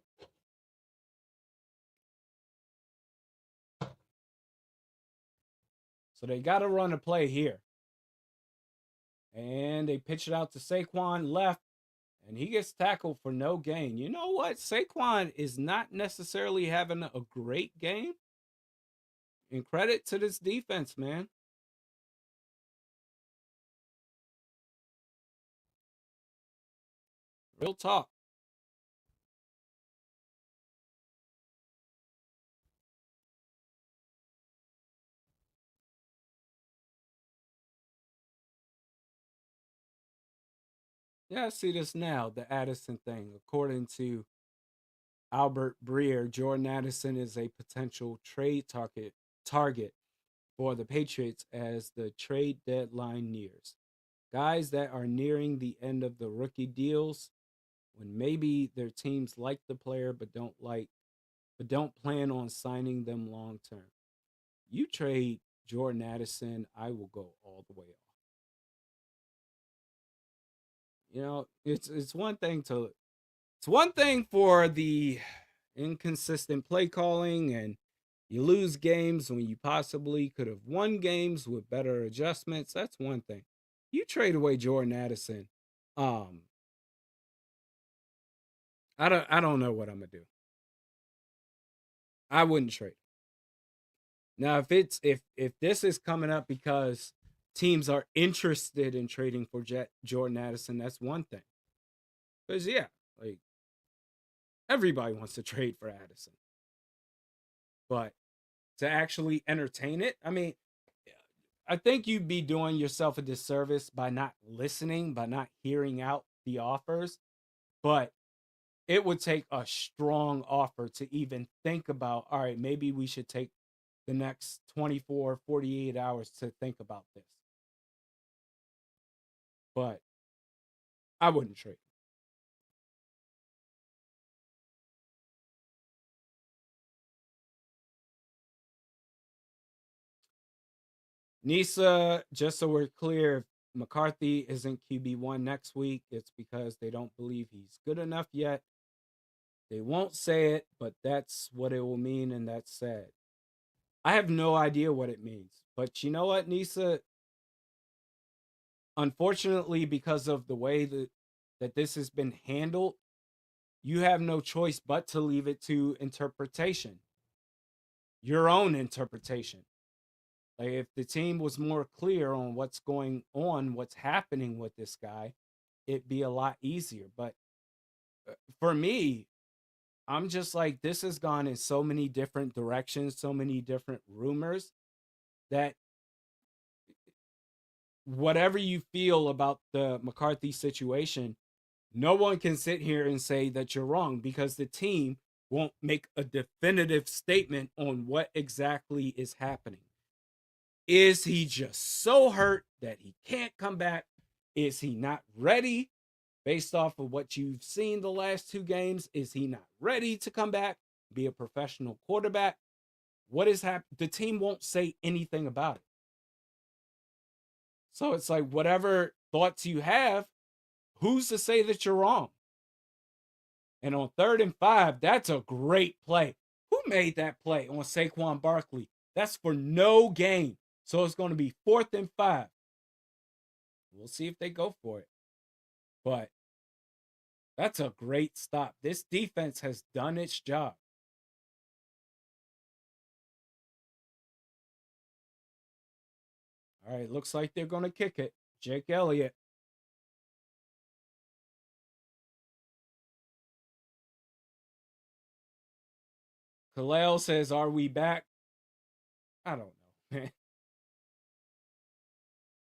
So they got to run a play here. And they pitch it out to Saquon left. and he gets tackled for no gain. You know what? Saquon is not necessarily having a great game. And credit to this defense, man. Real talk. Yeah, I see this now, the Addison thing. According to Albert Breer, Jordan Addison is a potential trade target for the Patriots as the trade deadline nears. Guys that are nearing the end of the rookie deals when maybe their teams like the player but don't plan on signing them long term. You trade Jordan Addison, I will go all the way off. You know, it's one thing for the inconsistent play calling, and you lose games when you possibly could have won games with better adjustments. That's one thing. You trade away Jordan Addison. Um, I don't know what I'm gonna do. I wouldn't trade. Now if this is coming up because teams are interested in trading for Jordan Addison, that's one thing. Because yeah, like everybody wants to trade for Addison. But to actually entertain it, I mean, I think you'd be doing yourself a disservice by not listening, by not hearing out the offers. But it would take a strong offer to even think about, all right, maybe we should take the next 24, 48 hours to think about this. But I wouldn't trade. Nisa, just so we're clear, if McCarthy isn't QB1 next week, it's because they don't believe he's good enough yet. They won't say it, but that's what it will mean, and that's sad. I have no idea what it means. But you know what, Nisa? Unfortunately, because of the way that this has been handled, you have no choice but to leave it to interpretation, your own interpretation. Like if the team was more clear on what's going on, what's happening with this guy, it'd be a lot easier. But for me, I'm just like, this has gone in so many different directions, so many different rumors that whatever you feel about the McCarthy situation, no one can sit here and say that you're wrong because the team won't make a definitive statement on what exactly is happening. Is he just so hurt that he can't come back? Is he not ready based off of what you've seen the last two games? Is he not ready to come back, be a professional quarterback? What is happening? The team won't say anything about it. So it's like, whatever thoughts you have, who's to say that you're wrong? And on 3rd and 5, that's a great play. Who made that play on Saquon Barkley? That's for no gain. So it's going to be 4th and 5. We'll see if they go for it. But that's a great stop. This defense has done its job. All right, looks like they're going to kick it. Jake Elliott. Kalel says, "Are we back?" I don't know, man.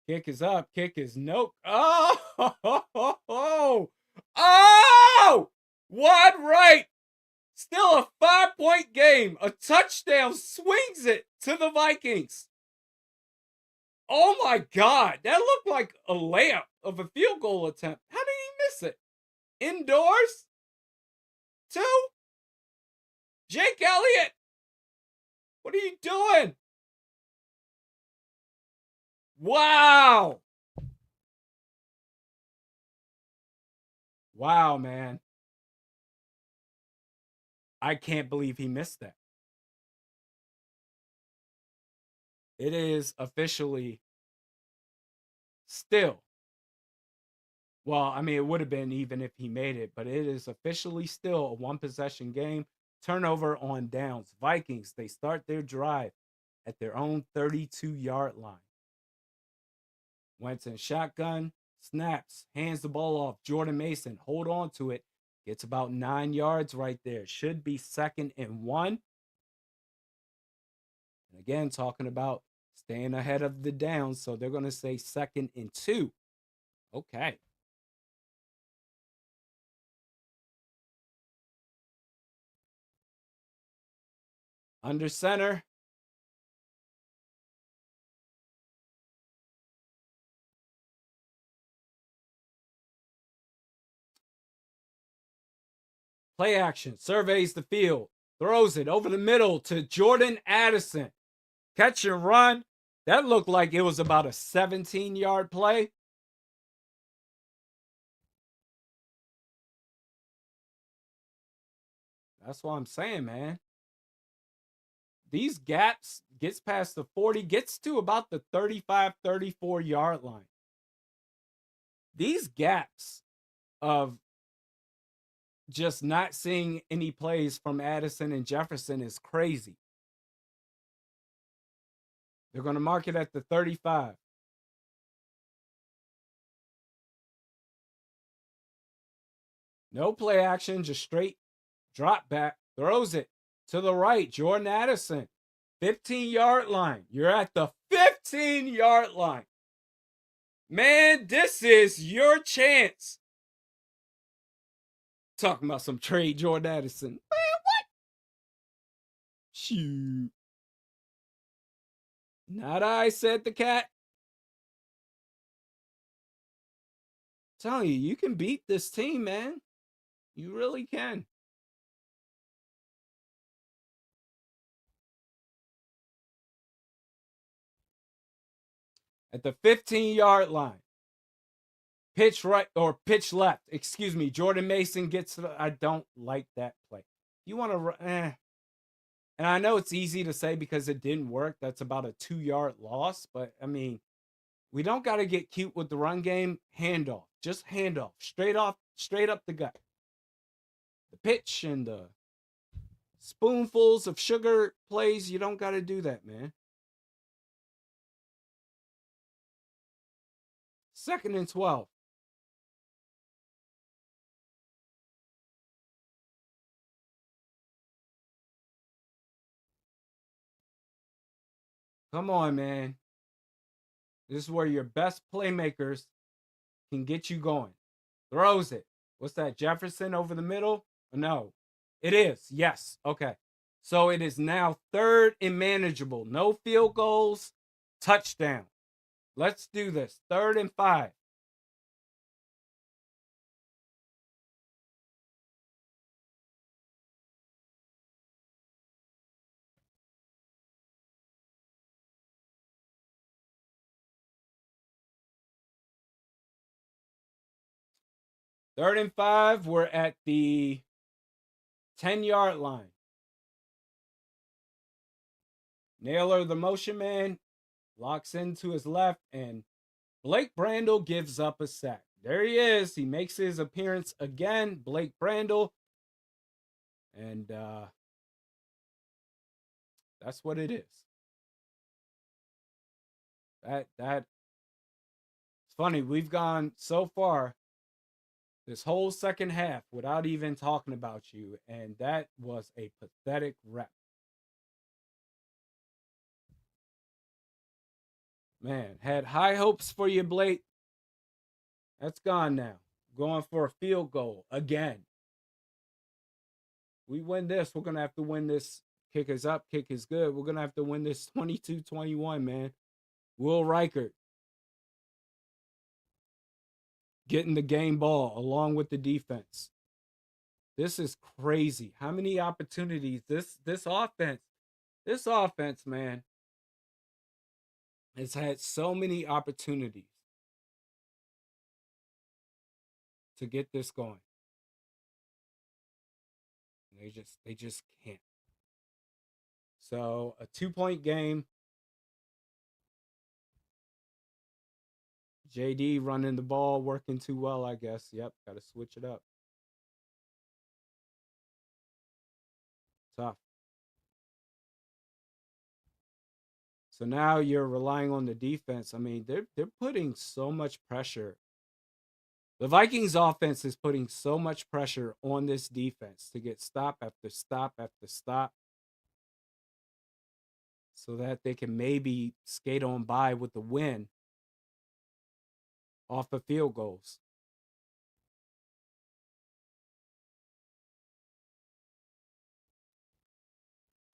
Kick is up. Kick is nope. Oh! What right? Still a 5-point game. A touchdown swings it to the Vikings. Oh my God. That looked like a layup of a field goal attempt. How did he miss it? Indoors? 2? Jake Elliott. What are you doing? Wow. Wow, man. I can't believe he missed that. It is officially still Well, I mean, it would have been even if he made it, but it is officially still a one possession game. Turnover on downs. Vikings, they start their drive at their own 32-yard line. Wentz in shotgun, snaps, hands the ball off. Jordan Mason, hold on to it. Gets about 9 yards right there. Should be 2nd and 1. And again, talking about staying ahead of the downs. So they're going to say 2nd and 2. Okay. Under center. Play action. Surveys the field. Throws it over the middle to Jordan Addison. Catch and run. That looked like it was about a 17-yard play. That's what I'm saying, man. These gaps gets past the 40, gets to about the 35, 34-yard line. These gaps of just not seeing any plays from Addison and Jefferson is crazy. They're going to mark it at the 35. No play action, just straight drop back. Throws it to the right. Jordan Addison, 15-yard line. You're at the 15-yard line. Man, this is your chance. Talking about some trade Jordan Addison. Man, what? Shoot. Not I, said the cat. I'm telling you, you can beat this team, man. You really can. At the 15-yard line. Pitch right or pitch left. Excuse me. Jordan Mason gets I don't like that play. You want to And I know it's easy to say because it didn't work. That's about a 2-yard loss, but I mean, we don't got to get cute with the run game. Handoff. Just handoff. Straight up the gut. The pitch and the spoonfuls of sugar plays, you don't got to do that, man. 2nd and 12. Come on, man. This is where your best playmakers can get you going. Throws it. What's that? Jefferson over the middle? No. It is. Yes. Okay. So it is now 3rd and manageable. No field goals. Touchdown. Let's do this. 3rd and 5. Third and 5. We're at the 10-yard line. Naylor, the motion man, locks into his left, and Blake Brandel gives up a sack. There he is. He makes his appearance again. Blake Brandel. And that's what it is. That it's funny. We've gone so far this whole second half without even talking about you, and that was a pathetic rep. Man, had high hopes for you, Blake. That's gone now. Going for a field goal again. We win this, we're going to have to win this. Kick is up, kick is good. We're going to have to win this 22-21, man. Will Reichert getting the game ball along with the defense. This is crazy. How many opportunities this offense, man, has had so many opportunities to get this going. They just can't. So a 2-point game. JD running the ball, working too well, I guess. Yep, got to switch it up. Tough. So now you're relying on the defense. I mean, they're putting so much pressure. The Vikings offense is putting so much pressure on this defense to get stop after stop after stop so that they can maybe skate on by with the win off of field goals.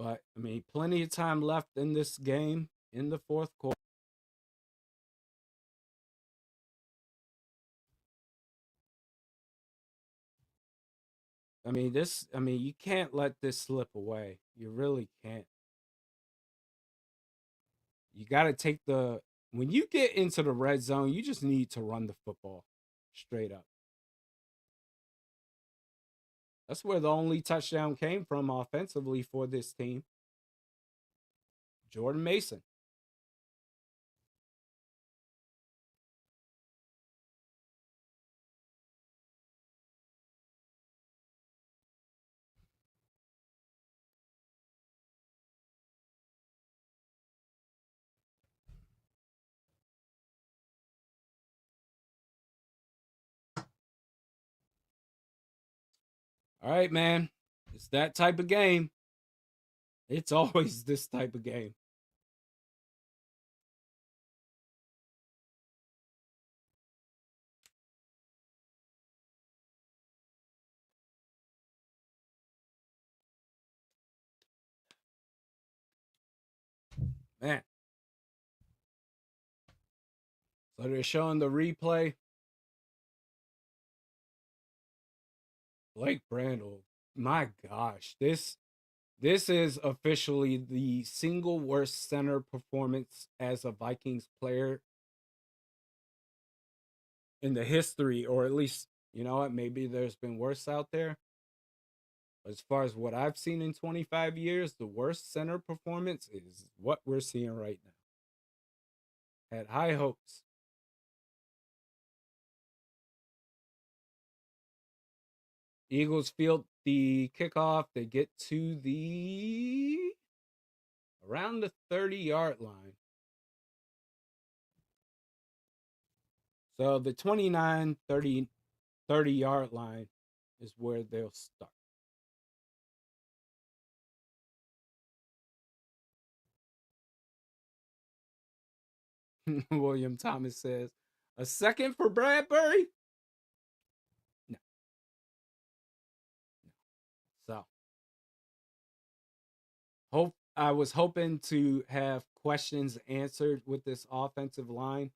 But I mean, plenty of time left in this game in the fourth quarter. I mean, you can't let this slip away. You really can't. You got to take when you get into the red zone, you just need to run the football straight up. That's where the only touchdown came from offensively for this team. Jordan Mason. All right, man. It's that type of game. It's always this type of game. Man. So they're showing the replay. Blake Brandel. My gosh. This is officially the single worst center performance as a Vikings player in the history, or at least, you know what, maybe there's been worse out there. As far as what I've seen in 25 years, the worst center performance is what we're seeing right now. Had high hopes. Eagles field the kickoff. They get to around the 30-yard line. So the 29, 30-yard line is where they'll start. William Thomas says, a second for Bradbury? No. So, I was hoping to have questions answered with this offensive line.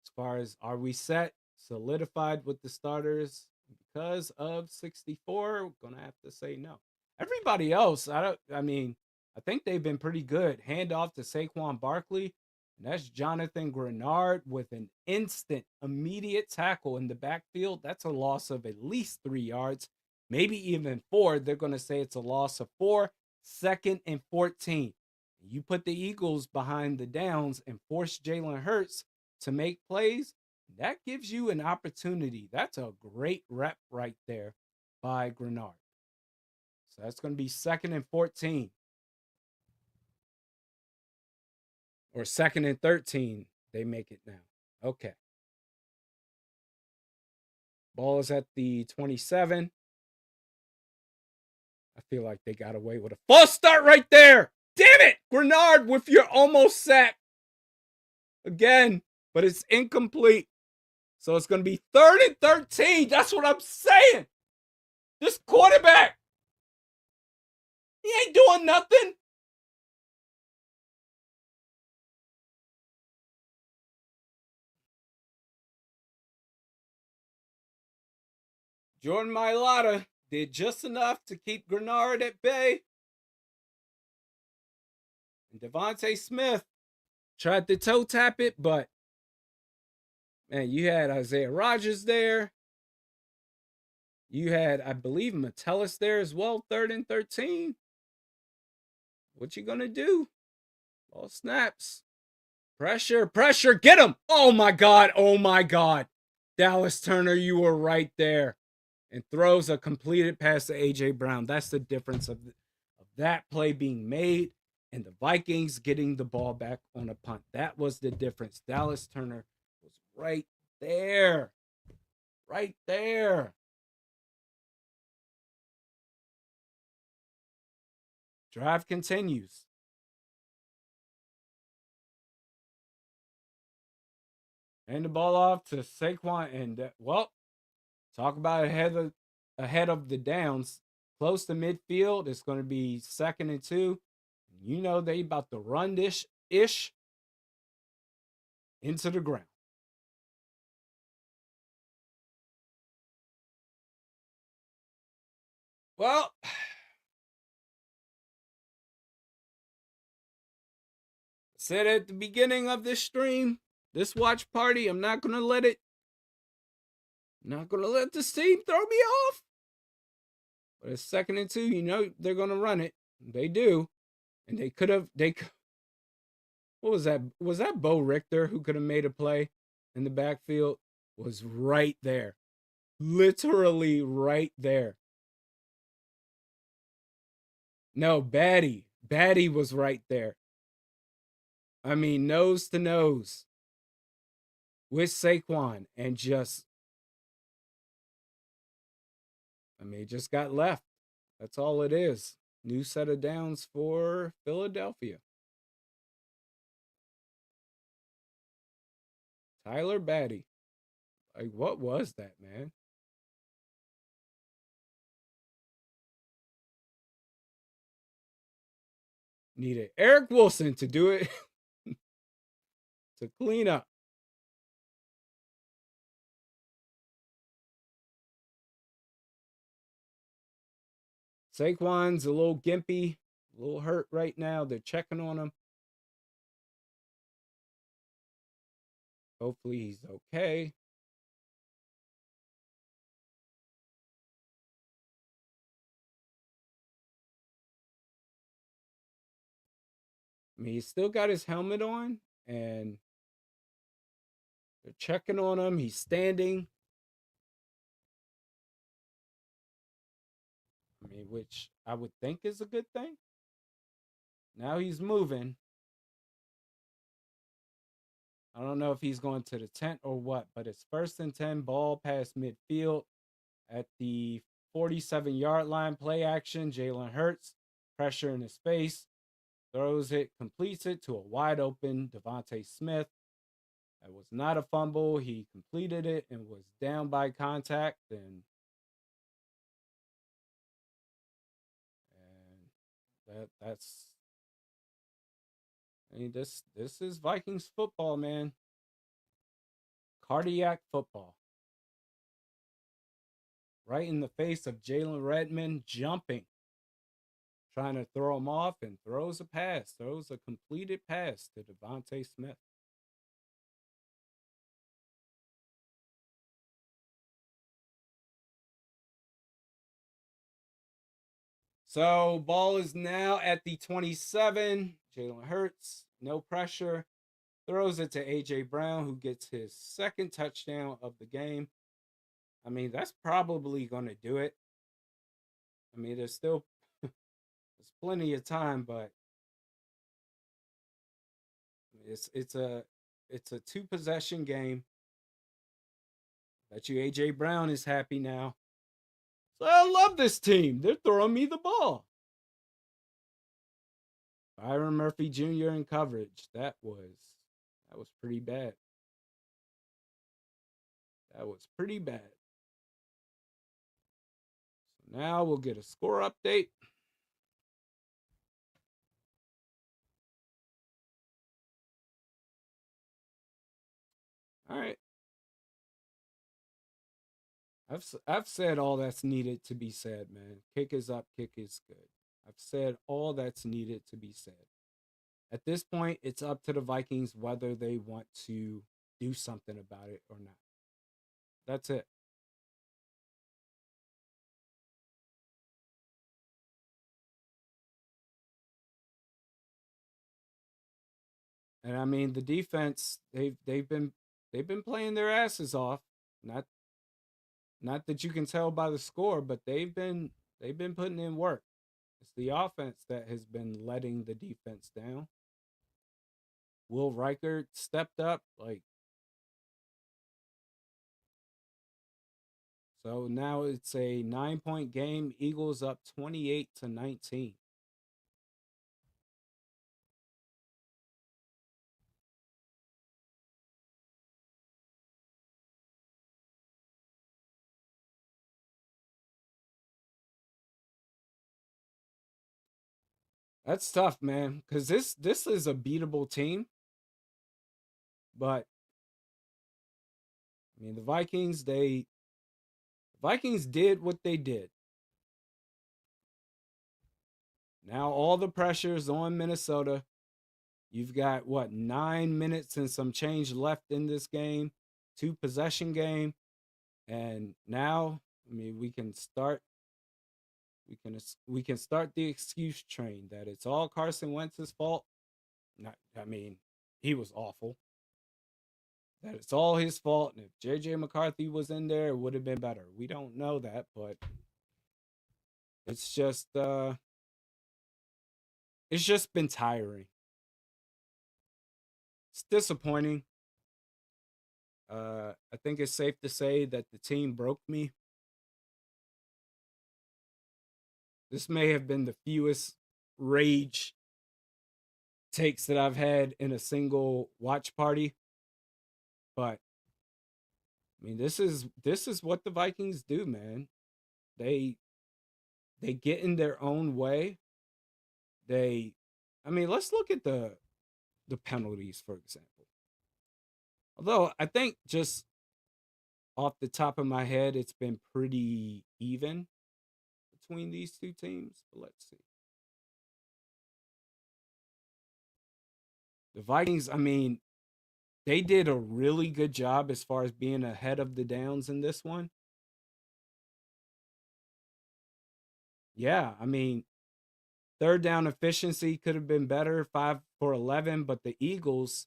As far as, are we set, solidified with the starters because of 64? We're gonna have to say no. Everybody else, I think they've been pretty good. Hand off to Saquon Barkley. And that's Jonathan Grenard with an instant, immediate tackle in the backfield. That's a loss of at least 3 yards, maybe even 4. They're going to say it's a loss of 4. 2nd and 14. You put the Eagles behind the downs and force Jalen Hurts to make plays. That gives you an opportunity. That's a great rep right there by Grenard. So that's going to be 2nd and 14. Or 2nd and 13, they make it now. Okay. Ball is at the 27. I feel like they got away with a false start right there. Damn it, Grenard, with your almost sack. Again, but it's incomplete. So it's going to be 3rd and 13. That's what I'm saying. This quarterback, he ain't doing nothing. Jordan Mailata did just enough to keep Grenard at bay. And Devontae Smith tried to toe tap it, but man, you had Isaiah Rodgers there. You had, I believe, Metellus there as well, 3rd and 13. What you gonna do? Ball snaps. Pressure, pressure, get him. Oh my God, oh my God. Dallas Turner, you were right there. And throws a completed pass to A.J. Brown. That's the difference of that play being made and the Vikings getting the ball back on a punt. That was the difference. Dallas Turner was right there. Right there. Drive continues. Hand the ball off to Saquon, and well, talk about ahead of the downs. Close to midfield. It's going to be 2nd and 2. You know they about to run this ish into the ground. Well, said at the beginning of this stream, this watch party, I'm not gonna let this team throw me off. But it's 2nd and 2, you know they're gonna run it. They do. And what was that? Was that Bo Richter who could have made a play in the backfield? Was right there. Literally right there. No, Batty. Batty was right there. I mean, nose to nose with Saquon and just got left. That's all it is. New set of downs for Philadelphia. Tyler Batty. Like, what was that, man? Needed Eric Wilson to do it, to clean up. Saquon's a little gimpy, a little hurt right now. They're checking on him. Hopefully he's okay. I mean, he's still got his helmet on, and they're checking on him. He's standing. I mean, which I would think is a good thing. Now he's moving. I don't know if he's going to the tent or what, but it's 1st and 10, ball past midfield at the 47-yard line. Play action. Jalen Hurts, pressure in his face, throws it, completes it to a wide open Devontae Smith. That was not a fumble. He completed it and was down by contact. And that's. I mean, this is Vikings football, man. Cardiac football. Right in the face of Jalen Redmond, jumping, trying to throw him off, and throws a pass. Throws a completed pass to Devontae Smith. So ball is now at the 27. Jalen Hurts, no pressure. Throws it to A.J. Brown, who gets his 2nd touchdown of the game. I mean, that's probably going to do it. I mean, there's still there's plenty of time, but it's a 2-possession game. Bet you A.J. Brown is happy now. So I love this team. They're throwing me the ball. Byron Murphy Jr. in coverage. That was pretty bad. That was pretty bad. So now we'll get a score update. All right. I've said all that's needed to be said, man. Kick is up, kick is good. I've said all that's needed to be said. At this point, it's up to the Vikings whether they want to do something about it or not. That's it. And I mean the defense, they've been playing their asses off. Not not that you can tell by the score, but they've been putting in work. It's the offense that has been letting the defense down. Will Reichert stepped up, like, so now it's a 9-point game. Eagles up 28-19. That's tough, man, because this is a beatable team. But I mean, the Vikings did what they did. Now all the pressure is on Minnesota. You've got what, 9 minutes and some change left in this game, 2-possession game, and now I mean we can start the excuse train that it's all Carson Wentz's fault. Not, I mean, he was awful. That it's all his fault, and if JJ McCarthy was in there, it would have been better. We don't know that, but it's just been tiring. It's disappointing. I think it's safe to say that the team broke me. This may have been the fewest rage takes that I've had in a single watch party, but I mean, this is what the Vikings do, man. They they get in their own way. They I mean, let's look at the penalties, for example. Although I think just off the top of my head, it's been pretty even between these two teams. But let's see. The Vikings, I mean, they did a really good job as far as being ahead of the downs in this one. Yeah, I mean, third down efficiency could have been better, 5 for 11, but the Eagles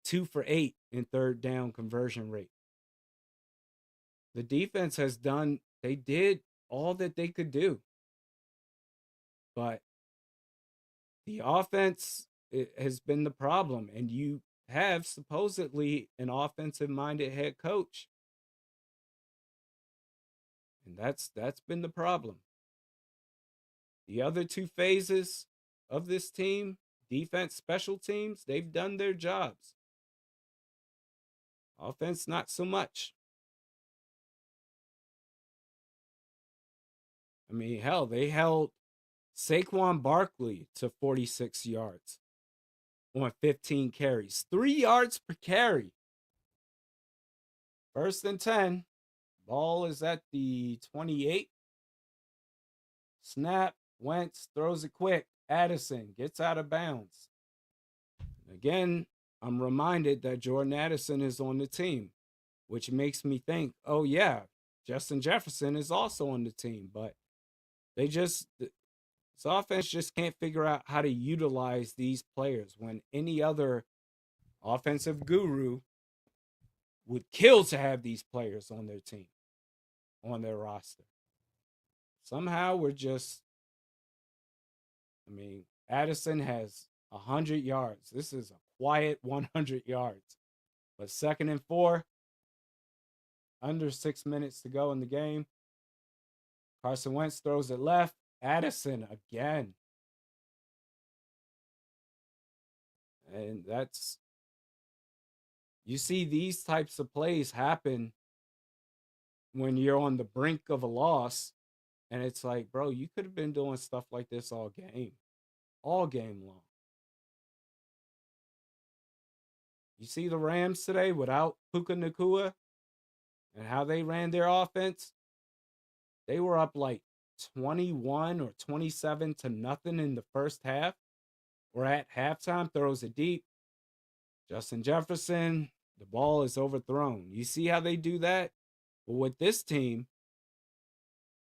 2 for 8 in third down conversion rate. The defense they did all that they could do. But the offense has been the problem, and you have supposedly an offensive minded head coach. And that's been the problem. The other two phases of this team, defense, special teams, they've done their jobs. Offense, not so much. I mean, hell, they held Saquon Barkley to 46 yards on 15 carries, 3 yards per carry. First and 10. Ball is at the 28. Snap. Wentz throws it quick. Addison gets out of bounds. Again, I'm reminded that Jordan Addison is on the team, which makes me think, oh, yeah, Justin Jefferson is also on the team. But this offense just can't figure out how to utilize these players when any other offensive guru would kill to have these players on their team, on their roster. Somehow I mean, Addison has 100 yards. This is a quiet 100 yards. But 2nd and 4, under 6 minutes to go in the game. Carson Wentz throws it left. Addison again. And you see these types of plays happen when you're on the brink of a loss. And it's like, bro, you could have been doing stuff like this all game long. You see the Rams today without Puka Nacua and how they ran their offense? They were up like 21 or 27 to nothing in the first half. Or at halftime, throws it deep. Justin Jefferson, the ball is overthrown. You see how they do that? Well, with this team,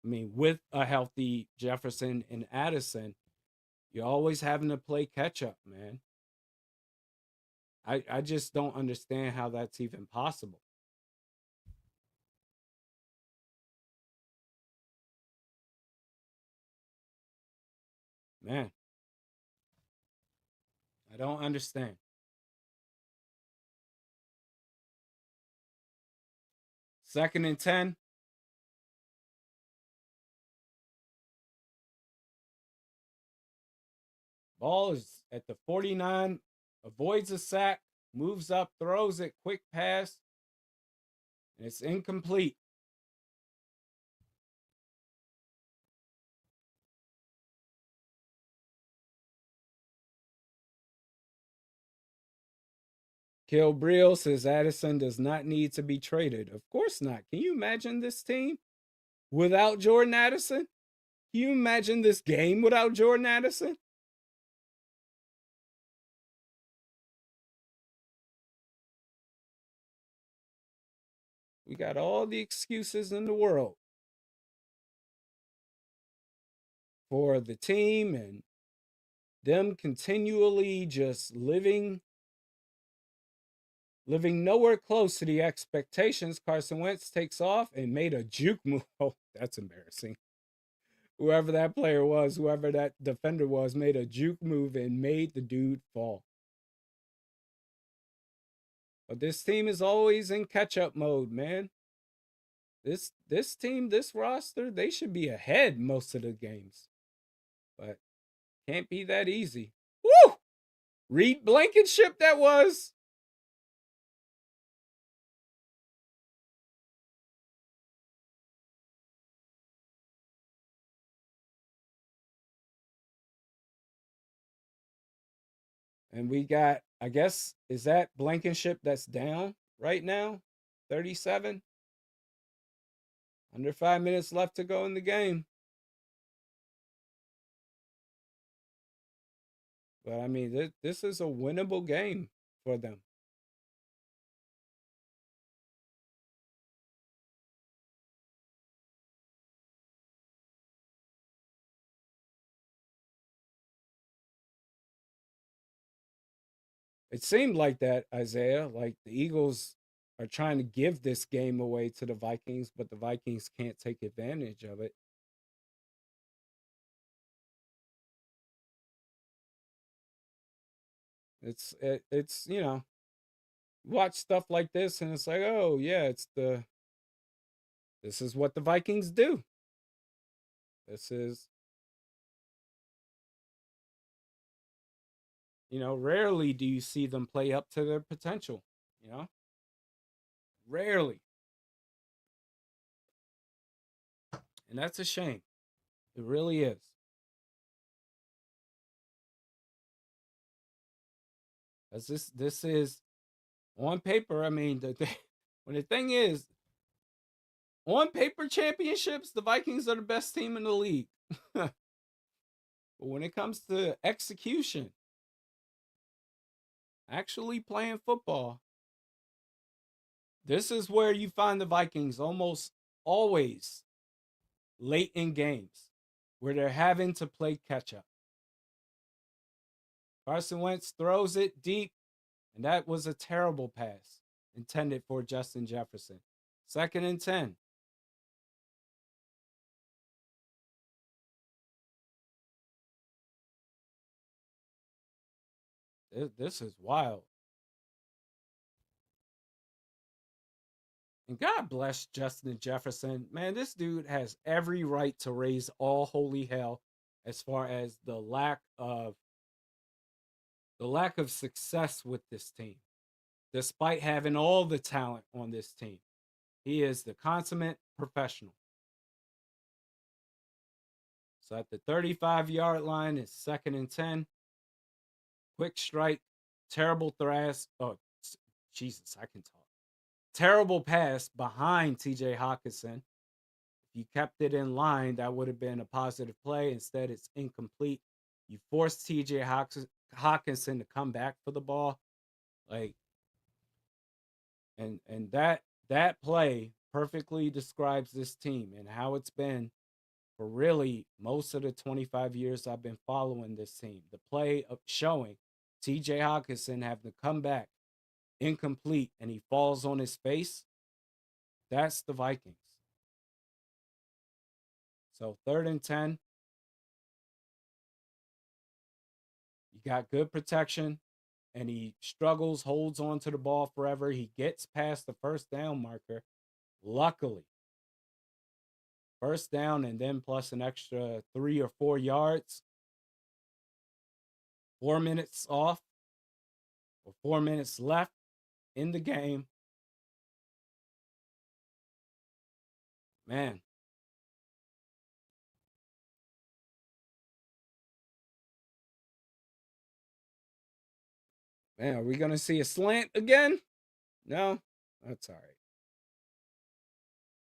I mean, with a healthy Jefferson and Addison, you're always having to play catch up, man. I just don't understand how that's even possible. Man, I don't understand. Second and 10. Ball is at the 49, avoids a sack, moves up, throws it, quick pass, and it's incomplete. Kill Brill says Addison does not need to be traded. Of course not. Can you imagine this team without Jordan Addison? Can you imagine this game without Jordan Addison? We got all the excuses in the world for the team and them continually just living nowhere close to the expectations. Carson Wentz takes off and made a juke move. Oh, that's embarrassing. Whoever that player was, whoever that defender was, made a juke move and made the dude fall. But this team is always in catch-up mode, man. This team, this roster, they should be ahead most of the games. But can't be that easy. Woo! Reed Blankenship that was. And we got, I guess, is that Blankenship that's down right now? 37? Under 5 minutes left to go in the game. But I mean, this is a winnable game for them. It seemed like that, Isaiah. Like the Eagles are trying to give this game away to the Vikings, but the Vikings can't take advantage of it. It's watch stuff like this and it's like, oh yeah, this is what the Vikings do. This is rarely do you see them play up to their potential, you know? Rarely. And that's a shame. It really is. As this is on paper, I mean, when the thing is, on paper championships, the Vikings are the best team in the league. But when it comes to execution, actually playing football, this is where you find the Vikings almost always late in games where they're having to play catch up. Carson Wentz throws it deep, and that was a terrible pass intended for Justin Jefferson. Second and 10. This is wild. And God bless Justin Jefferson. Man, this dude has every right to raise all holy hell as far as the lack of success with this team, despite having all the talent on this team. He is the consummate professional. So at the 35-yard line, it's second and 10. Quick strike, terrible thrust. Oh, Jesus, I can talk. Terrible pass behind TJ Hawkinson. If you kept it in line, that would have been a positive play. Instead, it's incomplete. You force TJ Hawkinson to come back for the ball. Like, and that play perfectly describes this team and how it's been for really most of the 25 years I've been following this team. The play of showing TJ Hawkinson having to come back incomplete and he falls on his face, that's the Vikings. So 3rd and 10. You got good protection and he struggles, holds on to the ball forever. He gets past the first down marker. Luckily, first down and then plus an extra 3 or 4 yards. 4 minutes off or 4 minutes left in the game. Man. Man, are we going to see a slant again? No? That's all right.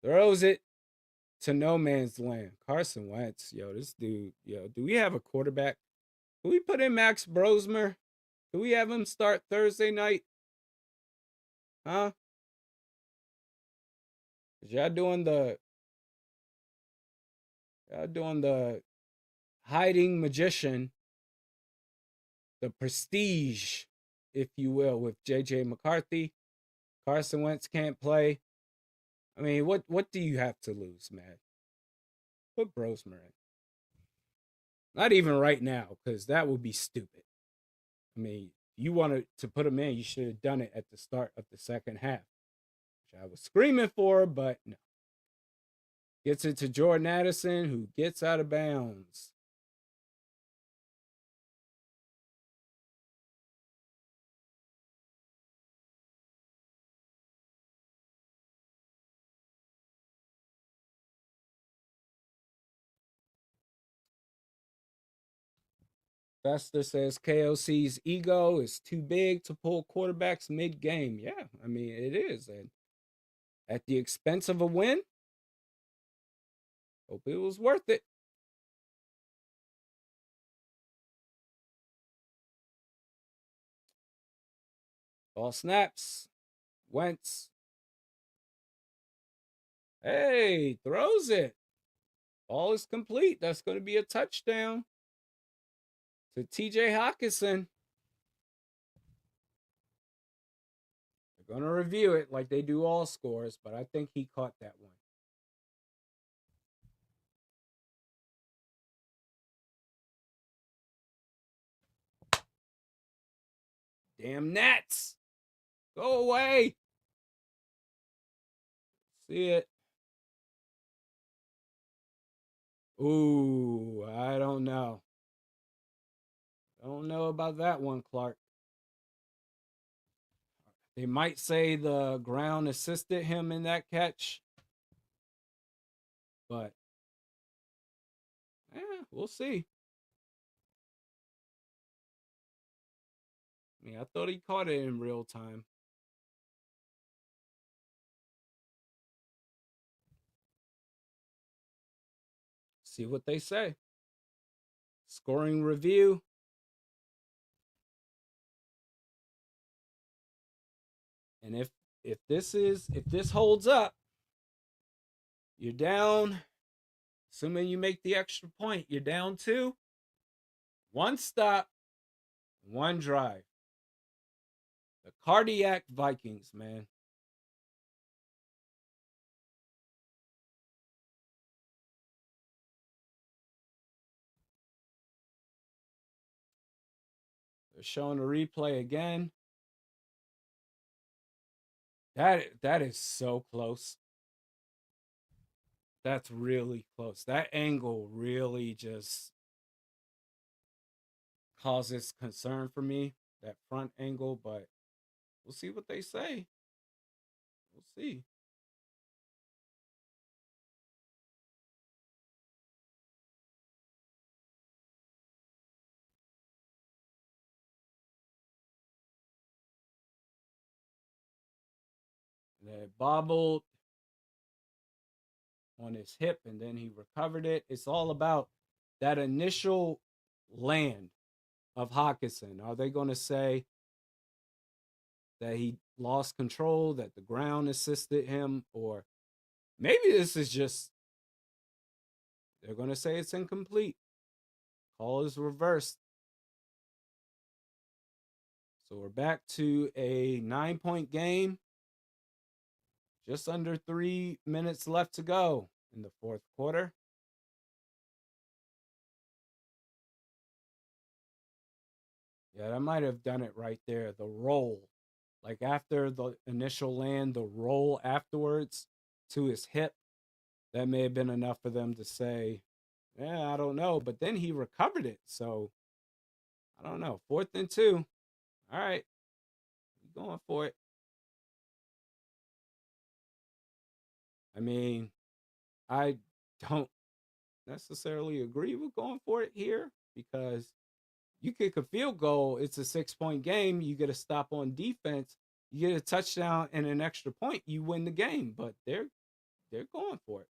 Throws it to no man's land. Carson Wentz, yo, this dude, yo, do we have a quarterback? Can we put in Max Brosmer? Can we have him start Thursday night? Huh? Cause y'all doing the hiding magician, the prestige, if you will, with JJ McCarthy. Carson Wentz can't play. I mean, what do you have to lose, man? Put Brosmer in. Not even right now, because that would be stupid. I mean, you wanted to put him in, you should have done it at the start of the second half, which I was screaming for, but no. Gets it to Jordan Addison, who gets out of bounds. Fester says KOC's ego is too big to pull quarterbacks mid-game. Yeah, I mean, it is. And at the expense of a win, hope it was worth it. Ball snaps. Wentz. Hey, throws it. Ball is complete. That's going to be a touchdown to TJ Hawkinson. They're going to review it like they do all scores, but I think he caught that one. Damn Nats. Go away. See it. Ooh, I don't know. Don't know about that one, Clark. They might say the ground assisted him in that catch, but we'll see. I mean, I thought he caught it in real time. See what they say. Scoring review. And if this holds up, you're down. Assuming you make the extra point, you're down 2. 1 stop, 1 drive. The cardiac Vikings, man. They're showing the replay again. That is so close. That's really close. That angle really just causes concern for me, that front angle, but we'll see what they say. We'll see. They bobbled on his hip and then he recovered it. It's all about that initial land of Hawkinson. Are they going to say that he lost control, that the ground assisted him, or maybe this is just, they're going to say it's incomplete. Call is reversed. So we're back to a 9-point game. Just under 3 minutes left to go in the fourth quarter. Yeah, that might have done it right there. The roll. Like after the initial land, the roll afterwards to his hip. That may have been enough for them to say, yeah, I don't know. But then he recovered it. So I don't know. 4th and 2. All right. Going for it. I mean, I don't necessarily agree with going for it here because you kick a field goal, it's a 6-point game. You get a stop on defense, you get a touchdown and an extra point, you win the game. But they're going for it.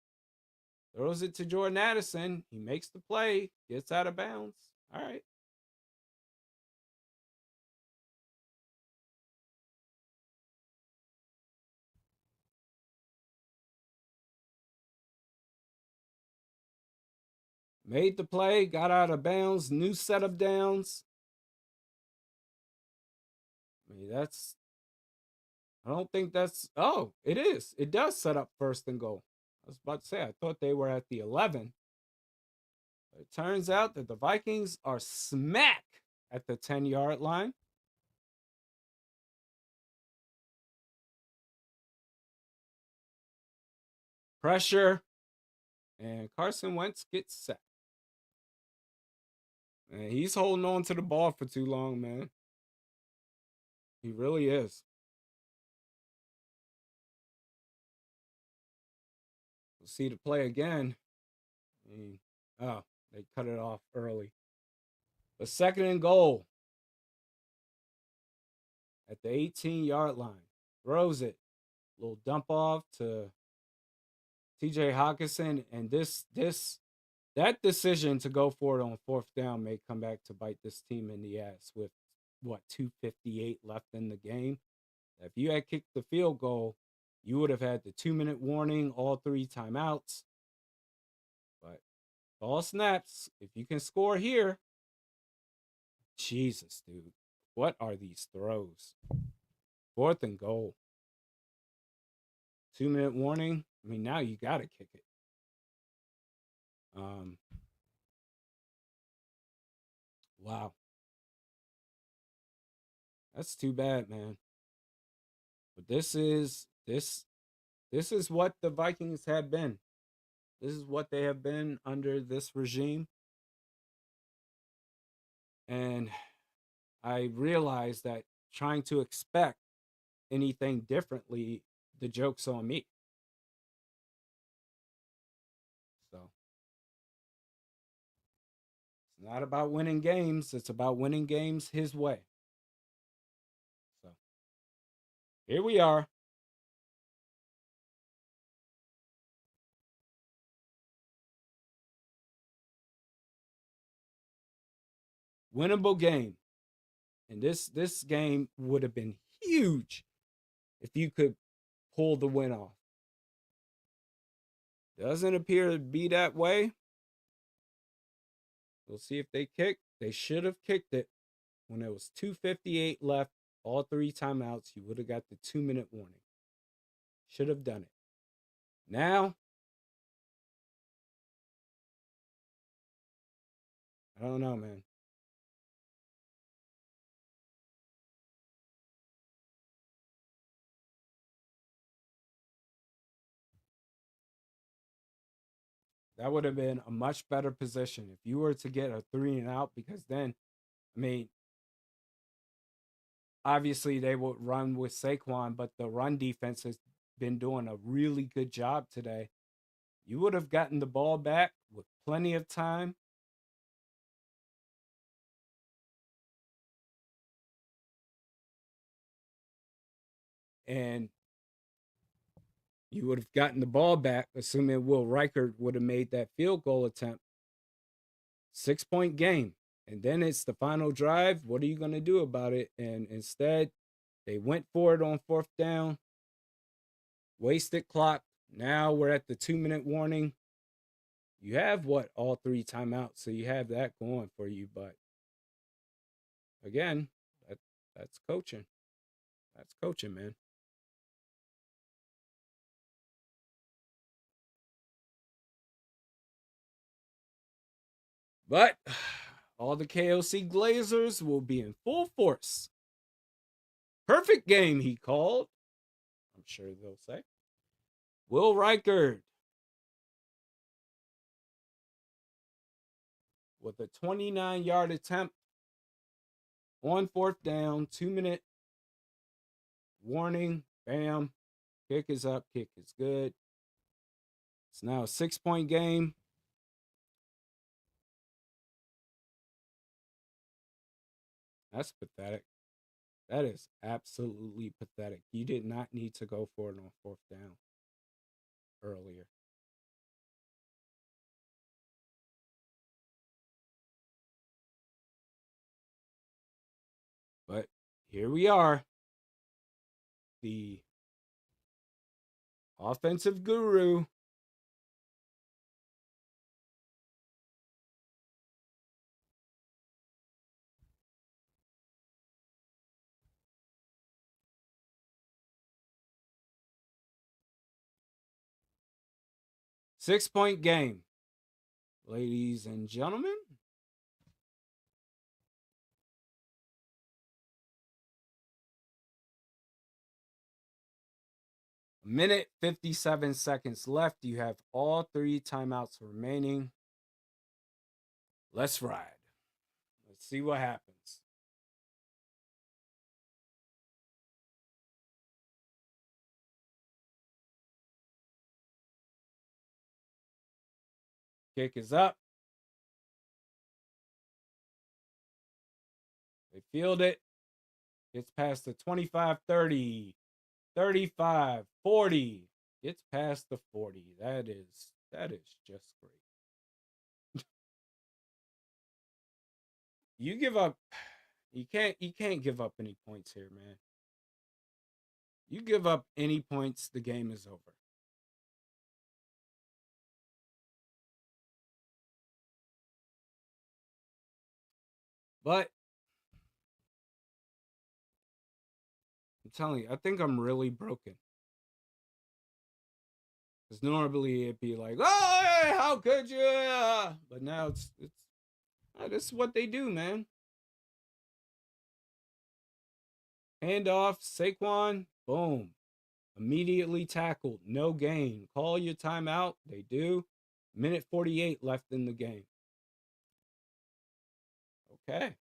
Throws it to Jordan Addison. He makes the play, gets out of bounds. All right. Made the play, got out of bounds, new set of downs. I mean, I don't think that's, oh, it is. It does set up 1st and goal. I was about to say, I thought they were at the 11. But it turns out that the Vikings are smack at the 10-yard line. Pressure. And Carson Wentz gets sacked. And he's holding on to the ball for too long, man. He really is. We'll see the play again. I mean, oh, they cut it off early. But 2nd and goal at the 18-yard line. Throws it. Little dump off to TJ Hawkinson. And that decision to go for it on 4th down may come back to bite this team in the ass with, 2:58 left in the game. If you had kicked the field goal, you would have had the 2-minute warning, all 3 timeouts. But ball snaps. If you can score here, Jesus, dude. What are these throws? 4th and goal. 2-minute warning. I mean, now you got to kick it. Wow. That's too bad, man. But this is what the Vikings have been. This is what they have been under this regime. And I realized that trying to expect anything differently, the joke's on me. So it's not about winning games. It's about winning games his way. So here we are. Winnable game. And this game would have been huge if you could pull the win off. Doesn't appear to be that way. We'll see if they kick. They should have kicked it when there was 2:58 left, all 3 timeouts. You would have got the 2-minute warning. Should have done it. Now, I don't know, man. That would have been a much better position if you were to get a 3 and out, because then, I mean, obviously they would run with Saquon, but the run defense has been doing a really good job today. You would have gotten the ball back with plenty of time. And you would have gotten the ball back, assuming Will Reichert would have made that field goal attempt. 6-point game. And then it's the final drive. What are you going to do about it? And instead, they went for it on 4th down. Wasted clock. Now we're at the 2-minute warning. You have all 3 timeouts. So you have that going for you. But again, That's coaching. That's coaching, man. But all the KOC Glazers will be in full force. Perfect game, he called. I'm sure they'll say. Will Reichard with a 29-yard attempt on 4th down, 2-minute warning. Bam. Kick is up. Kick is good. It's now a 6-point game. That's pathetic. That is absolutely pathetic. You did not need to go for it on 4th down earlier. But here we are. The offensive guru. Six-point game, ladies and gentlemen. A minute, 57 seconds left. You have all 3 timeouts remaining. Let's ride. Let's see what happens. Kick is up. They field it. Gets past the 25, 30, 35, 40. Gets past the 40. That is just great. You give up. You can't give up any points here, man. You give up any points, the game is over. But I'm telling you, I think I'm really broken. Because normally it'd be like, oh, hey, how could you? But now it's this is what they do, man. Handoff, Saquon, boom. Immediately tackled, no gain. Call your timeout. They do. Minute 48 left in the game. Okay.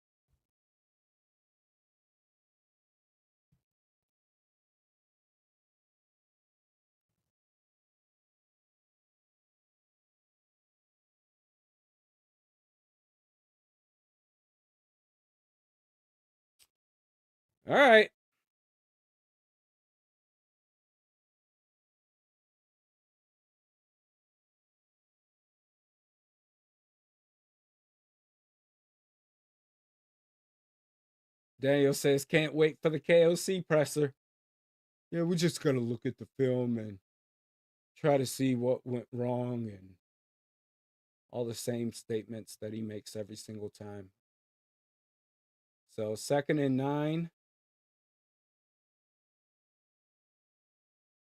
All right. Daniel says, can't wait for the KOC presser. Yeah, we're just going to look at the film and try to see what went wrong and all the same statements that he makes every single time. So 2nd and 9.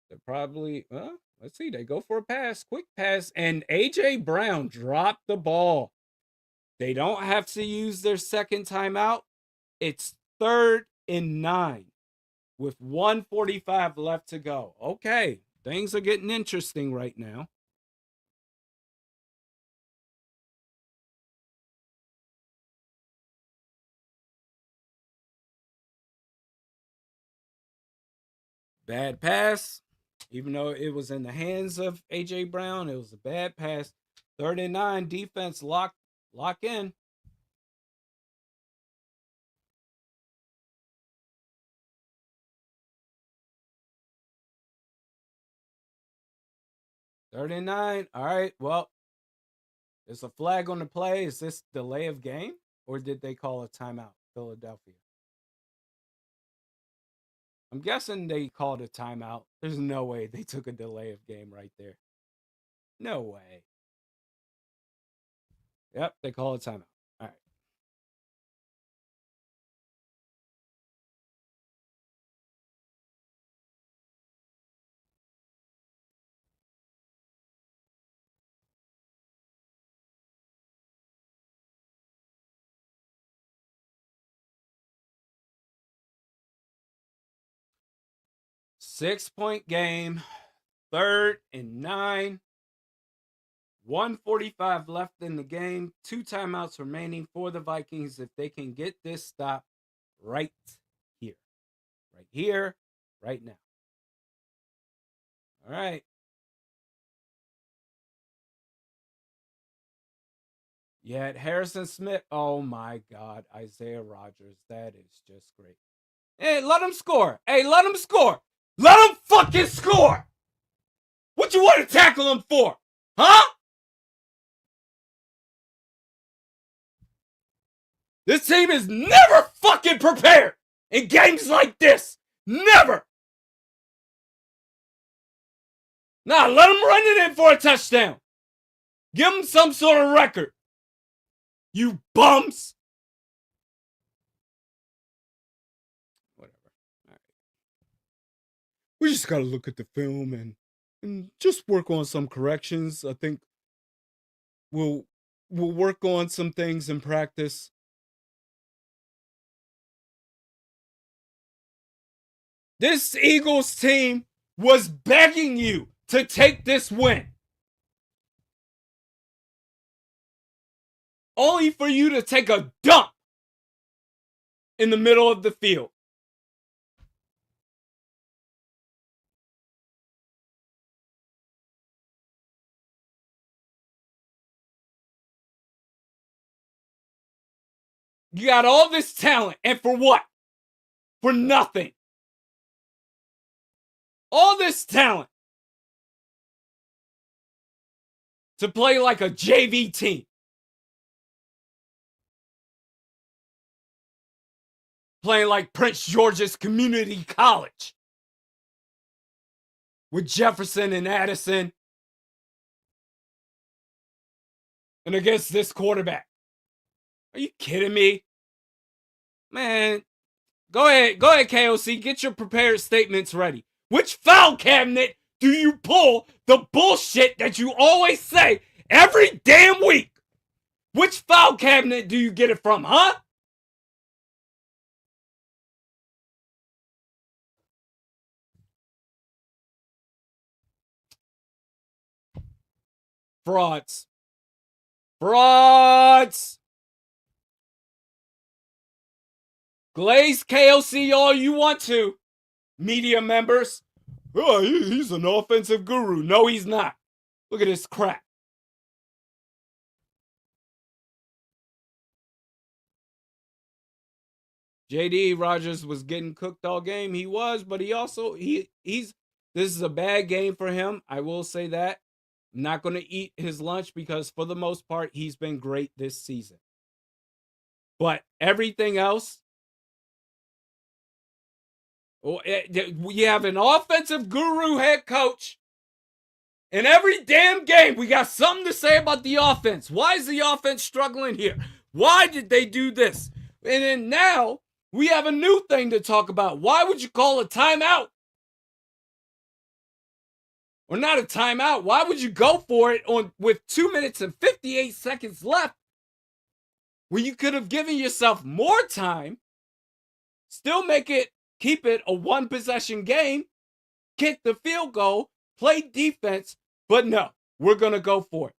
They're probably, well, let's see. They go for a pass, quick pass, and A.J. Brown dropped the ball. They don't have to use their second timeout. It's 3rd and 9 with 1:45 left to go. Okay, things are getting interesting right now. Bad pass. Even though it was in the hands of A.J. Brown, it was a bad pass. 3rd and 9, defense lock in. Third and 9. All right. Well, there's a flag on the play. Is this delay of game or did they call a timeout, Philadelphia? I'm guessing they called a timeout. There's no way they took a delay of game right there. No way. Yep, they call a timeout. All right. 6-point game, 3rd and 9. 1:45 left in the game. 2 timeouts remaining for the Vikings if they can get this stop right here. Right here, right now. All right. Yeah, Harrison Smith. Oh my God, Isaiah Rodgers. That is just great. Hey, let him score. Hey, let him score. Let him fucking score. What you want to tackle him for? Huh? This team is never fucking prepared in games like this. Never. Nah, let him run it in for a touchdown. Give him some sort of record. You bums. Whatever. All right. We just got to look at the film and just work on some corrections. I think we'll work on some things in practice. This Eagles team was begging you to take this win. Only for you to take a dump in the middle of the field. You got all this talent, and for what? For nothing. All this talent to play like a JV team. Playing like Prince George's Community College. With Jefferson and Addison. And against this quarterback. Are you kidding me? Man, go ahead, KOC. Get your prepared statements ready. Which file cabinet do you pull the bullshit that you always say every damn week? Which file cabinet do you get it from, huh? Frauds. Frauds. Glaze KOC all you want to, media members. Oh, he's an offensive guru. No, he's not. Look at this crap. JD Rodgers was getting cooked all game. He was, but he also he's this is a bad game for him. I will say that. I'm not going to eat his lunch because for the most part he's been great this season. But everything else, we have an offensive guru head coach. In every damn game, we got something to say about the offense. Why is the offense struggling here? Why did they do this? And then now we have a new thing to talk about. Why would you call a timeout? Or not a timeout. Why would you go for it with 2 minutes and 58 seconds left when you could have given yourself more time, still keep it a 1-possession game, kick the field goal, play defense, but no, we're going to go for it.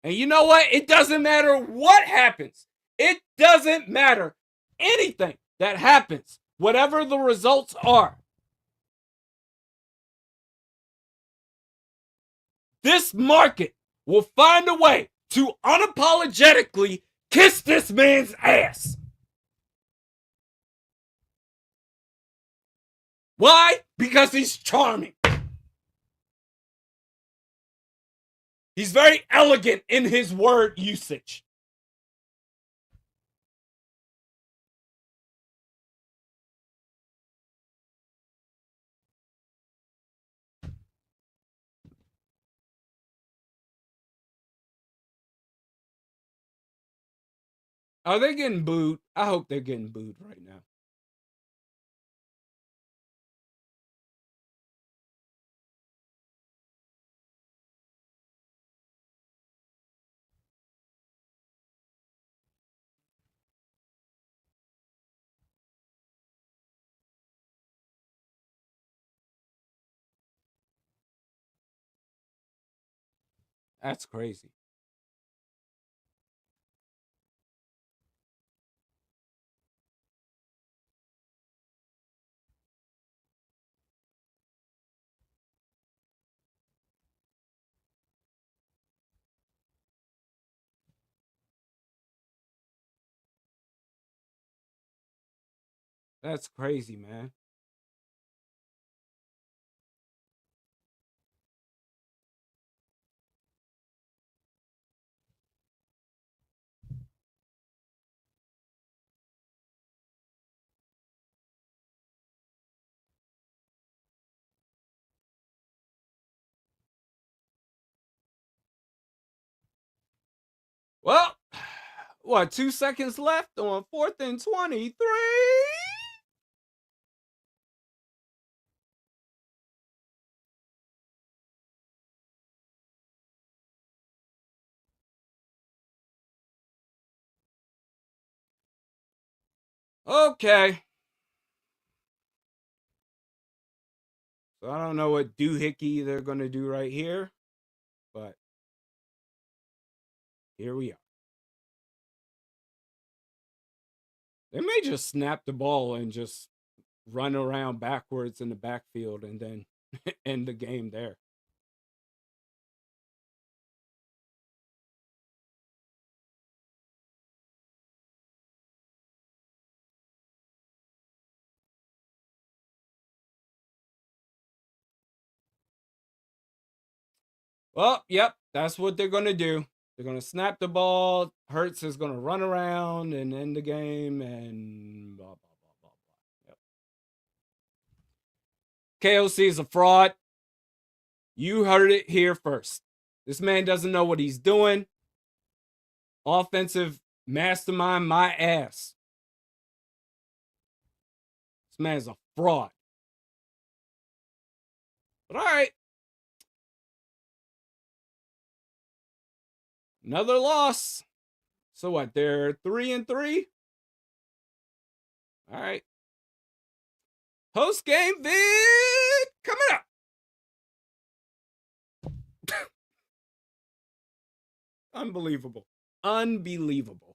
And you know what? It doesn't matter what happens. It doesn't matter anything that happens, whatever the results are. This market will find a way to unapologetically kiss this man's ass. Why? Because he's charming. He's very elegant in his word usage. Are they getting booed? I hope they're getting booed right now. That's crazy. That's crazy, man. Well, what, 2 seconds left on 4th and 23? Okay. So I don't know what doohickey they're going to do right here, but here we are. They may just snap the ball and just run around backwards in the backfield and then end the game there. Well, yep, that's what they're going to do. They're going to snap the ball. Hurts is going to run around and end the game and blah, blah, blah, blah, blah. Yep. KOC is a fraud. You heard it here first. This man doesn't know what he's doing. Offensive mastermind, my ass. This man's a fraud. But all right. Another loss. So what? They're 3-3. All right. Post game vid coming up. Unbelievable. Unbelievable.